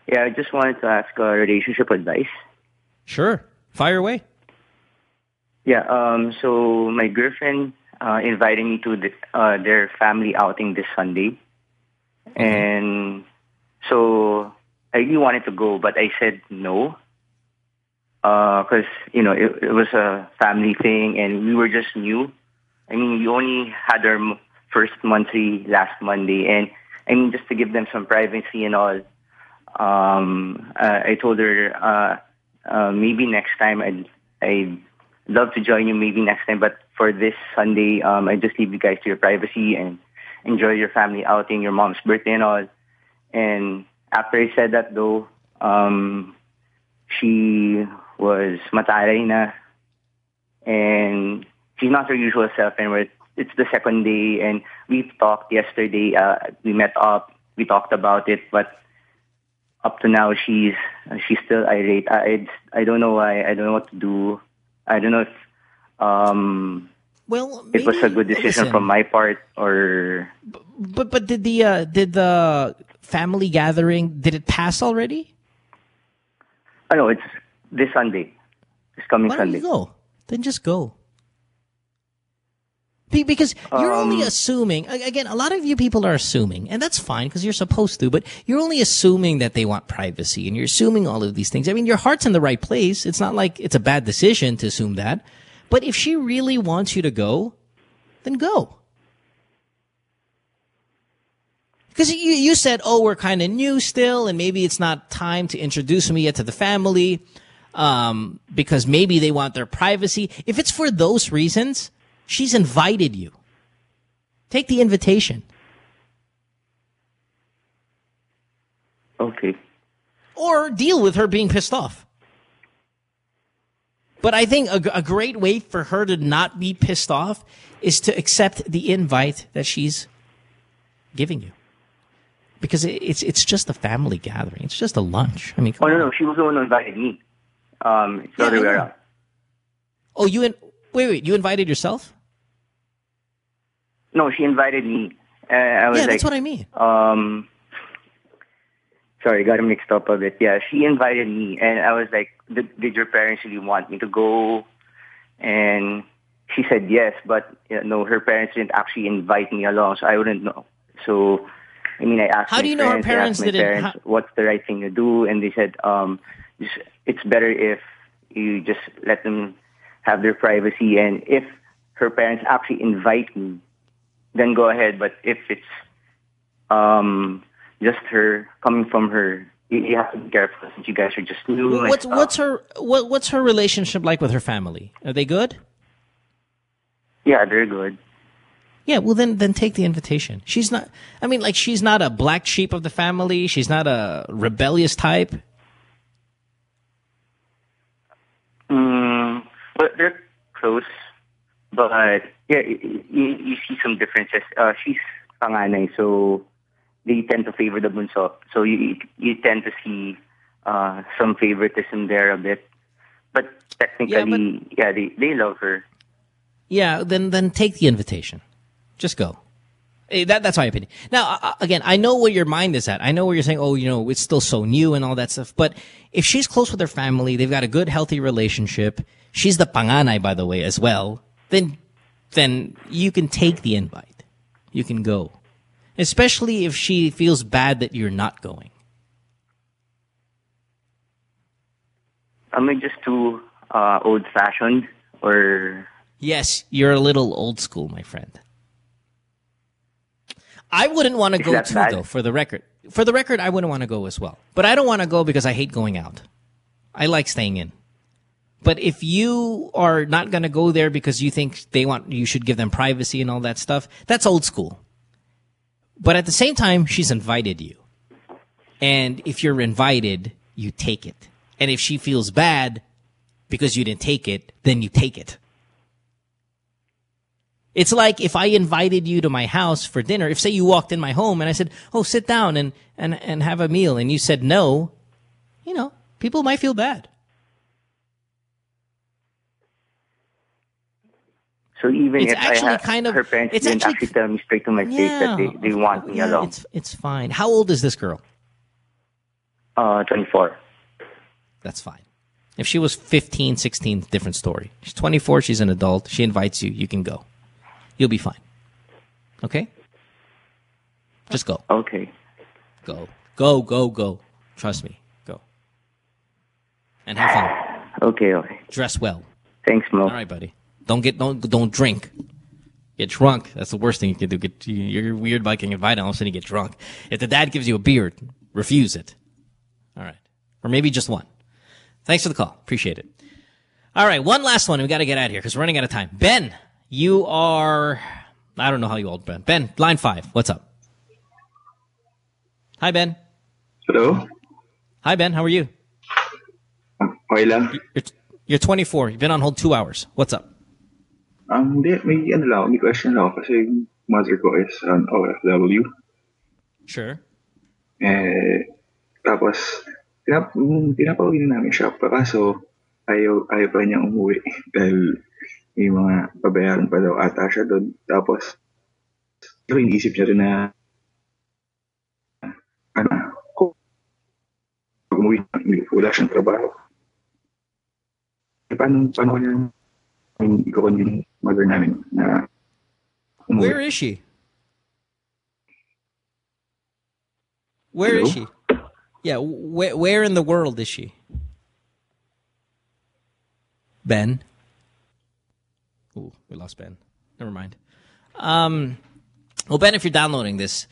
Yeah, I just wanted to ask relationship advice. Sure. Fire away. Yeah. So my girlfriend invited me to their family outing this Sunday, and so I really wanted to go, but I said no. Because, it was a family thing and we were just new. I mean, we only had our first monthly last Monday. And, I mean, just to give them some privacy and all, I told her maybe next time I'd love to join you maybe next time. But for this Sunday, I just leave you guys to your privacy and enjoy your family outing, your mom's birthday and all. And after I said that, though, she was mataray na, and she's not her usual self anymore. It's the second day, and we talked yesterday. We met up, we talked about it, but up to now, she's still irate. I don't know why. I don't know what to do. I don't know if it was a good decision from my part or. But did the family gathering, did it pass already? I know it's this Sunday. This coming Sunday. Why don't you go? Then just go. Because you're only assuming, again, a lot of you people are assuming, and that's fine because you're supposed to, but you're only assuming that they want privacy and you're assuming all of these things. I mean, your heart's in the right place. It's not like it's a bad decision to assume that. But if she really wants you to go, then go. Because you said, we're kind of new still, and maybe it's not time to introduce me yet to the family, because maybe they want their privacy. If it's for those reasons, she's invited you. Take the invitation. Okay. Or deal with her being pissed off. But I think a great way for her to not be pissed off is to accept the invite that she's giving you. Because it's just a family gathering. It's just a lunch. I mean, no. She was the one who invited me. It's the other way around. Oh, wait. You invited yourself? No, she invited me. I was that's what I mean. Sorry, got mixed up a bit. Yeah, she invited me, and I was like, did your parents really want me to go? And she said yes, but no, her parents didn't actually invite me along, so I wouldn't know. So, I mean, I asked How do you know her parents didn't? Parents, what's the right thing to do? And they said, it's better if you just let them have their privacy, and if her parents actually invite me, then go ahead. But if it's just her coming from her, you have to be careful since you guys are just new. What's her relationship like with her family? Are they good? Yeah, they're good. Yeah, well then take the invitation. She's not. I mean, like she's not a black sheep of the family. She's not a rebellious type. But they're close. But yeah, you see some differences. She's panganay, so they tend to favor the bunso. So you tend to see some favoritism there a bit. But technically, they love her. Yeah, then take the invitation. Just go. That's my opinion. Now, again, I know where your mind is at. I know where you're saying, it's still so new and all that stuff. But if she's close with her family, they've got a good, healthy relationship. She's the panganay, by the way, as well. Then you can take the invite. You can go. Especially if she feels bad that you're not going. Am I just too old-fashioned, or? Yes, you're a little old school, my friend. I wouldn't want to go too, though, for the record. For the record, I wouldn't want to go as well. But I don't want to go because I hate going out. I like staying in. But if you are not going to go there because you think you should give them privacy and all that stuff, that's old school. But at the same time, she's invited you. And if you're invited, you take it. And if she feels bad because you didn't take it, then you take it. It's like if I invited you to my house for dinner, if say you walked in my home and I said, sit down and have a meal, and you said no, people might feel bad. So even it's if her parents didn't actually tell me straight to my face that they want me along. It's fine. How old is this girl? 24. That's fine. If she was 15, 16, different story. She's 24, she's an adult, she invites you, you can go. You'll be fine. Okay? Just go. Okay. Go. Trust me. Go. And have fun. Okay. Dress well. Thanks, Mo. All right, buddy. Don't drink. Get drunk. That's the worst thing you can do. You're weird about getting invited, all of a sudden you get drunk. If the dad gives you a beer, refuse it. All right. Or maybe just one. Thanks for the call. Appreciate it. All right, one last one. We got to get out of here because we're running out of time. Ben, you are, I don't know how you old, Ben. Ben, line 5. What's up? Hi, Ben. Hello. Hi, Ben. How are you? Okay lang. You're 24. You've been on hold 2 hours. What's up? May question lang ako kasi yung mother ko is an OFW. Sure. Tapos, pinapawin na namin siya. Kaso, ayaw pa niyang umuwi dahil may mga pabayaran pa daw ata siya doon. Tapos, iniisip niya rin na kung umuwi, wala siyang trabaho. Paano niya ikaw yung mother namin na umuwi? Where is she? Where is she? Yeah, where in the world is she? Ben? Ooh, we lost Ben. Never mind. Well, Ben, if you're downloading this,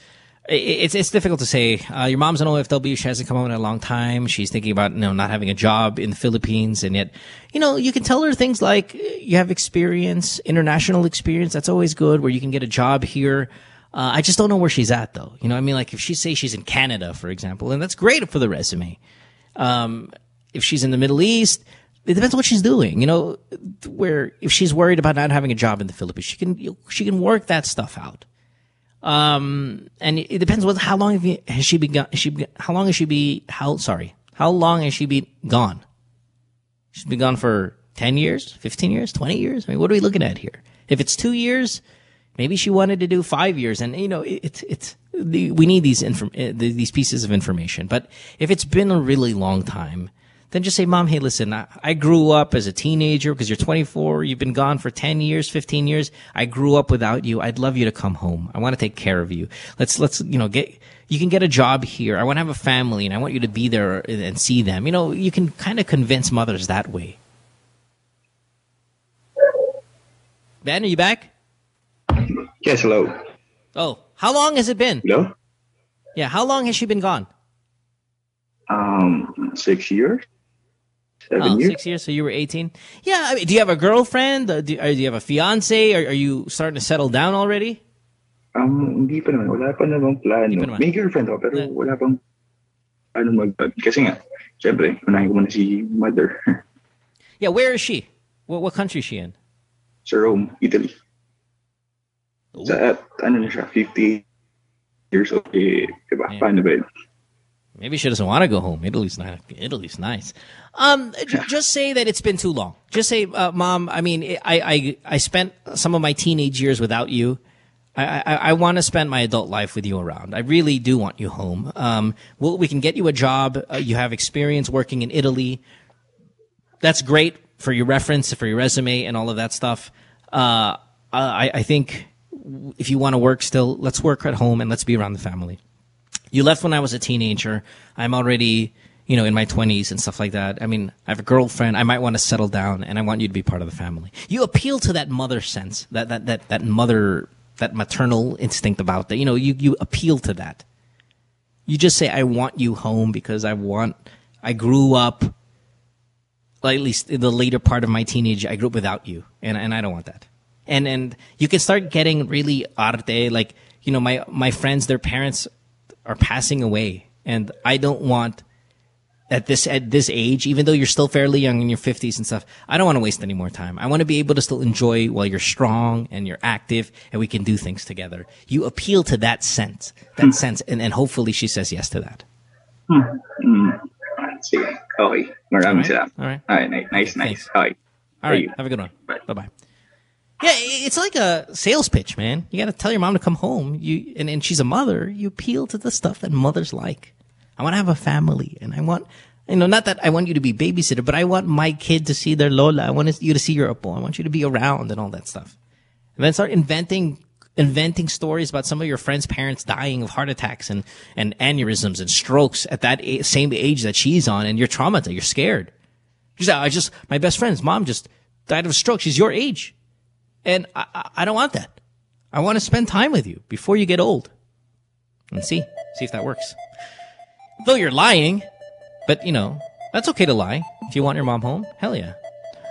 it's difficult to say. Your mom's an OFW. She hasn't come home in a long time. She's thinking about not having a job in the Philippines, and yet you can tell her things like you have experience, international experience. That's always good, where you can get a job here. I just don't know where she's at, though. Like if she say she's in Canada, for example, and that's great for the resume. If she's in the Middle East, it depends what she's doing. Where if she's worried about not having a job in the Philippines, she can work that stuff out. And it depends how long has she been gone? How long has she been gone? She's been gone for 10 years, 15 years, 20 years. I mean, what are we looking at here? If it's 2 years, maybe she wanted to do 5 years, and we need these pieces of information. But if it's been a really long time, then just say, Mom, hey, listen, I grew up as a teenager because you're 24. You've been gone for 10 years, 15 years. I grew up without you. I'd love you to come home. I want to take care of you. You can get a job here. I want to have a family, and I want you to be there and see them. You can kind of convince mothers that way. Ben, are you back? Yes, hello. Oh, how long has it been? Hello? Yeah, how long has she been gone? 6 years. 7 years. 6 years, so you were 18? Yeah, I mean, do you have a girlfriend? Do you have a fiance? Are you starting to settle down already? Hindi pa naman. Wala pa namang plano. May girlfriend ako, pero wala pang kasi nga, syempre, unahin ko muna si mother. Yeah, where is she? What country is she in? Sa Rome, Italy. Na siya, 50 years old. Diba? Paano ba yun? Maybe she doesn't want to go home. Italy's nice. Just say that it's been too long. Just say, Mom, I mean, I spent some of my teenage years without you. I want to spend my adult life with you around. I really do want you home. We can get you a job. You have experience working in Italy. That's great for your reference, for your resume, and all of that stuff. I think if you want to work still, let's work at home and let's be around the family. You left when I was a teenager. I'm already, in my 20s and stuff like that. I mean, I have a girlfriend. I might want to settle down, and I want you to be part of the family. You appeal to that mother sense, that mother, that maternal instinct about that. You appeal to that. You just say, I want you home because I grew up, at least in the later part of my teenage, I grew up without you, and I don't want that. And you can start getting really arte, like, my friends, their parents are passing away, and I don't want at this age, even though you're still fairly young in your 50s and stuff, I don't want to waste any more time. I want to be able to still enjoy while you're strong and you're active and we can do things together. You appeal to that sense, and hopefully she says yes to that. Sige. Okay. Maraming salamat. All right. All right. Nice. Okay. All right. Have a good one. Bye-bye. Yeah, it's like a sales pitch, man. You got to tell your mom to come home. And she's a mother. You appeal to the stuff that mothers like. I want to have a family, and I want, not that I want you to be babysitter, but I want my kid to see their Lola. I want you to see your Apo. I want you to be around and all that stuff. And then start inventing stories about some of your friends' parents dying of heart attacks and aneurysms and strokes at that same age that she's on, and you're traumatized. You're scared. You say, my best friend's mom just died of a stroke. She's your age. And I don't want that. I want to spend time with you before you get old. And see if that works. Though you're lying, but that's okay to lie. If you want your mom home, hell yeah.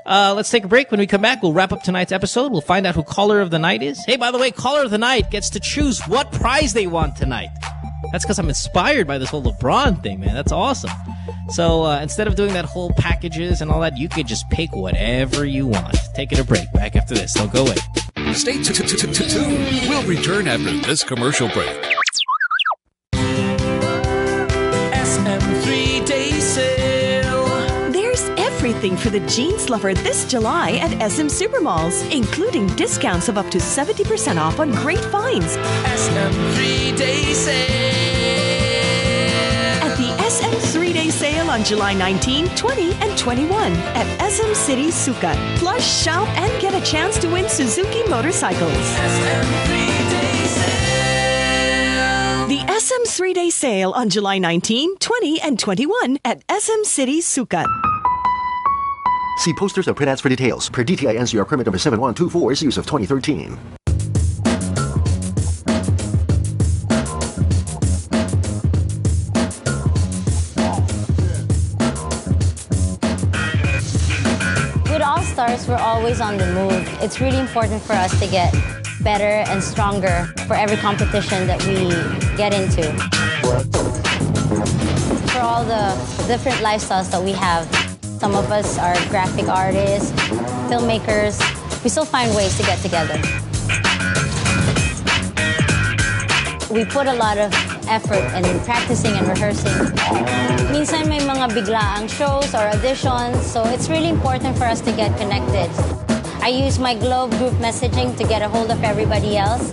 Let's take a break. When we come back, we'll wrap up tonight's episode. We'll find out who Caller of the Night is. Hey, by the way, Caller of the Night gets to choose what prize they want tonight. That's because I'm inspired by this whole LeBron thing, man. That's awesome. So instead of doing that whole packages and all that, you could just pick whatever you want. Taking a break. Back after this. Don't go away. Stay tuned. We'll return after this commercial break. SM 3-day sale. There's everything for the jeans lover this July at SM Supermalls, including discounts of up to 70% off on great finds. SM 3-day sale. At the SM 3-day sale on July 19, 20, and 21 at SM City Sukat. Plus, shop and get a chance to win Suzuki motorcycles. SM 3-day sale. The SM 3-day sale on July 19, 20, and 21 at SM City Sukat. See posters and print ads for details. Per DTI NCR permit number 7124, series of 2013. With All Stars, we're always on the move. It's really important for us to get better and stronger for every competition that we get into. For all the different lifestyles that we have, Some of us are graphic artists, filmmakers. We still find ways to get together. We put a lot of effort in practicing and rehearsing. Minsan may mga biglaang shows or auditions, so it's really important for us to get connected. I use my Globe group messaging to get a hold of everybody else.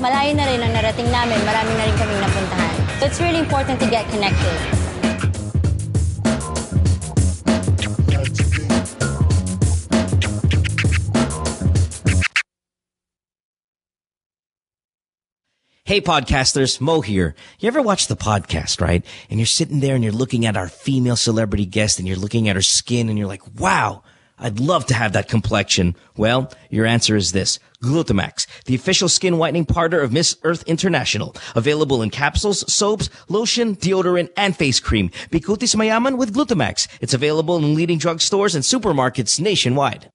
Malayo na rin ang narating namin, marami na rin kaming napuntahan. So it's really important to get connected. Hey podcasters, Mo here. You ever watch the podcast, right? And you're sitting there and you're looking at our female celebrity guest and you're looking at her skin and you're like, wow, I'd love to have that complexion. Well, your answer is this. Glutamax, the official skin whitening partner of Miss Earth International. Available in capsules, soaps, lotion, deodorant, and face cream. Bikutis mayaman with Glutamax. It's available in leading drugstores and supermarkets nationwide.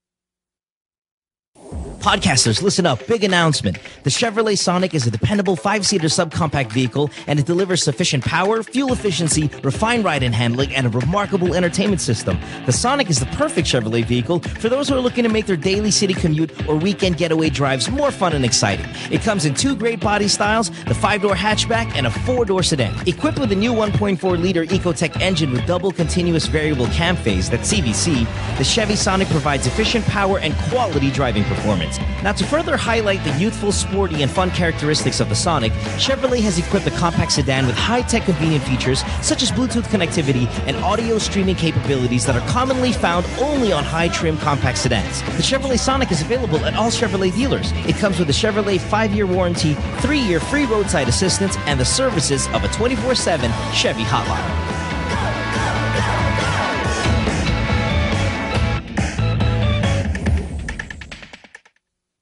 Podcasters, listen up. Big announcement. The Chevrolet Sonic is a dependable 5-seater subcompact vehicle, and it delivers sufficient power, fuel efficiency, refined ride and handling, and a remarkable entertainment system. The Sonic is the perfect Chevrolet vehicle for those who are looking to make their daily city commute or weekend getaway drives more fun and exciting. It comes in 2 great body styles, the 5-door hatchback and a 4-door sedan. Equipped with a new 1.4-liter Ecotec engine with double continuous variable cam phase, that's CVC, the Chevy Sonic provides efficient power and quality driving performance. Now, to further highlight the youthful, sporty, and fun characteristics of the Sonic, Chevrolet has equipped the compact sedan with high-tech convenient features such as Bluetooth connectivity and audio streaming capabilities that are commonly found only on high-trim compact sedans. The Chevrolet Sonic is available at all Chevrolet dealers. It comes with a Chevrolet 5-year warranty, 3-year free roadside assistance, and the services of a 24/7 Chevy hotline.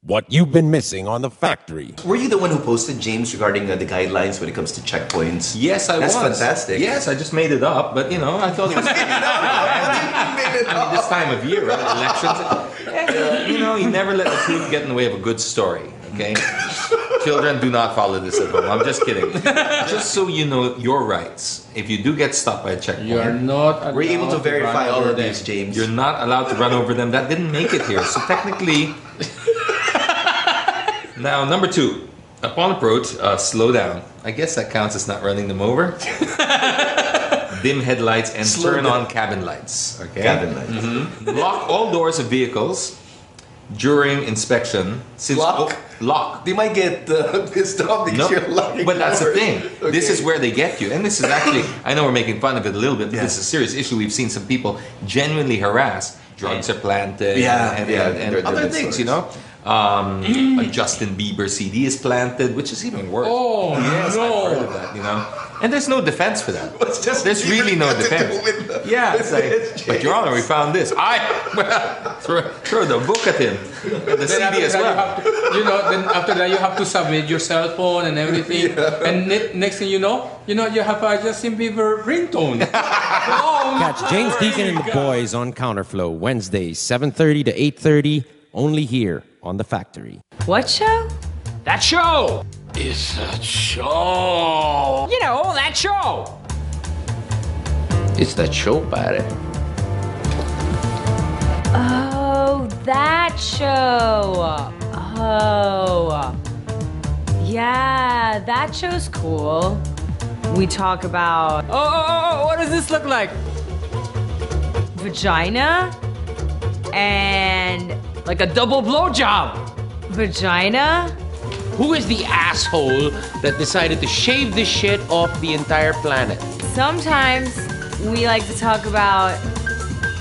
What you've been missing on The Factory. Were you the one who posted, James, regarding the guidelines when it comes to checkpoints? Yes, I was. That's fantastic. Yes, I just made it up, but I thought it was this time of year, right? Elections. You never let the truth get in the way of a good story, okay? Children, do not follow this at home. I'm just kidding. Just so you know your rights. If you do get stopped by a checkpoint, you're not. We're able to verify all of these, James. You're not allowed to run over them. That didn't make it here. So technically. Now, number 2, upon approach, slow down. I guess that counts as not running them over. Dim headlights and turn on cabin lights. Okay. Cabin lights. Mm-hmm. Lock all doors of vehicles during inspection. Lock. They might get pissed off because you're locking. But that's doors. the thing. Okay. This is where they get you. And this is actually, I know we're making fun of it a little bit, but this is a serious issue. We've seen some people genuinely harass. Drugs are planted. And other things, a Justin Bieber CD is planted, which is even worse. Oh, yes, no. I've heard of that, And there's no defense for that. There's really no defense. Yeah, it's like, but Your Honor, we found this. Throw the book at him. The CD as well. Then after that you have to submit your cell phone and everything. Yeah. And next thing you know, you have a Justin Bieber ringtone. Catch James Deacon and the boys on Counterflow Wednesdays, 7:30 to 8:30, only here on The Factory. What show? That show is a show. That show. It's that show, pare. Oh, that show. Oh. Yeah, that show's cool. We talk about... Oh, what does this look like? Vagina? And... like a double blowjob. Vagina? Who is the asshole that decided to shave this shit off the entire planet? Sometimes we like to talk about...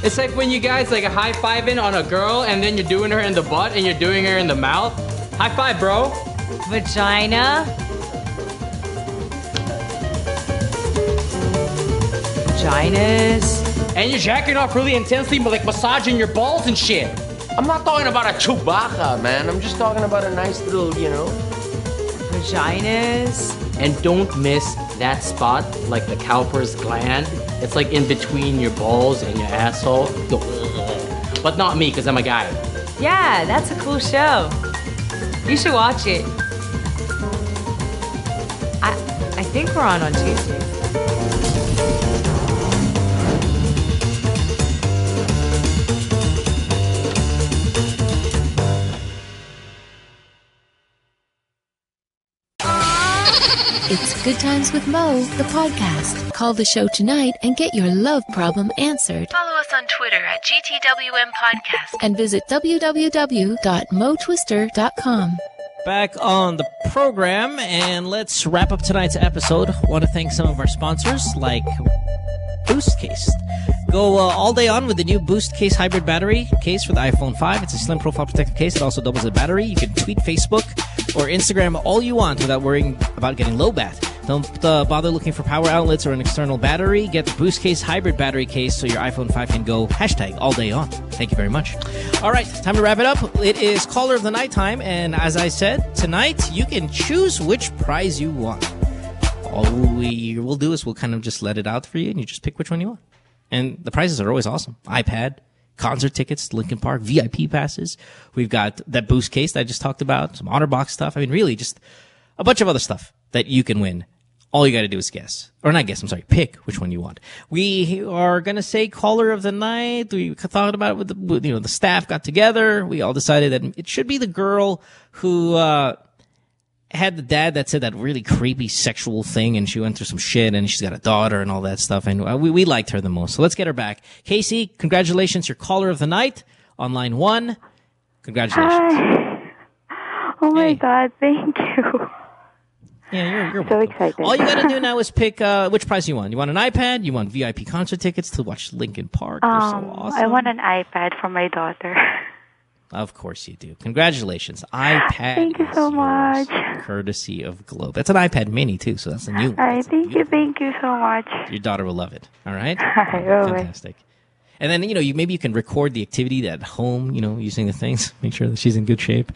It's like when you guys like a high-fiving on a girl and then you're doing her in the butt and you're doing her in the mouth. High five, bro. Vagina. Vaginas. And you're jacking off really intensely, but like massaging your balls and shit. I'm not talking about a Chewbacca, man. I'm just talking about a nice little, Vaginas. And don't miss that spot, like the cowper's gland. It's like in between your balls and your asshole. But not me, because I'm a guy. Yeah, that's a cool show. You should watch it. I think we're on Tuesday. It's Good Times with Mo, the podcast. Call the show tonight and get your love problem answered. Follow us on Twitter at GTWM Podcast. And visit www.motwister.com. Back on the program, and let's wrap up tonight's episode. I want to thank some of our sponsors, like Boost Case. Go all day on with the new Boost Case hybrid battery case for the iPhone 5. It's a slim profile protective case. It also doubles as a battery. You can tweet, Facebook, or Instagram all you want without worrying about getting low bat. Don't bother looking for power outlets or an external battery. Get the Boost Case hybrid battery case so your iPhone 5 can go all day on. Thank you very much. All right, time to wrap it up. It is Caller of the Night time, and as I said, tonight you can choose which prize you want. All we will do is we'll kind of just let it out for you, and you just pick which one you want. And the prizes are always awesome. iPad, concert tickets, Linkin Park, VIP passes. We've got that Boost Case that I just talked about, some Honor Box stuff. I mean, really, just a bunch of other stuff that you can win. All you got to do is guess. Or not guess, I'm sorry, pick which one you want. We are going to say Caller of the Night. We thought about it with the staff got together. We all decided that it should be the girl who had the dad that said that really creepy sexual thing, and she went through some shit, and she's got a daughter and all that stuff, and we liked her the most. So let's get her back. Casey, congratulations. You're Caller of the Night on line 1. Congratulations. Hi. Oh my God, thank you. Yeah, you're so excited. All you got to do now is pick which prize you want. You want an iPad? You want VIP concert tickets to watch Linkin Park? They're so awesome. I want an iPad for my daughter. Of course you do. Congratulations. iPad. Thank you so much. Courtesy of Globe. That's an iPad mini, too, so that's a new one. All right, thank you so much. Your daughter will love it. All right? Bye-bye. Fantastic. And then, maybe you can record the activity at home, using the things. Make sure that she's in good shape.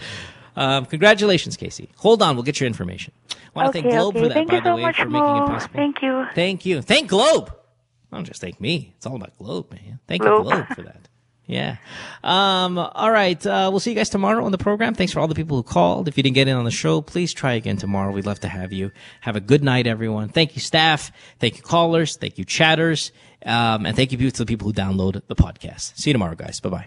Congratulations, Casey. Hold on. We'll get your information. I want to thank Globe for that, thank by you the so way, much, for making it Mo. possible. Thank you. Thank you. Thank Globe. Don't just thank me. It's all about Globe, man. Thank you, Globe, for that. Yeah. All right. We'll see you guys tomorrow on the program. Thanks for all the people who called. If you didn't get in on the show, please try again tomorrow. We'd love to have you. Have a good night, everyone. Thank you, staff. Thank you, callers. Thank you, chatters. And thank you to the people who download the podcast. See you tomorrow, guys. Bye-bye.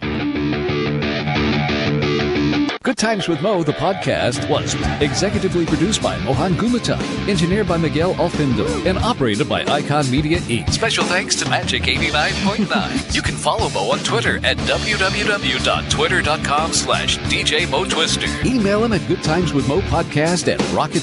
Good Times with Mo, the podcast, was executively produced by Mohan Gumata, engineered by Miguel Alfindo, and operated by Icon Media Inc. Special thanks to Magic 89.9. You can follow Mo on Twitter at www.twitter.com/DJ Mo Twister. Email him at goodtimeswithmopodcast@rocket